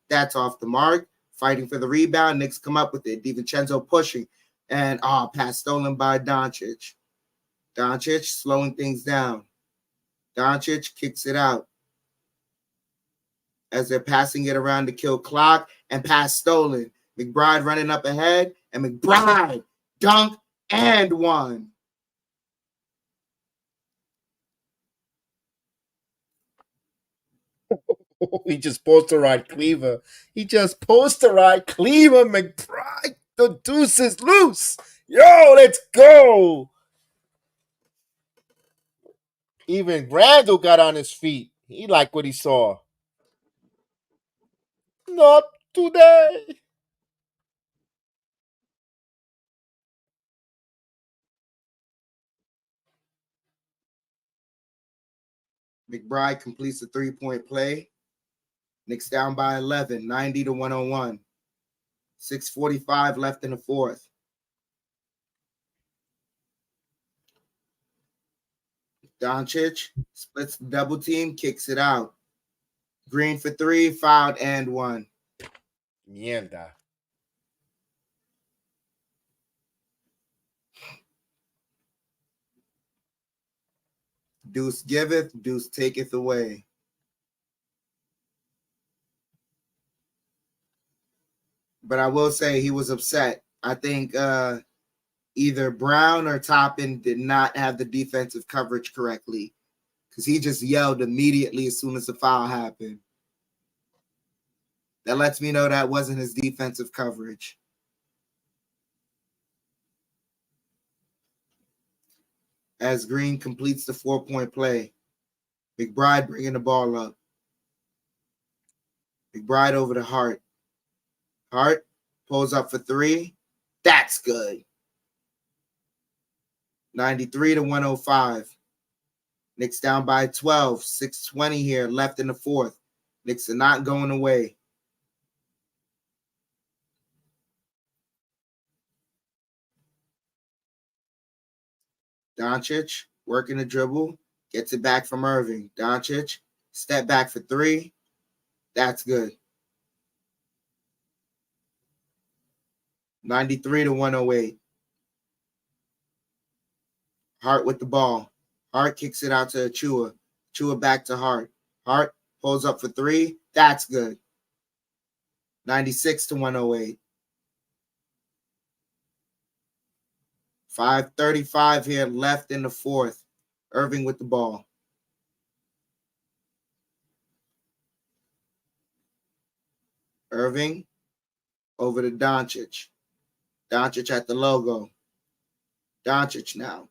That's off the mark. Fighting for the rebound. Knicks come up with it. DiVincenzo pushing. And pass stolen by Doncic. Doncic slowing things down. Doncic kicks it out as they're passing it around to kill clock, and pass stolen. McBride running up ahead, and McBride dunk and one. He just posterized Cleaver. He just posterized Cleaver. McBride. The deuce is loose. Yo, let's go. Even Randall got on his feet. He liked what he saw. Not today. McBride completes a three-point play. Knicks down by 11, 90-101. 6:45 left in the fourth. Doncic splits the double team, kicks it out. Green for three, fouled and one. Mierda. Deuce giveth, Deuce taketh away. But I will say he was upset. I think either Brown or Toppin did not have the defensive coverage correctly, because he just yelled immediately as soon as the foul happened. That lets me know that wasn't his defensive coverage. As Green completes the 4-point play. McBride bringing the ball up. McBride over to Hart. Hart pulls up for three. That's good. 93 to 105. Knicks down by 12. 6:20 here, left in the fourth. Knicks are not going away. Doncic working the dribble, gets it back from Irving. Doncic, step back for three. That's good. 93 to 108. Hart with the ball. Hart kicks it out to Achua. Achua back to Hart. Hart pulls up for three. That's good. 96 to 108. 5:35 here left in the fourth. Irving with the ball. Irving over to Doncic. Doncic at the logo. Doncic now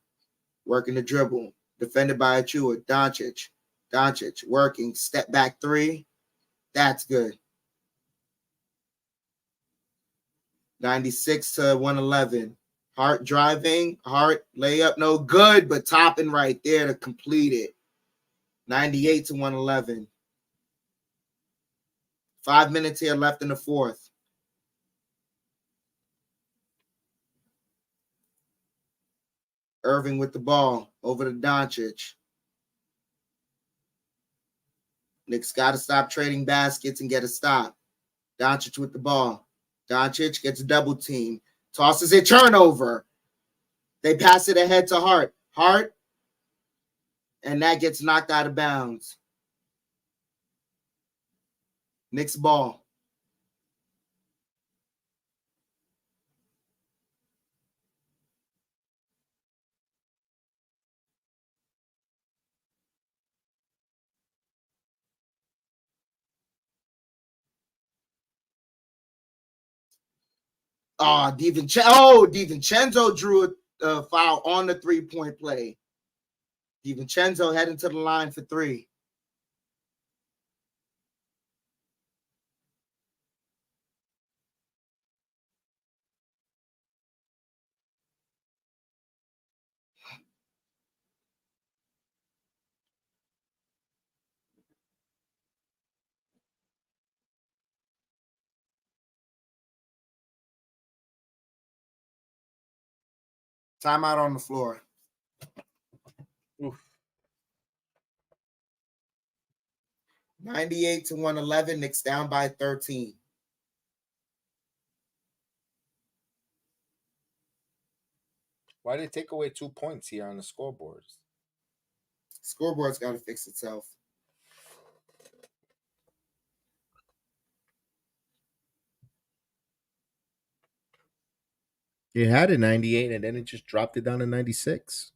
working the dribble. Defended by Achua. Doncic. Doncic working. Step back three. That's good. 96 to 111. Hart driving. Hart layup. No good, but Toppin right there to complete it. 98 to 111. 5 minutes here left in the fourth. Irving with the ball over to Doncic. Knicks got to stop trading baskets and get a stop. Doncic with the ball. Doncic gets a double team. Tosses it, turnover. They pass it ahead to Hart. Hart, and that gets knocked out of bounds. Knicks ball. DiVincenzo drew a foul on the three-point play. DiVincenzo heading to the line for three. Timeout on the floor. Oof. 98 to 111. Knicks down by 13. Why did it take away 2 points here on the scoreboards? Scoreboard's got to fix itself. It had a 98 and then it just dropped it down to 96.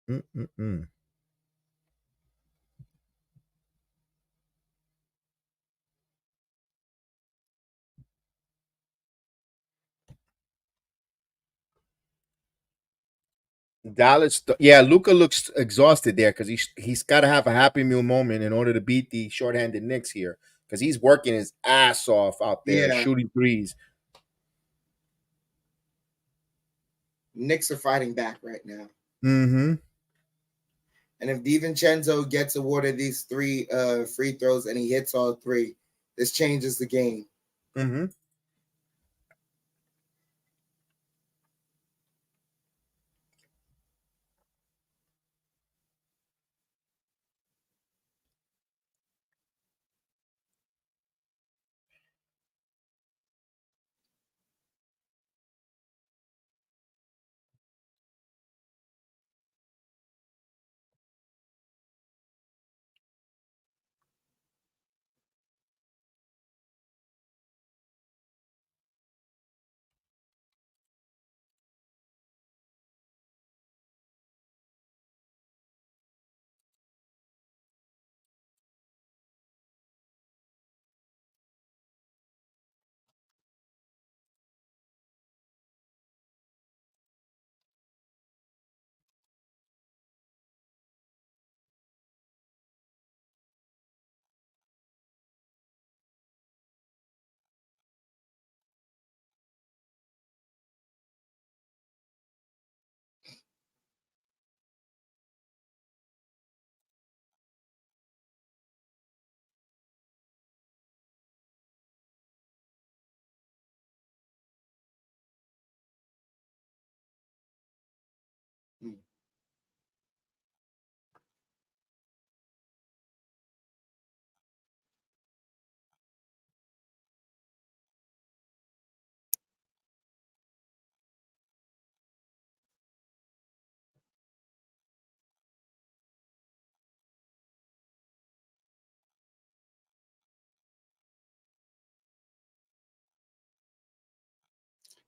Mm-mm-mm. Dallas, yeah, Luca looks exhausted there because he's got to have a happy meal moment in order to beat the shorthanded Knicks here because he's working his ass off out there Yeah. shooting threes. Knicks are fighting back right now. Mm-hmm. And if DiVincenzo gets awarded these three free throws and he hits all three, this changes the game. Mm-hmm.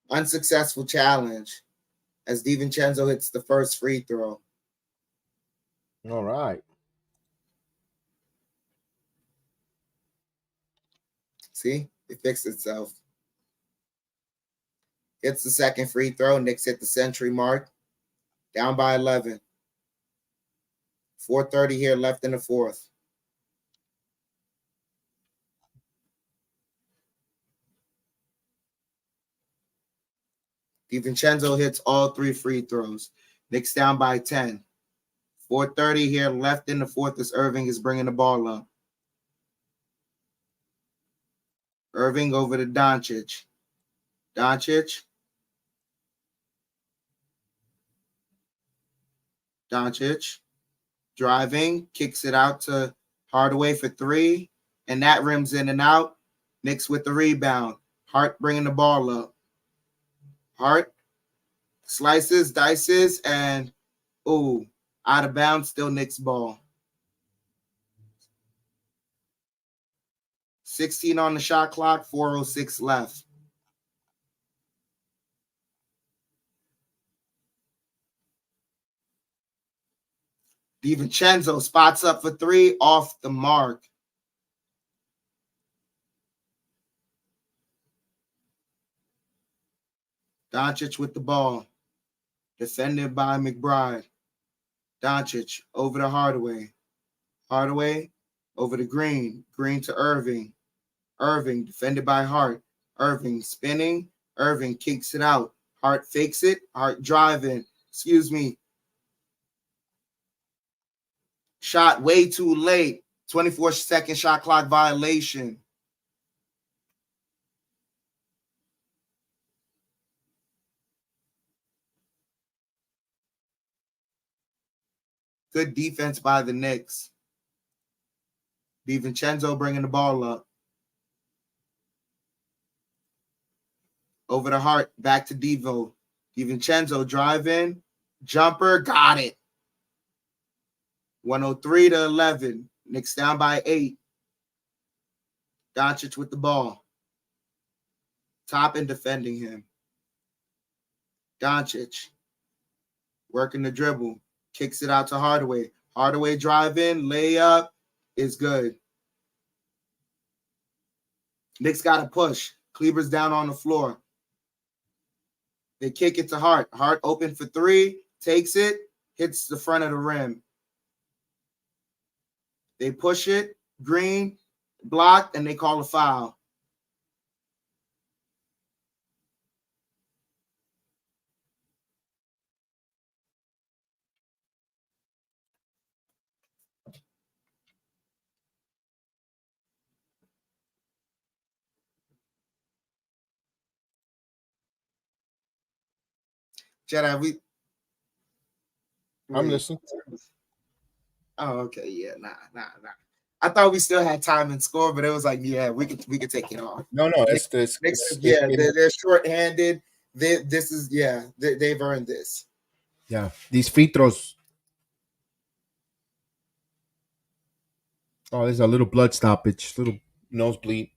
Unsuccessful challenge as DiVincenzo hits the first free throw. All right. See, it fixed itself. Hits the second free throw. Knicks hit the century mark. Down by 11. 4:30 here left in the fourth. DiVincenzo hits all 3 free throws. Knicks down by 10. 4:30 here left in the fourth as Irving is bringing the ball up. Irving over to Doncic. Doncic. Driving, kicks it out to Hardaway for 3, and that rims in and out. Knicks with the rebound. Hart bringing the ball up. Hart slices, dices, and out of bounds, still Knicks ball. 16 on the shot clock, 4:06 left. DiVincenzo spots up for 3, off the mark. Doncic with the ball. Defended by McBride. Doncic over to Hardaway. Hardaway over to Green. Green to Irving. Irving defended by Hart. Irving spinning. Irving kicks it out. Hart fakes it. Hart driving. Shot way too late. 24-second shot clock violation. Good defense by the Knicks. DiVincenzo bringing the ball up. Over to Hart, back to Devo. DiVincenzo driving. Jumper, got it. 103 to 11. Knicks down by 8. Doncic with the ball. Top and defending him. Doncic working the dribble. Kicks it out to Hardaway. Hardaway driving. Layup is good. Knicks got to push. Kleber's down on the floor. They kick it to Hart. Hart open for 3. Takes it. Hits the front of the rim. They push it. Green blocked, and they call a foul. Jedi, I'm listening. Oh, okay. Yeah, nah. I thought we still had time and score, but it was like, yeah, we could take it off. No, it's this. Yeah, they're short-handed. They've earned this. Yeah, these free throws. Oh, there's a little blood stoppage, little nosebleed.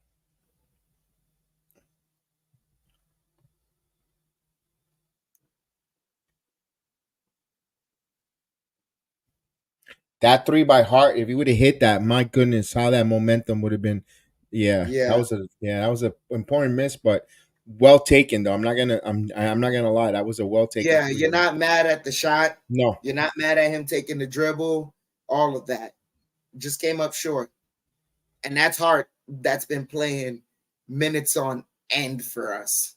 That 3 by Hart, if he would have hit that, my goodness, how that momentum would have been. Yeah, that was a important miss, but well taken though. I'm not gonna lie, that was a well taken. Yeah, you're not mad at the shot. No, you're not mad at him taking the dribble. All of that just came up short, and that's Hart. That's been playing minutes on end for us.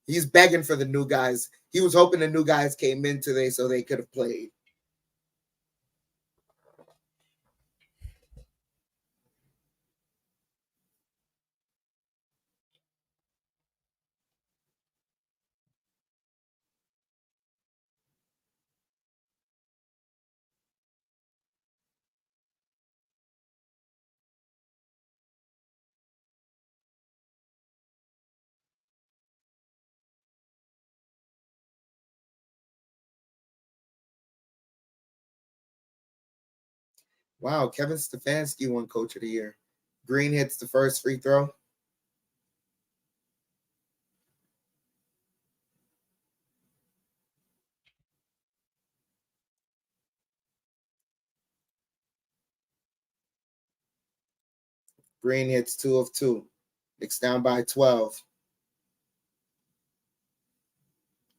He's begging for the new guys. He was hoping the new guys came in today so they could have played. Wow, Kevin Stefanski won Coach of the Year. Green hits the first free throw. Green hits 2 of 2. Knicks down by 12.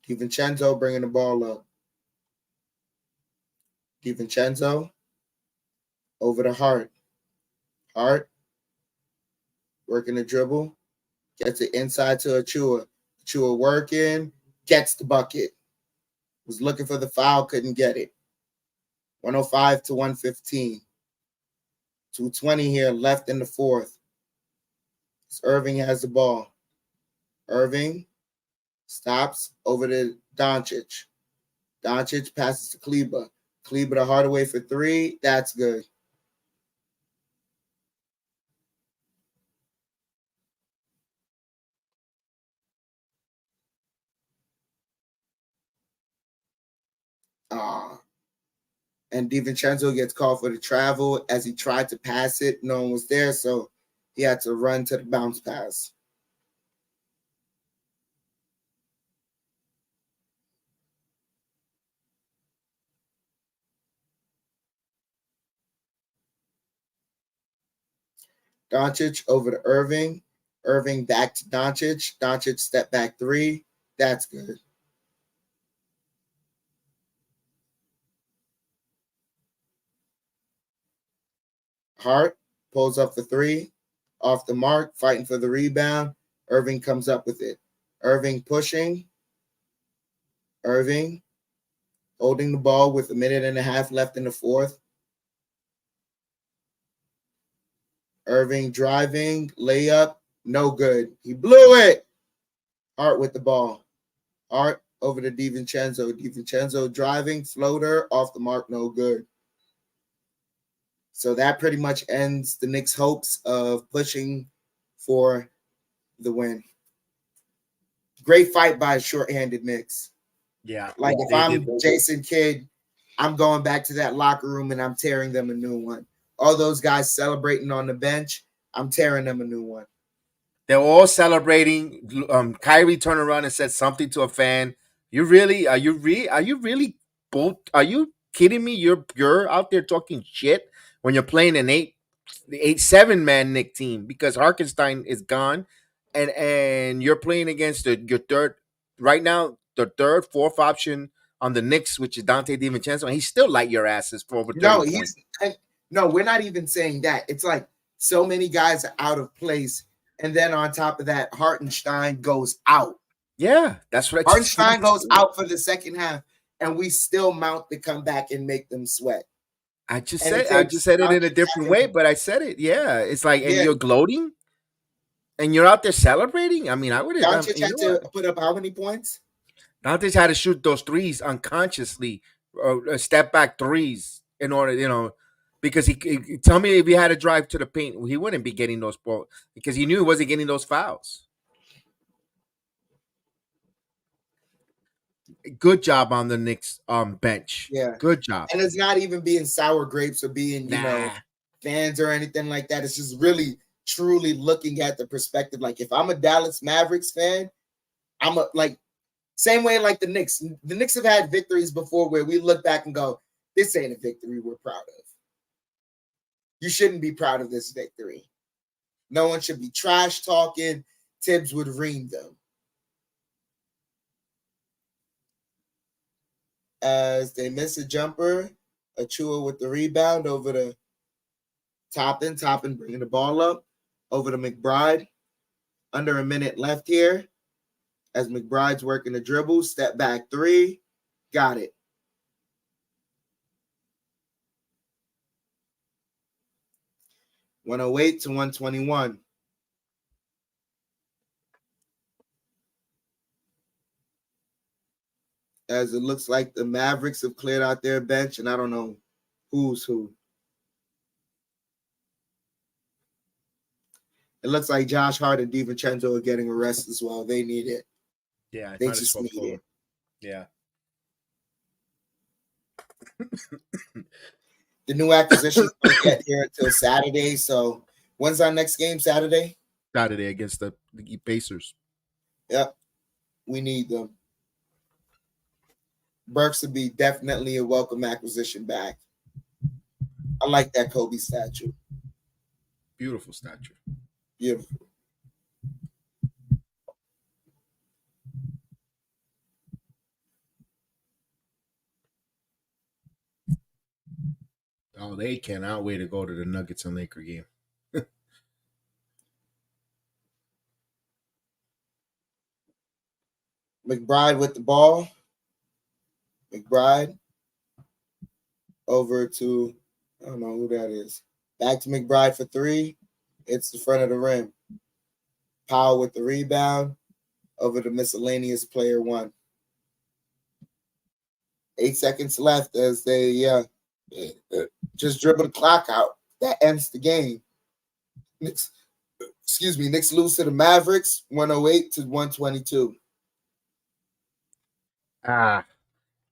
DiVincenzo bringing the ball up. DiVincenzo over to Hart. Hart working the dribble. Gets it inside to Achua. Achua working. Gets the bucket. Was looking for the foul. Couldn't get it. 105 to 115. 2:20 here left in the fourth. Irving has the ball. Irving stops over to Doncic. Doncic passes to Kleber. Kleber to Hardaway for 3. That's good. And DiVincenzo gets called for the travel as he tried to pass it. No one was there, so he had to run to the bounce pass. Doncic over to Irving. Irving back to Doncic. Doncic step back 3. That's good. Hart pulls up for 3. Off the mark, fighting for the rebound. Irving comes up with it. Irving pushing. Irving holding the ball with 1.5 minutes left in the fourth. Irving driving, layup, no good. He blew it. Hart with the ball. Hart over to DiVincenzo. DiVincenzo driving, floater, off the mark, no good. So that pretty much ends the Knicks' hopes of pushing for the win. Great fight by short-handed Knicks. Yeah. Like if I'm Jason Kidd, I'm going back to that locker room and I'm tearing them a new one. All those guys celebrating on the bench, I'm tearing them a new one. They're all celebrating. Kyrie turned around and said something to a fan. You really? Are you really? Are you kidding me? You're out there talking shit when you're playing an 7 man Nick team because Harkenstein is gone, and you're playing against your third right now, the third, fourth option on the Knicks, which is Dante DiVincenzo, and he's still light your asses for over 30 points. No, we're not even saying that. It's like so many guys are out of place. And then on top of that, Hartenstein goes out. Yeah, that's what Hartenstein goes out for the second half, and we still mount the comeback and make them sweat. I just said it in a different way, but I said it. Yeah, it's like, and you're gloating, and you're out there celebrating. I mean, I would have. Doncic had to put up how many points? Doncic had to shoot those threes unconsciously, step back threes in order, because he tell me if he had to drive to the paint, he wouldn't be getting those balls because he knew he wasn't getting those fouls. Good job on the Knicks bench. Yeah, good job. And it's not even being sour grapes or being fans or anything like that. It's just really truly looking at the perspective. Like if I'm a Dallas Mavericks fan, I'm same way like the Knicks. The Knicks have had victories before where we look back and go, this ain't a victory we're proud of. You shouldn't be proud of this victory. No one should be trash talking. Tibbs would ream them. As they miss a jumper, Achua with the rebound over to Toppin. Toppin bringing the ball up over to McBride. Under a minute left here. As McBride's working the dribble, step back 3. Got it. $108 to $121. As it looks like the Mavericks have cleared out their bench, and I don't know who's who. It looks like Josh Hart and DiVincenzo are getting a rest as well. They need it. Yeah, they just need it. Yeah. The new acquisitions don't get here until Saturday. So when's our next game? Saturday? Saturday against the Pacers. Yep. We need them. Burks would be definitely a welcome acquisition back. I like that Kobe statue. Beautiful statue. Beautiful. Oh, they cannot wait to go to the Nuggets and Laker game. McBride with the ball. McBride over to, I don't know who that is. Back to McBride for three. It's the front of the rim. Powell with the rebound over to miscellaneous player one. 8 seconds left as they just dribble the clock out. That ends the game. Knicks, Knicks lose to the Mavericks 108 to 122. Ah,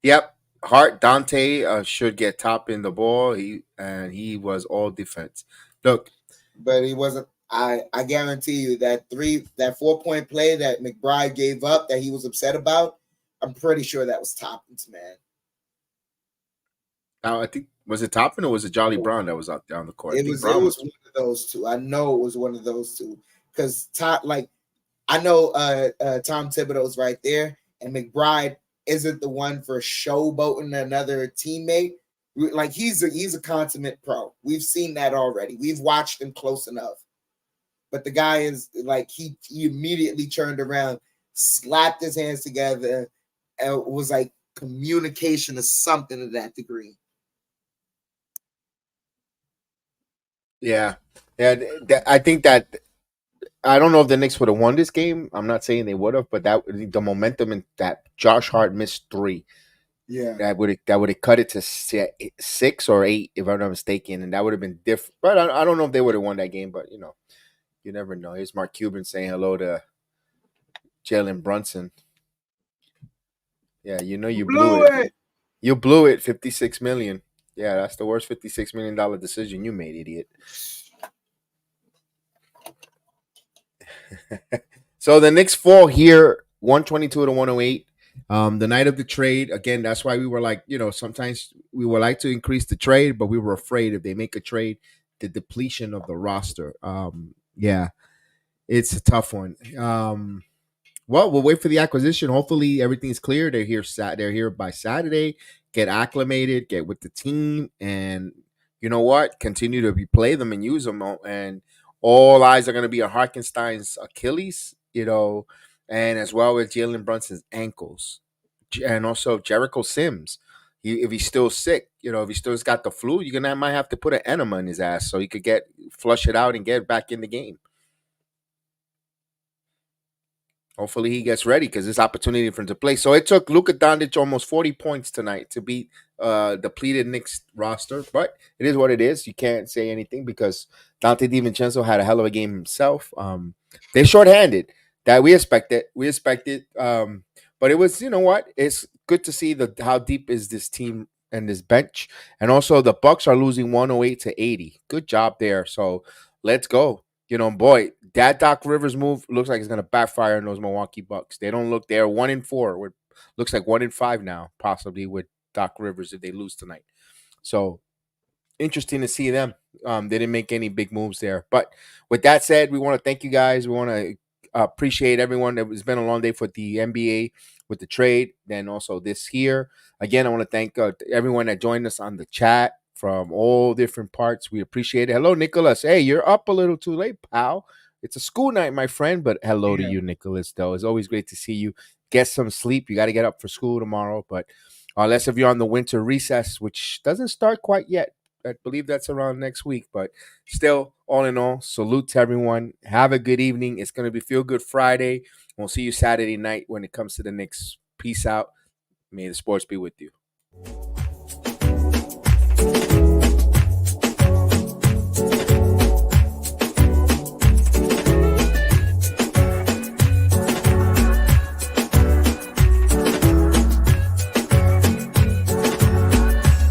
yep. Hart Dante should get top in the ball. He was all defense. Look, But he wasn't. I guarantee you that 4-point play that McBride gave up that he was upset about, I'm pretty sure that was Toppins, man. I think was it Toppin or was it Jolly Brown that was out there on the court? I It think was it Brown was was. one of those two. I know it was one of those two because I know Tom Thibodeau's right there, and McBride isn't the one for showboating another teammate. Like he's a consummate pro. We've seen that already. We've watched him close enough. But the guy is like he immediately turned around, slapped his hands together, and was like communication is something to that degree. Yeah, yeah. I think that I don't know if the Knicks would have won this game. I'm not saying they would have, but that the momentum in that Josh Hart missed three Yeah. that would have cut it to 6 or 8 if I'm not mistaken, and that would have been different. But I don't know if they would have won that game. But you never know. Here's Mark Cuban saying hello to Jalen Brunson. Yeah, you blew it. You blew it. 56 million. Yeah, that's the worst $56 million decision you made, idiot. So the Knicks fall here, 122 to 108. The night of the trade, again, that's why we were like, sometimes we would like to increase the trade, but we were afraid if they make a trade, the depletion of the roster. Yeah, it's a tough one. Well, we'll wait for the acquisition. Hopefully, everything's clear. They're here. They're here by Saturday. Get acclimated. Get with the team, and you know what? Continue to play them and use them. And all eyes are going to be on Harkenstein's Achilles. And as well as Jalen Brunson's ankles, and also Jericho Sims. If he's still sick, if he still's got the flu, might have to put an enema in his ass so he could flush it out and get back in the game. Hopefully he gets ready because this opportunity for him to play. So it took Luka Doncic almost 40 points tonight to beat depleted Knicks roster. But it is what it is. You can't say anything because Dante DiVincenzo had a hell of a game himself. They're shorthanded. That we expected. But it was, you know what? It's good to see how deep is this team and this bench. And also the Bucks are losing 108 to 80. Good job there. So let's go. Boy, that Doc Rivers move looks like it's gonna backfire on those Milwaukee Bucks. They don't look. They're 1-4. Looks like 1-5 now, possibly with Doc Rivers if they lose tonight. So interesting to see them. They didn't make any big moves there. But with that said, we want to thank you guys. We want to appreciate everyone. It's been a long day for the NBA with the trade. Then also this here. Again, I want to thank everyone that joined us on the chat from all different parts. We appreciate it. Hello, Nicholas. Hey, you're up a little too late, pal. It's a school night, my friend. But hello to you, Nicholas, though. It's always great to see you. Get some sleep. You got to get up for school tomorrow. But unless if you're on the winter recess, which doesn't start quite yet. I believe that's around next week, but still, all in all, salute to everyone. Have a good evening. It's going to be Feel Good Friday. We'll see you Saturday night when it comes to the Knicks. Peace out. May the sports be with you.